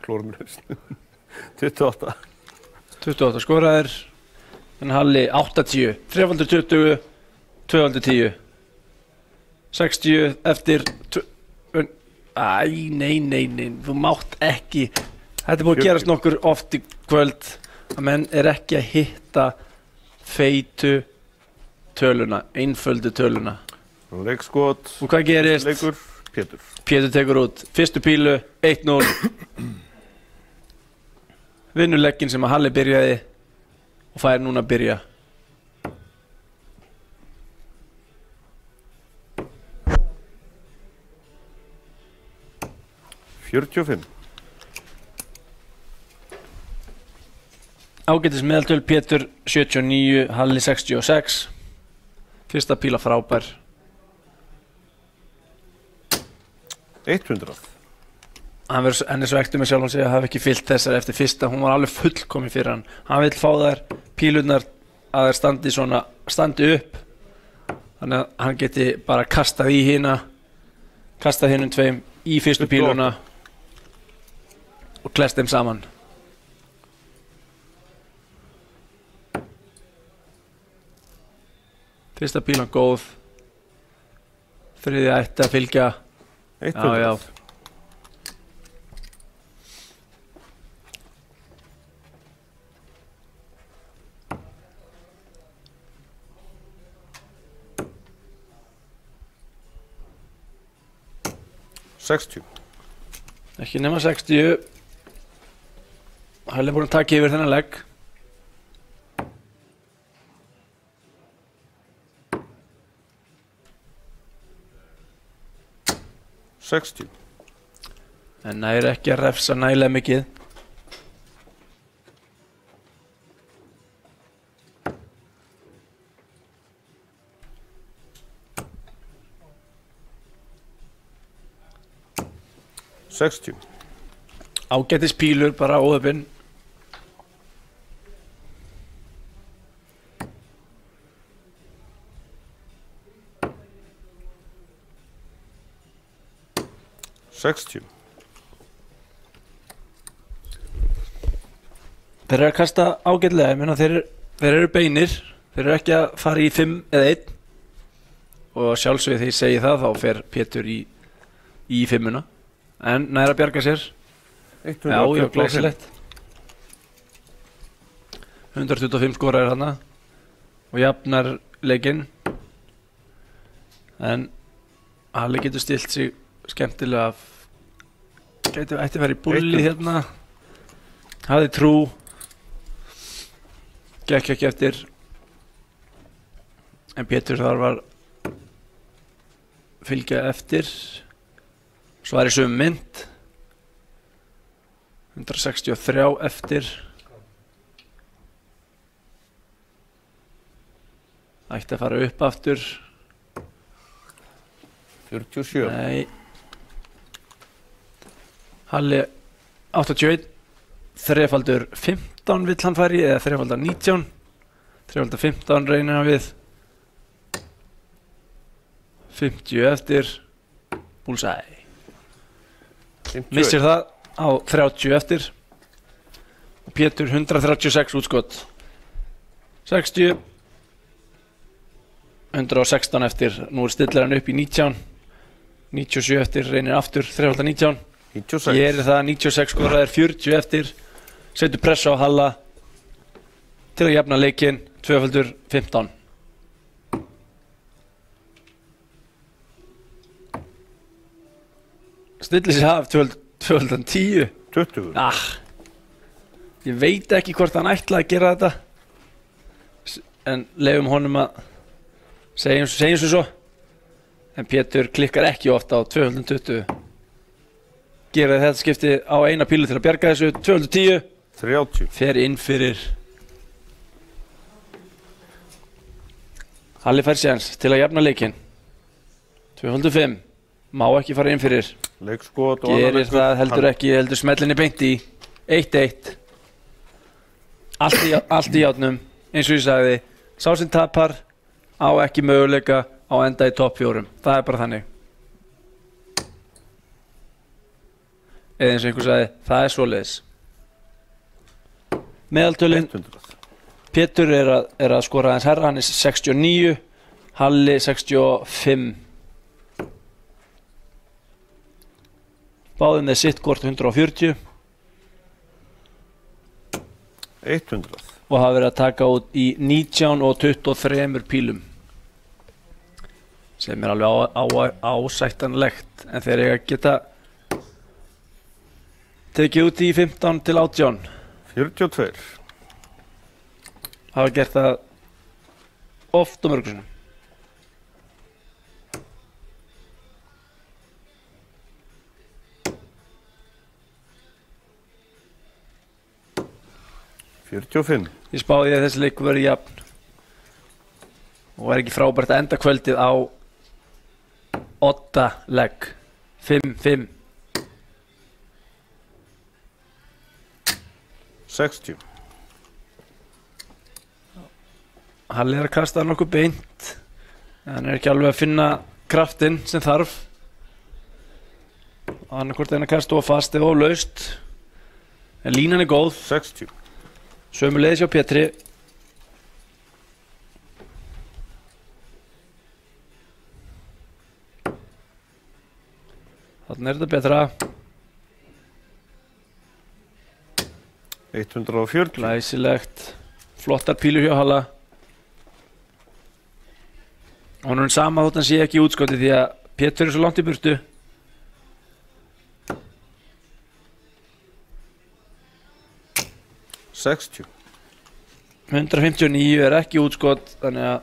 Klórum mér haust. 28. 28 skoraðir, en Halli 80, 3x20, 2x10, 60 eftir, nei, þú mátt ekki, þetta búið að gerast nokkur oft í kvöld, að menn ekki að hitta feitu töluna, einföldu töluna. Leikskot, og hvað gerist? leikur, Pétur. Pétur tekur út, fyrstu pílu, 1-0. Vinnur legginn sem að Halli byrjaði og fær núna að byrja. $45. Ágætis meðaltöl, Pétur 79, Halli 66. Fyrsta píla frábær. 100. Hann er svo ektur með sjálfan sig að hafa ekki fyllt þessar eftir fyrsta. Hún var alveg fullkomin fyrir hann. Hann vill fá þær pílurnar að þær standi upp. Þannig að hann geti bara kastað í hina, kastað hinum tveim í fyrstu píluna og klest þeim saman. Fyrsta pílan góð. Þriðja ætti að fylgja. 100. Já. 60. Ekki nema 60. Halli búinn að taka yfir þennan legg. En það ekki að refsa nægilega mikið. Ágætis pílur bara óöfinn. Þeir að kasta ágætlega, ég meina þeir eru beinir, þeir eru ekki að fara í 5 eða 1 og sjálfsögðu þegar ég segi það þá fer Pétur í 5-una en næra að bjarga sér. Já, glæsilegt. 125 skoraðir þarna og jafnar leikinn en Halli getur stilt sig skemmtilega ætti að vera í bulli hérna, hafði trú, gekk ekki eftir en Pétur þar var fylgja eftir, svo var í sömu mynd, 163 eftir, ætti að fara upp aftur, 47. Nei. Halli 81, þrefaldur 15 vill hann færi eða þrefaldar 19, þrefaldar 15 reynir hann við, 50 eftir, bullseye, missir það á 30 eftir og Pétur 136 útskot, 60, 116 eftir, nú stillir hann upp í 19, 97 eftir, reynir aftur, þrefaldar 19, 96. Ég það 96 skoraðir, 40 eftir, setur pressa á Halla til að jafna leikinn, 2x15. Stillir sig af 2x10. 20. Ég veit ekki hvort hann ætlaði að gera þetta en leyfum honum að segjum svo. En Pétur klikkar ekki oft á 220. Gera þetta skipti á eina pílu til að bjarga þessu. 210. 30. Fer inn fyrir. Halli fær séns til að jafna leikinn. 205. Má ekki fara inn fyrir. Leikskot og Gerir það heldur ekki, heldur smellinni beint í. 1-1. Allt í játnum, eins og ég sagði. Sá sem tapar á ekki möguleika á enda í topp 4. Það er bara þannig. Eða eins og einhver sagði, það er svoleiðis. Meðaltölin. 100. Pétur er að skora aðeins herra, hann er 69. Halli 65. Báðum með sitt kort 140. 100. Og hafa verið að taka út í 19 og 23 pílum. Sem er alveg ásættanlegt. En þeir eiga að geta tekið út í 15 til 18. 42. Hafa gert það oft og mörgum sinnum. Ég spáði að þessi leikur verið jafn og er ekki frábært að enda kvöldið á 8 legg. 5-5. 60. Halli er að kasta nokkuð beint. Hann er ekki alveg að finna kraftinn sem þarf. Annarkvort er hann að kasta of fast eða of laust. En línan er góð. 60. Sömuleiðis hjá Pétri. Þarna er þetta betra. 140. Glæsilegt. Flottar pílur hjá Halla. Og hann er sama þótt hann sé ekki í útskoti því að Pétur er svo langt í burtu. 60. 159 er ekki útskot, þannig að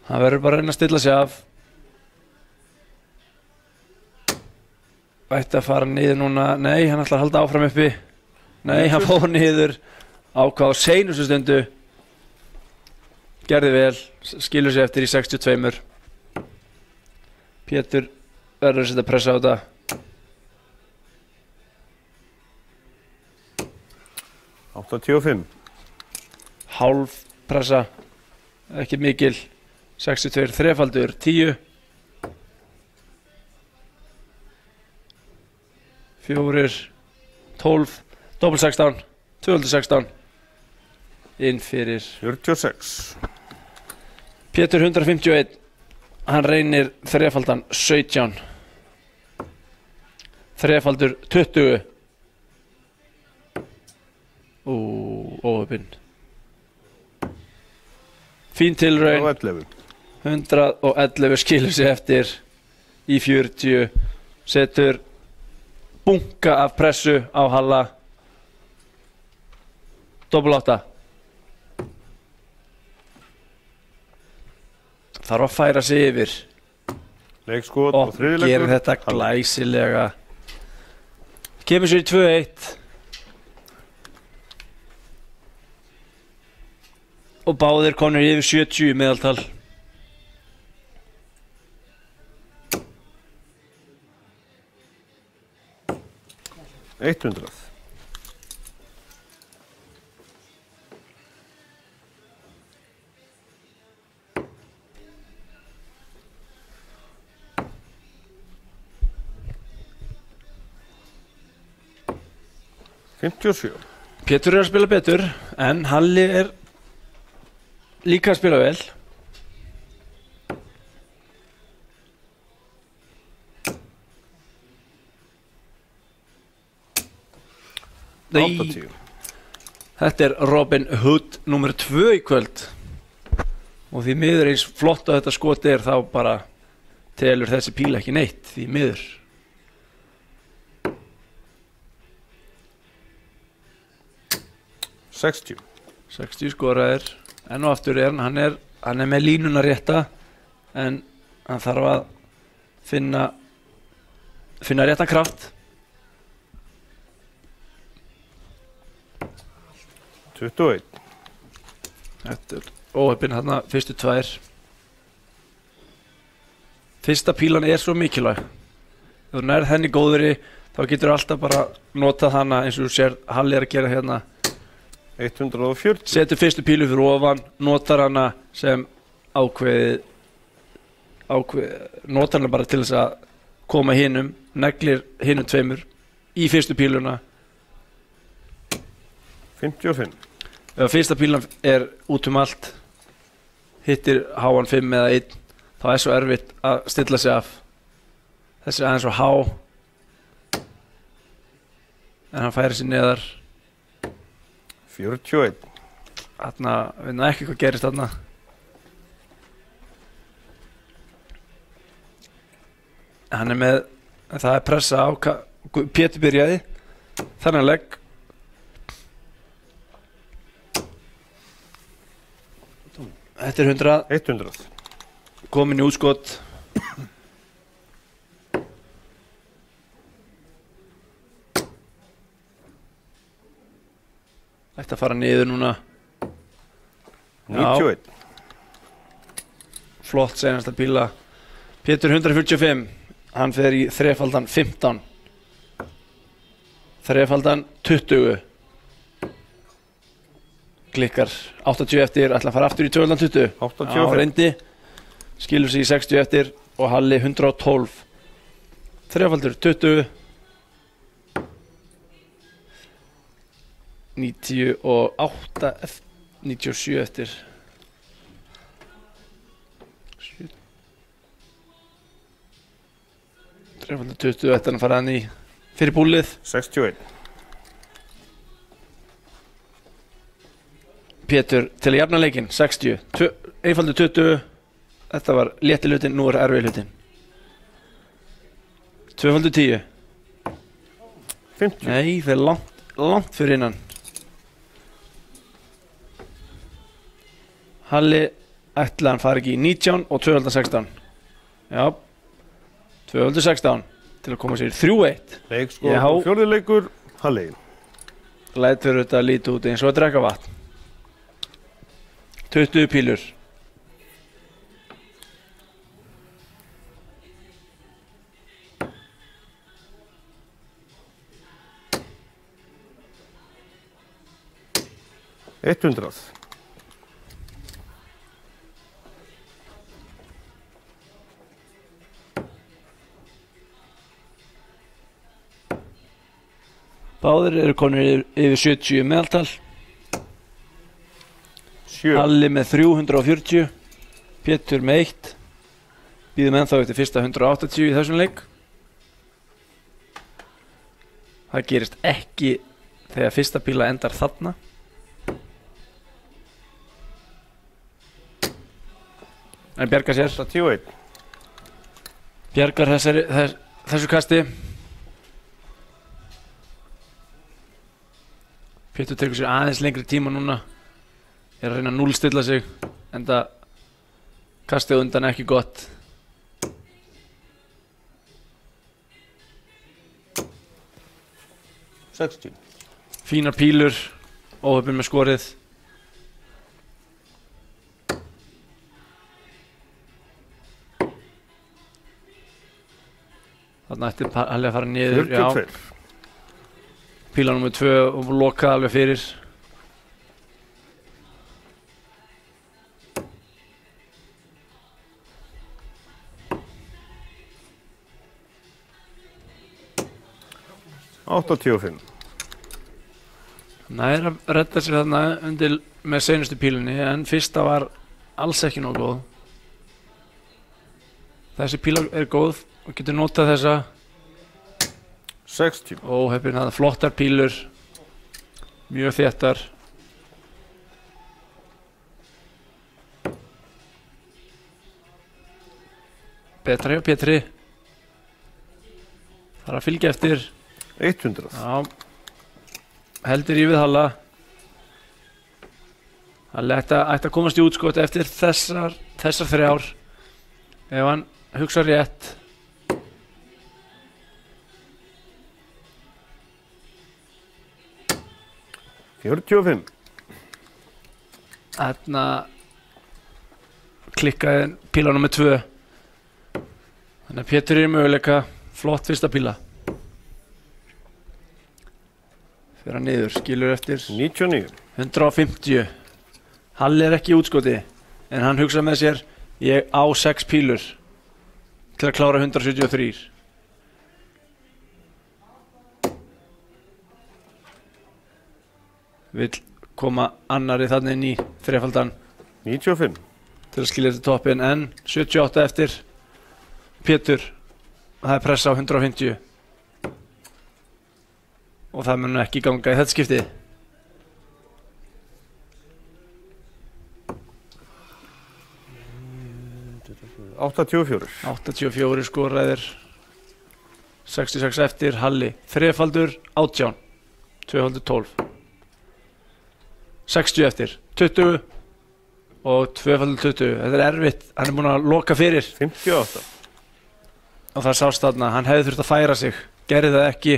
hann verður bara að reyna að stilla sig af. Ætti að fara niður núna. Nei, hann ætlar að halda áfram uppi. Nei, hann fór niður. Ákvað á seinustu stundu. Gerði vel. Skilur sig eftir í 62. Pétur verður að setja pressa á þetta. Átta 85. Hálf pressa. Ekki mikil. 62 þrefaldur 10. 4 12 doppel 16 216 inn fyrir 46. Pétur 151. Hann reynir þrefaldan 17. Þrefaldur 20. Óöpinn. Fín tilraun. 111 skilur sig eftir í 40. Setur bunka af pressu á Halla. Doppel 8. Þarf að færa sig yfir. Leikskot og þriðleikur. Og gerir þetta glæsilega. Kemur sér í 2-1. Og báðir konur yfir 70 meðaltal. $100. Pétur er að spila betur, en Halli er líka að spila vel. Þetta er Robin Hood nummer 2 í kvöld. Og því miður eins flott að þetta skoti er, þá bara telur þessi píla ekki neitt, því miður. $60 skoraðir. Enn og aftur er hann er hann með línuna rétta en hann þarf að finna réttan kraft. 21. Þetta er óheppin hérna fyrstu tvær. Fyrsta pílan er svo mikilvæg. Ef þú nærð henni góðri þá getur alltaf bara notað hana eins og þú sér Halli að gera hérna. 140. Setur fyrstu pílu fyrir ofan, notar hana sem ákveð notar hana bara til þess að koma hinum, neglir hinum tveimur í fyrstu píluna. 55. Ef fyrsta pílan er út allt, hittir háan 5 eða 1, þá er svo erfitt að stilla sig af. Þessi aðeins svo há, en hann færi sér neðar. 41. Þarna, við veitum ekki hvað gerist þarna. Hann með, það er pressa á, Pétur byrjaði, þennan legg. Þetta er 100. 100. Komin í útskot. Ætti að fara niður núna. 91. Flott senasta píla. Pétur 145. Hann fer í þrefaldan 15. Þrefaldan 20. Klikkar 80 eftir, ætla að fara aftur í 220. 85. Já, reyndi. Skilur sig í 60 eftir og Halli 112. Þrefaldur 20. 98 eftir, 97 eftir. Þrefaldur 20 eftir að fara hann í fyrir búlið. 61. Pétur til að jafna leikinn, 60. Einfaldur 20. Þetta var létti hlutin, nú er erfið hlutin. Tvöfaldur 10. 50. Nei, það er langt fyrir innan. Halli ætla hann fari ekki í 19 og tvöfaldur 16. Já, tvöfaldur 16 til að koma sér í 3-1. Leikskot Já. og fjórði leikur, Halli. Lætur þetta líti út eins og að drekka vatn. 20 pílur. $100. Báðir eru konur yfir 70 meðaltal. 7. Halli með 340. Pétur með 1. Bíðum ennþá eftir fyrsta 180 í þessum leik. Það gerist ekki þegar fyrsta píla endar þarna. En bjargar sér. 81. Bjargar þessu kasti. Pétur tekur sér aðeins lengri tíma núna. Er að reyna að núllstilla sig. Enda kastið undan ekki gott. $60. Fínar pílur. Óheppinn með skorið. Þarna ætti Halli að fara niður. 42. Píla nummer 2 og loka alveg fyrir. $85. Nær að redda sér þarna undir með seinustu pílunni en fyrsta var alls ekki nóg góð. Þessi píla er góð og getur notað þessa. 60. Óheppin það flottar pílur. Mjög þéttar. Betra hjá Pétri. Það er að fylgja eftir. 100. Já. Heldur í við Halla. Halli ætti að komast í útskot eftir þessar 3 ár ef hann hugsa rétt. $45. Þarna klikkaði píla nummer 2. Þannig að Pétur er í möguleika. Flott fyrsta píla. Fyrir hann niður, skilur eftir 99. 150. Halli er ekki í útskoti en hann hugsa með sér ég á 6 pílur til að klára 173. Vill koma annari þannig inn í þrefaldan 95. til að skilja eftir toppin en 78 eftir Pétur. Það er pressa á 150 og það mun ekki ganga í þetta skipti. 84 skoraðir. 66 eftir Halli. Þrefaldur 18. Tvöfaldur 12. 60 eftir 20 og tvöfaldur 20. Þetta er erfitt. Hann er búinn að loka fyrir. 58. Og það sást þarna. Hann hefði þurft að færa sig. Gerði það ekki.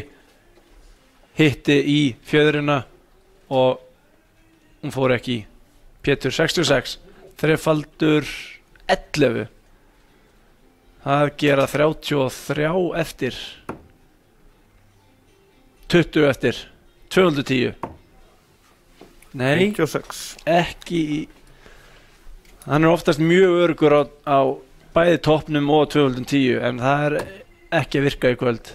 Hitti í fjöðrina og hún fór ekki í. Pétur 66. Þrefaldur 11. Það gera 33 eftir. 20 eftir. 210. Nei, 56. ekki í. Hann er oftast mjög öruggur á bæði toppnum og 210 en það er ekki að virka í kvöld.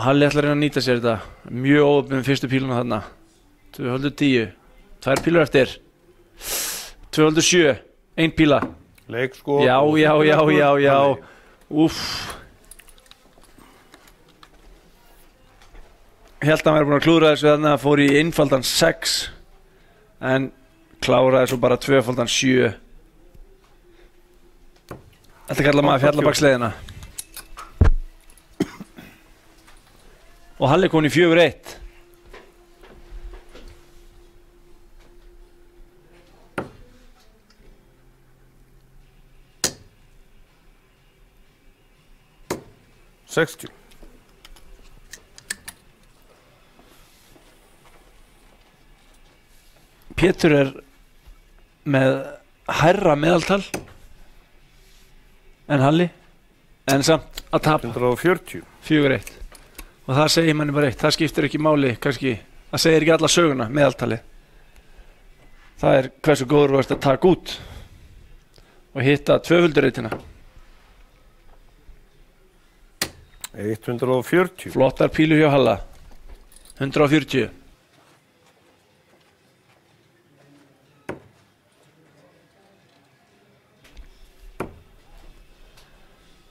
Halli ætlar að reyna að nýta sér þetta. Mjög óöfn með fyrstu píluna þarna. 210. 2 pílur eftir. 207. 1 píla. Leikskot. Já. Úff. Held að hann væri búinn að klúðra þessu þarna, fór í einfaldan 6 en kláraði svo bara tvöfaldan 7. Þetta kallar maður fjallabaksleiðina. Og Halli kom í 4-1. Pétur er með hærra meðaltal en Halli en samt að tapa 140. 4-1 og það segir manni bara eitt, það skiptir ekki máli kannski, það segir ekki alla söguna meðaltali, það er hversu góður þú ert að taka út og hitta tvöföldurreitina. 140. Flottar pílur hjá Halla. 140.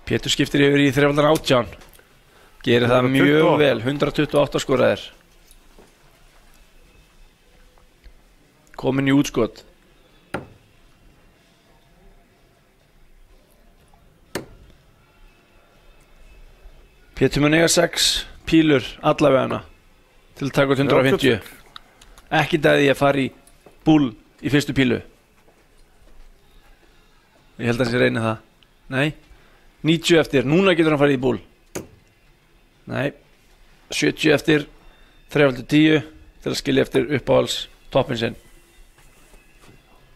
Pétur skiptir yfir í þrefaldan 18. Gerir það mjög vel. 128 skoraðir. Komin í útskot. Pétur mun eiga 6 pílur allavegana til að taka út 150. Ekki dæði ég að fara í búl í fyrstu pílu. Ég held að hans ég reyni það. Nei. 90 eftir. Núna getur hann farið í búl. Nei. 70 eftir. 310 til að skilja eftir uppáhalds toppin sinn.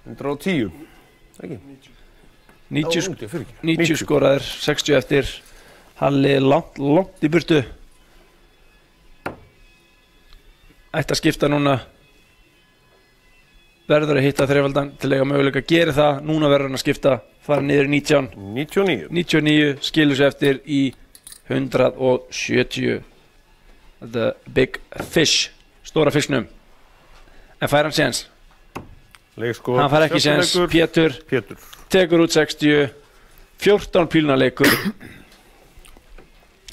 110. Ekki. 90 skoraðir. 60 eftir. Halli langt í burtu. Ætti að skipta núna. Verður að hitta þrefaldan til að eiga möguleika að gera það. Núna verður hann að skipta. Fara niður í 19. 99 skilur sér eftir í 170. The big fish. Stóra fisknum. En fær hann séns? Leikskot. Hann fær ekki séns. Pétur tekur út 60. 14 píluna leikur.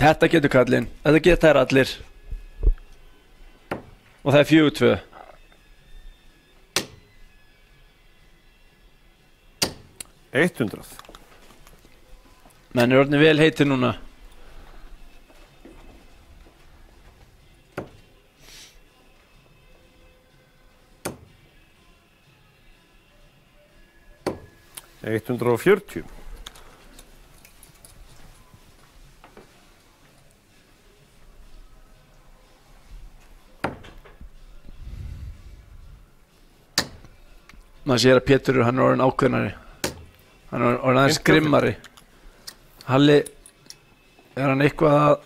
Þetta getur kallinn. Þetta geta þær allir. Og það er 4-2. Menn er orðin vel heitir núna. 140. Maður sér að Pétur, hann orðinn ákveðnari. Hann orðinn aðeins grimmari. Halli, hann eitthvað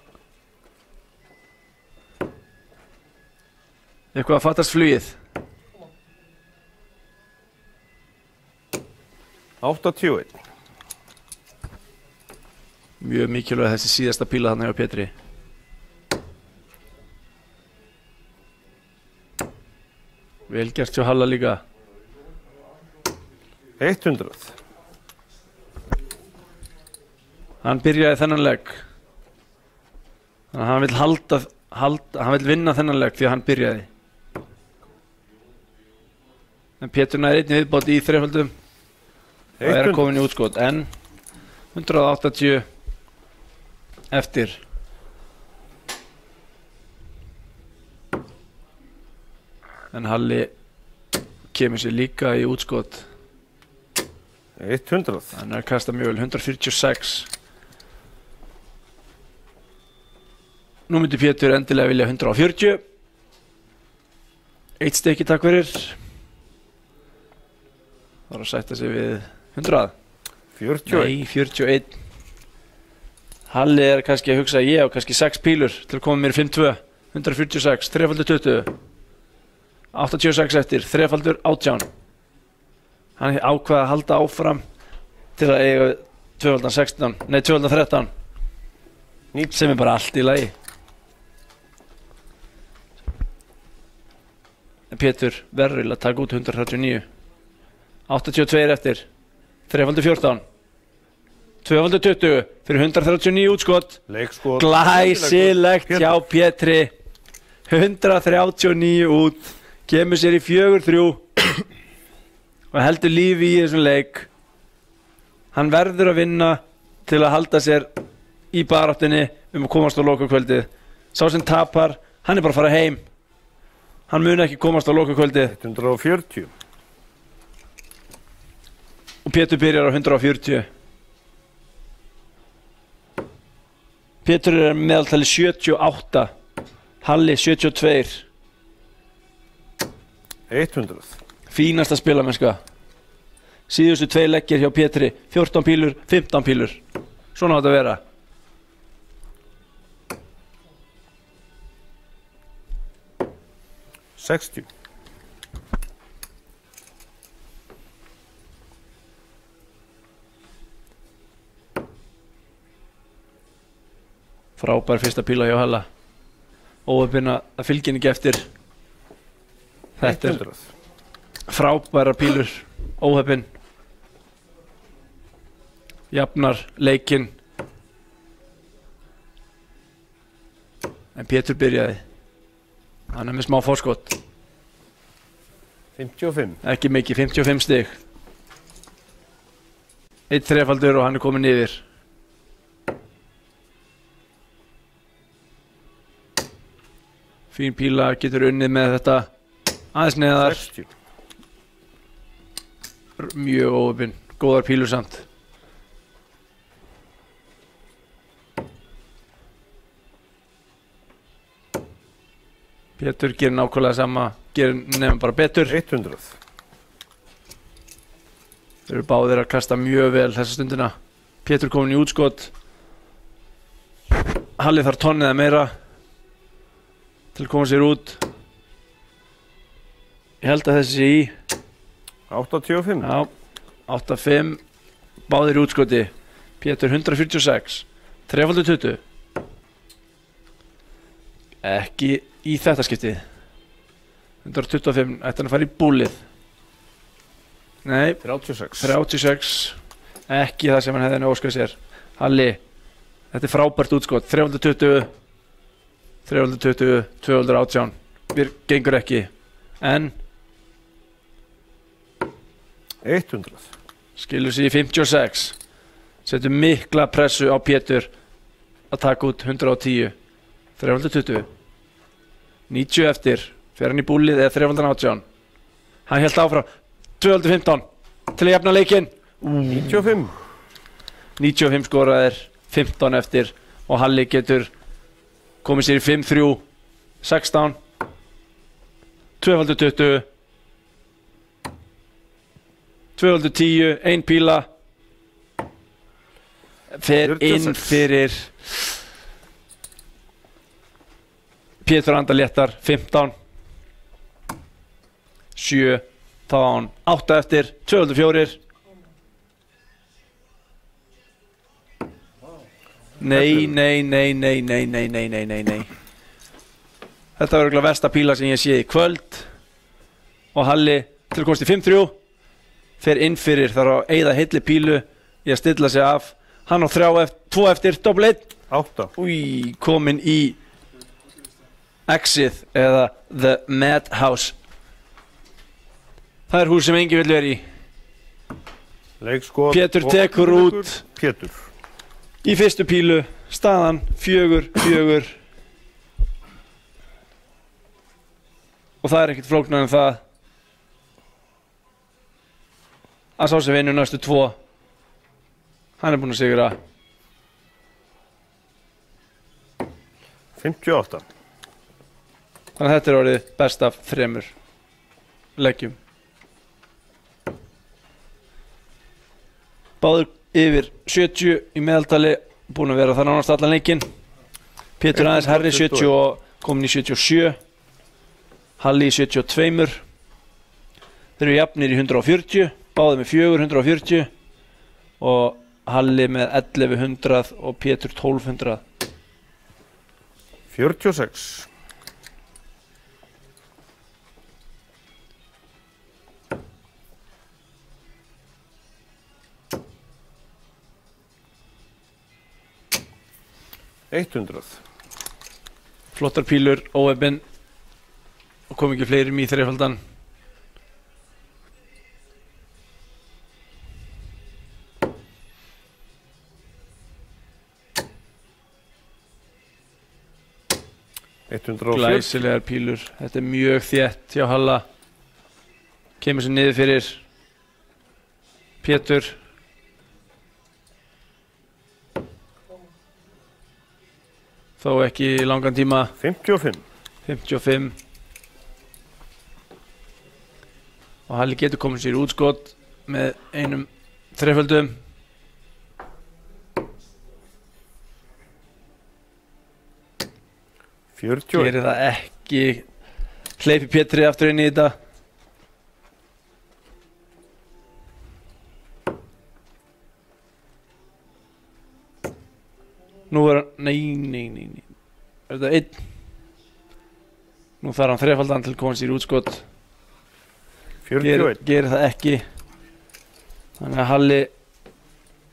að fattast flugið? 81. Mjög mikilvæg þessi síðasta píla þarna hjá Pétri. Vel gert hjá Halla líka. 100. Hann byrjaði þennan legg. Þannig að hann vill vinna þennan legg því að hann byrjaði. En Pétur næði einnig viðbót í þreföldum og er komin í útskot. En 180 eftir. En Halli kemur sér líka í útskot. 100. Hann er að kasta mjög vel, 146. Nú myndi Pétur endilega vilja 140. Eitt stykki takk fyrir. Það var að sætta sig við 100. 41. Nei, 41. Halli er kannski að hugsa ég og kannski 6 pílur til að koma mér í 5-2. 146, 3x20. 86 eftir, 3x18. Hann ákvaði að halda áfram til að eiga 2x16, nei 2x13. Sem er bara allt í lagi. En Pétur verður að taka út 139. 82 eftir, 3x14. 2x20 fyrir 139 útskot. Leikskot. Glæsilegt hjá Pétri. 139 út. Kemur sér í 4-3 og heldur lífi í þessum leik. Hann verður að vinna til að halda sér í baráttunni að komast á lokakvöldið. Sá sem tapar, hann er bara að fara heim. Hann mun ekki komast á lokakvöldið. 140. Og Pétur byrjar á 140. Pétur er meðaltali 78. Halli 72. 100. Fínasta spilamennska. Síðustu 2 leggir hjá Pétri. 14 pílur, 15 pílur. Svona á þetta að vera. $60. Frábær fyrsta píla hjá Halla. Óheppinn að fylgja henni ekki eftir. Þetta er frábæra pílur. Óheppinn. Jafnar leikinn. En Pétur byrjaði. Hann er með smá forskot. 55. Ekki mikið, 55 stig. 1 þrefaldur og hann er komin yfir. Fín píla, getur unnið með þetta aðeins neðar. 60. Mjög óheppinn, góðar pílur samt. Pétur gerir nákvæmlega sama, gerir nefnum bara betur. 100. Þeir eru báðir að kasta mjög vel þessa stundina. Pétur komin í útskot. Halli þarf tonnið eða meira til að koma sér út. Ég held að þessi í 85. Já, 85. Báðir í útskoti. Pétur 146. 3x20. Ekki í þetta skiptið. 125. Ætti hann að fara í búlið. Nei, 36. 36. Ekki það sem hann hefði óskað sér. Halli, þetta er frábært útskot. 320. 320, 218. Gengur ekki. En 100. skilur sig í 56. Setur mikla pressu á Pétur að taka út 110. 320. 90 eftir. Fer hann í búlið eða 318. Hann hélt áfram. 215 til að jafna leikinn. 95. 95 skoraðir, 15 eftir og Halli getur komið sér í 5-3, 16, 2x20, 2x10, 1 píla, fer 46. inn fyrir Pétur Andar léttar, 15, 7, þá á hann 8 eftir, 2x4. Nei. Þetta var örugglega versta píla sem ég sé í kvöld. Og Halli til að komast í 5-3 fer inn fyrir, þarf að eyða heilli pílu í að stilla sig af. Hann á 2 eftir, doppel 1. 8. Új, komin í Exit eða The Madhouse. Það er hús sem enginn vill vera í. Leikskot. Pétur tekur út. Pétur. Í fyrstu pílu, staðan 4-4 og það er ekkert flóknar en það að sá sem vinnur næstu 2 hann er búinn að sigra 58. þannig að þetta er orðið best af 3 leggjum. Báður yfir 70 í meðaltali, búin að vera það nánast allan leikinn. Pétur aðeins herri 70 og komin í 77. Halli í 72. Þeir eru jafnir í 140, báðir með 440 og Halli með 1100 og Pétur 1200. 46. Flottar pílur, óefinn og kom ekki fleiri í þrefaldan. Glæsilegar pílur, þetta er mjög þétt hjá Halla. Kemur sér niður fyrir Pétur. Þó ekki í langan tíma. 55. Og Halli getur komið sér í útskot með einum þreföldum. Gerir það ekki. Hleypi Pétri aftur inn í þetta. Nú er hann, nei. Er þetta 1? Nú þarf hann þrefaldan til að koma sér í útskot. 41. Gerir það ekki. Þannig að Halli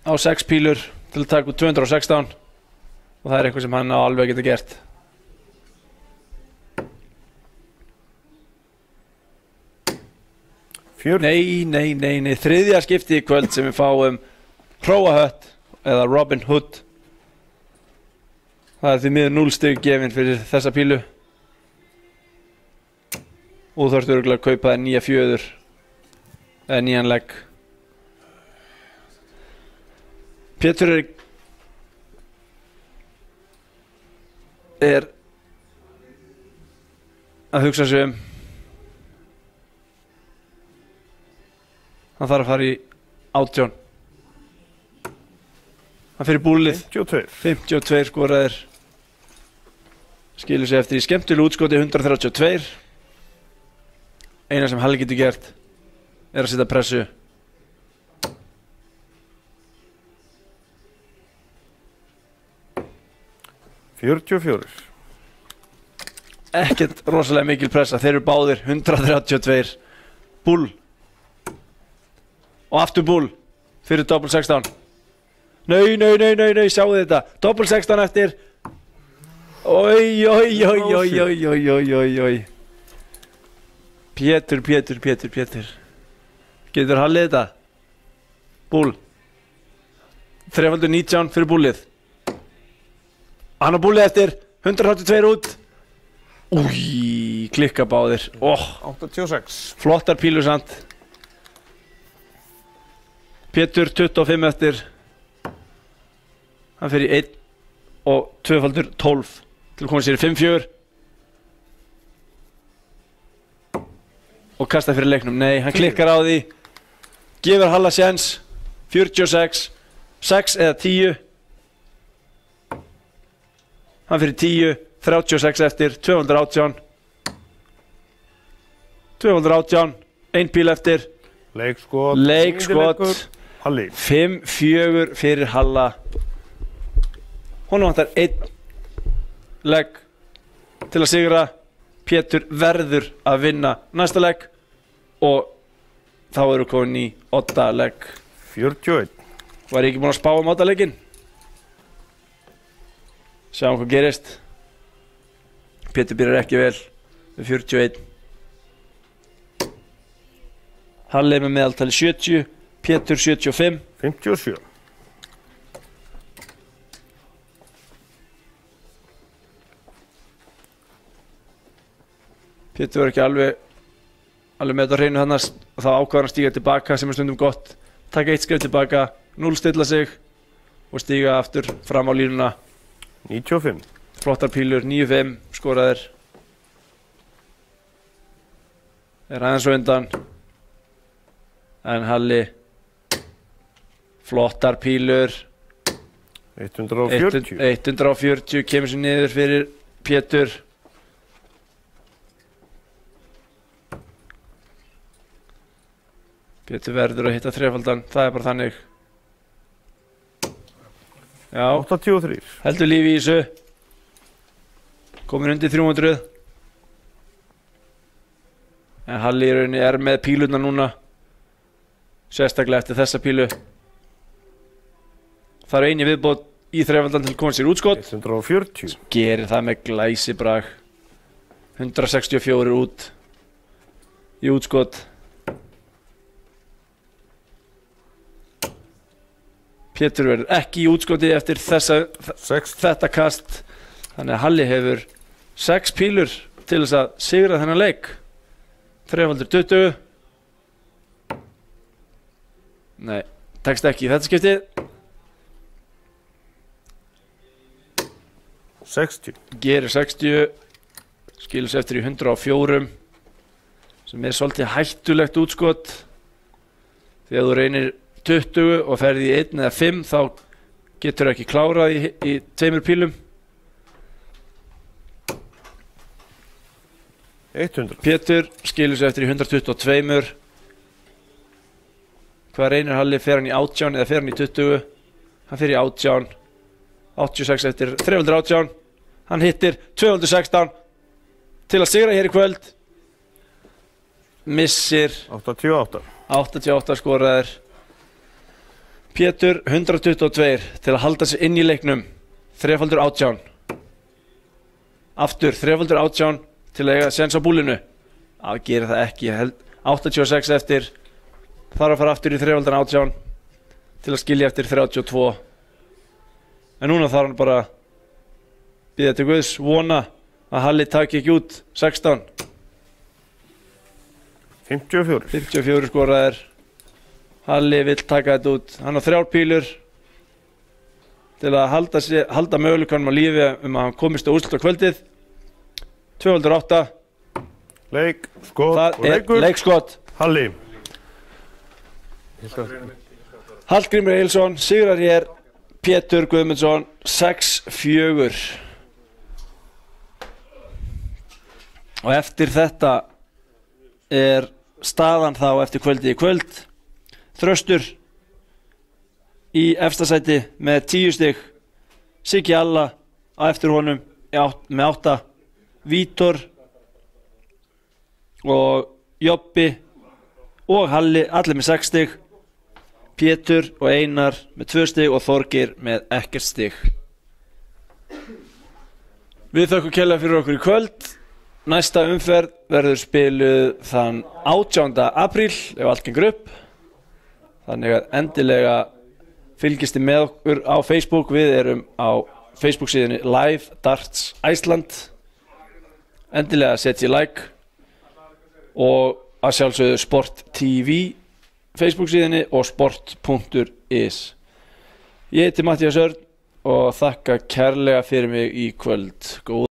á 6 pílur til að taka út 216 og það er eitthvað sem hann á alveg geta gert. Nei. Þriðja skipti í kvöld sem við fáum Hróahött eða Robin Hood. Það er því miður 0 stig gefinn fyrir þessa pílu. Og þú þarfst örugglega að kaupa þér nýja fjöður eða nýjan legg. Pétur er að hugsa sig um. Hann þarf að fara í 18. Hann fer í búlið. 52 skoraðir. Skilur sig eftir í skemmtilegu útskoti 132. Eina sem Halli getur gert er að setja pressu. Ekkert rosalega mikil pressa. Þeir eru báðir 132. Búl. Og aftur búl fyrir doppel 16. Nei, sjáu þetta. Doppel 16 eftir. Oj. Pétur. Getur Halli þetta? Búl. 319 fyrir búlið. Hann á búlið eftir. 182 út. Új, klikka báðir. 86. Flottar pílur samt. Pétur 25 eftir. Hann fer í 1 og 2x12 til að koma sér í 5-4 og kasta fyrir leiknum. Nei, hann klikkar á því, gefur Halla séns. 46, 6 eða 10. Hann fyrir 10, 36 eftir, 218. 218, 1 píl eftir. Leikskot. Leikskot. Halli. 5-4 fyrir Halla. Honum vantar 1 legg til að sigra. Pétur verður að vinna næsta legg og þá eru komin í 8 legg. 41. Var ég ekki búinn að spá 8 legginn? Sjáum hvað gerist. Pétur byrjar ekki vel með 41. Halli með meðaltali 70, Pétur 75. 57. Pétur var ekki alveg með þetta á hreinu þarna og þá ákvað hann að stíga tilbaka sem stundum gott. Taka 1 skref tilbaka, 0 stilla sig og stíga aftur fram á línuna. 95. Flottar pílur, 9-5 skoraðir. Aðeins á undan. En Halli, flottar pílur. 140. 140 kemur sér niður fyrir Pétur. Pétur verður að hitta þrefaldan, það bara þannig. Já, 83. heldur lífi í þessu. Komin undir 300. En Halli í rauninni með píluna núna. Sérstaklega eftir þessa pílu. Það eini viðbót í þrefaldan til koma sér útskot. 140. Gerir það með glæsibrag. 164 út í útskot. Pétur verður ekki í útskoti eftir þetta kast. Þannig að Halli hefur 6 pílur til þess að sigra þennan leik. 3x20. Nei, tekst ekki í þetta skiptið. 60. Gerir 60. Skilur sig eftir í 104. Sem svolítið hættulegt útskot. Þegar þú reynir 20 og ferði í 1 eða 5 þá getur ekki klárað í 2 pílum. 100. Pétur skilur sig eftir í 122. Hvað reynir Halli? Fer hann í 18 eða fer hann í 20? Hann fer í 18. 86 eftir 318. Hann hittir 216 til að sigra hér í kvöld. Missir 88. 88 skoraðir. Pétur 122 til að halda sig inn í leiknum. 3x18. Aftur 3x18 til að eiga séns á búlinu. Það gerir það ekki. 86 eftir. Þarf að fara aftur í 3x18 til að skilja eftir 32. En núna þarf hann bara bíða til Guðs, vona að Halli taki ekki út 16. 54. 54 skoraðir. Halli vill taka þetta út. Hann á 3 pílur til að halda möguleikanum á lífi að hann komist á úrslit á kvöldið. 208. Leik, skot Það og leikur. leikskot. Halli. Hallgrímur Egilsson sigrar hér Pétur Guðmundsson 6-4. Og eftir þetta er staðan þá eftir kvöldið í kvöld. Þröstur í efsta sæti með 10 stig. Siggi Alla á eftir honum með 8. Vítor og Jobbi og Halli allir með 6 stig. Pétur og Einar með 2 stig og Þorgeir með ekkert stig. Við þökkum kærlega fyrir okkur í kvöld. Næsta umferð verður spiluð þann 18. apríl ef allt gengur upp. Þannig að endilega fylgist þið með okkur á Facebook. Við erum á Facebook síðunni Live Darts Iceland. Endilega setji like og að sjálfsögðu Sport TV Facebook síðunni og sport.is. Ég heiti Matthías Örn og þakka kærlega fyrir mig í kvöld. Góða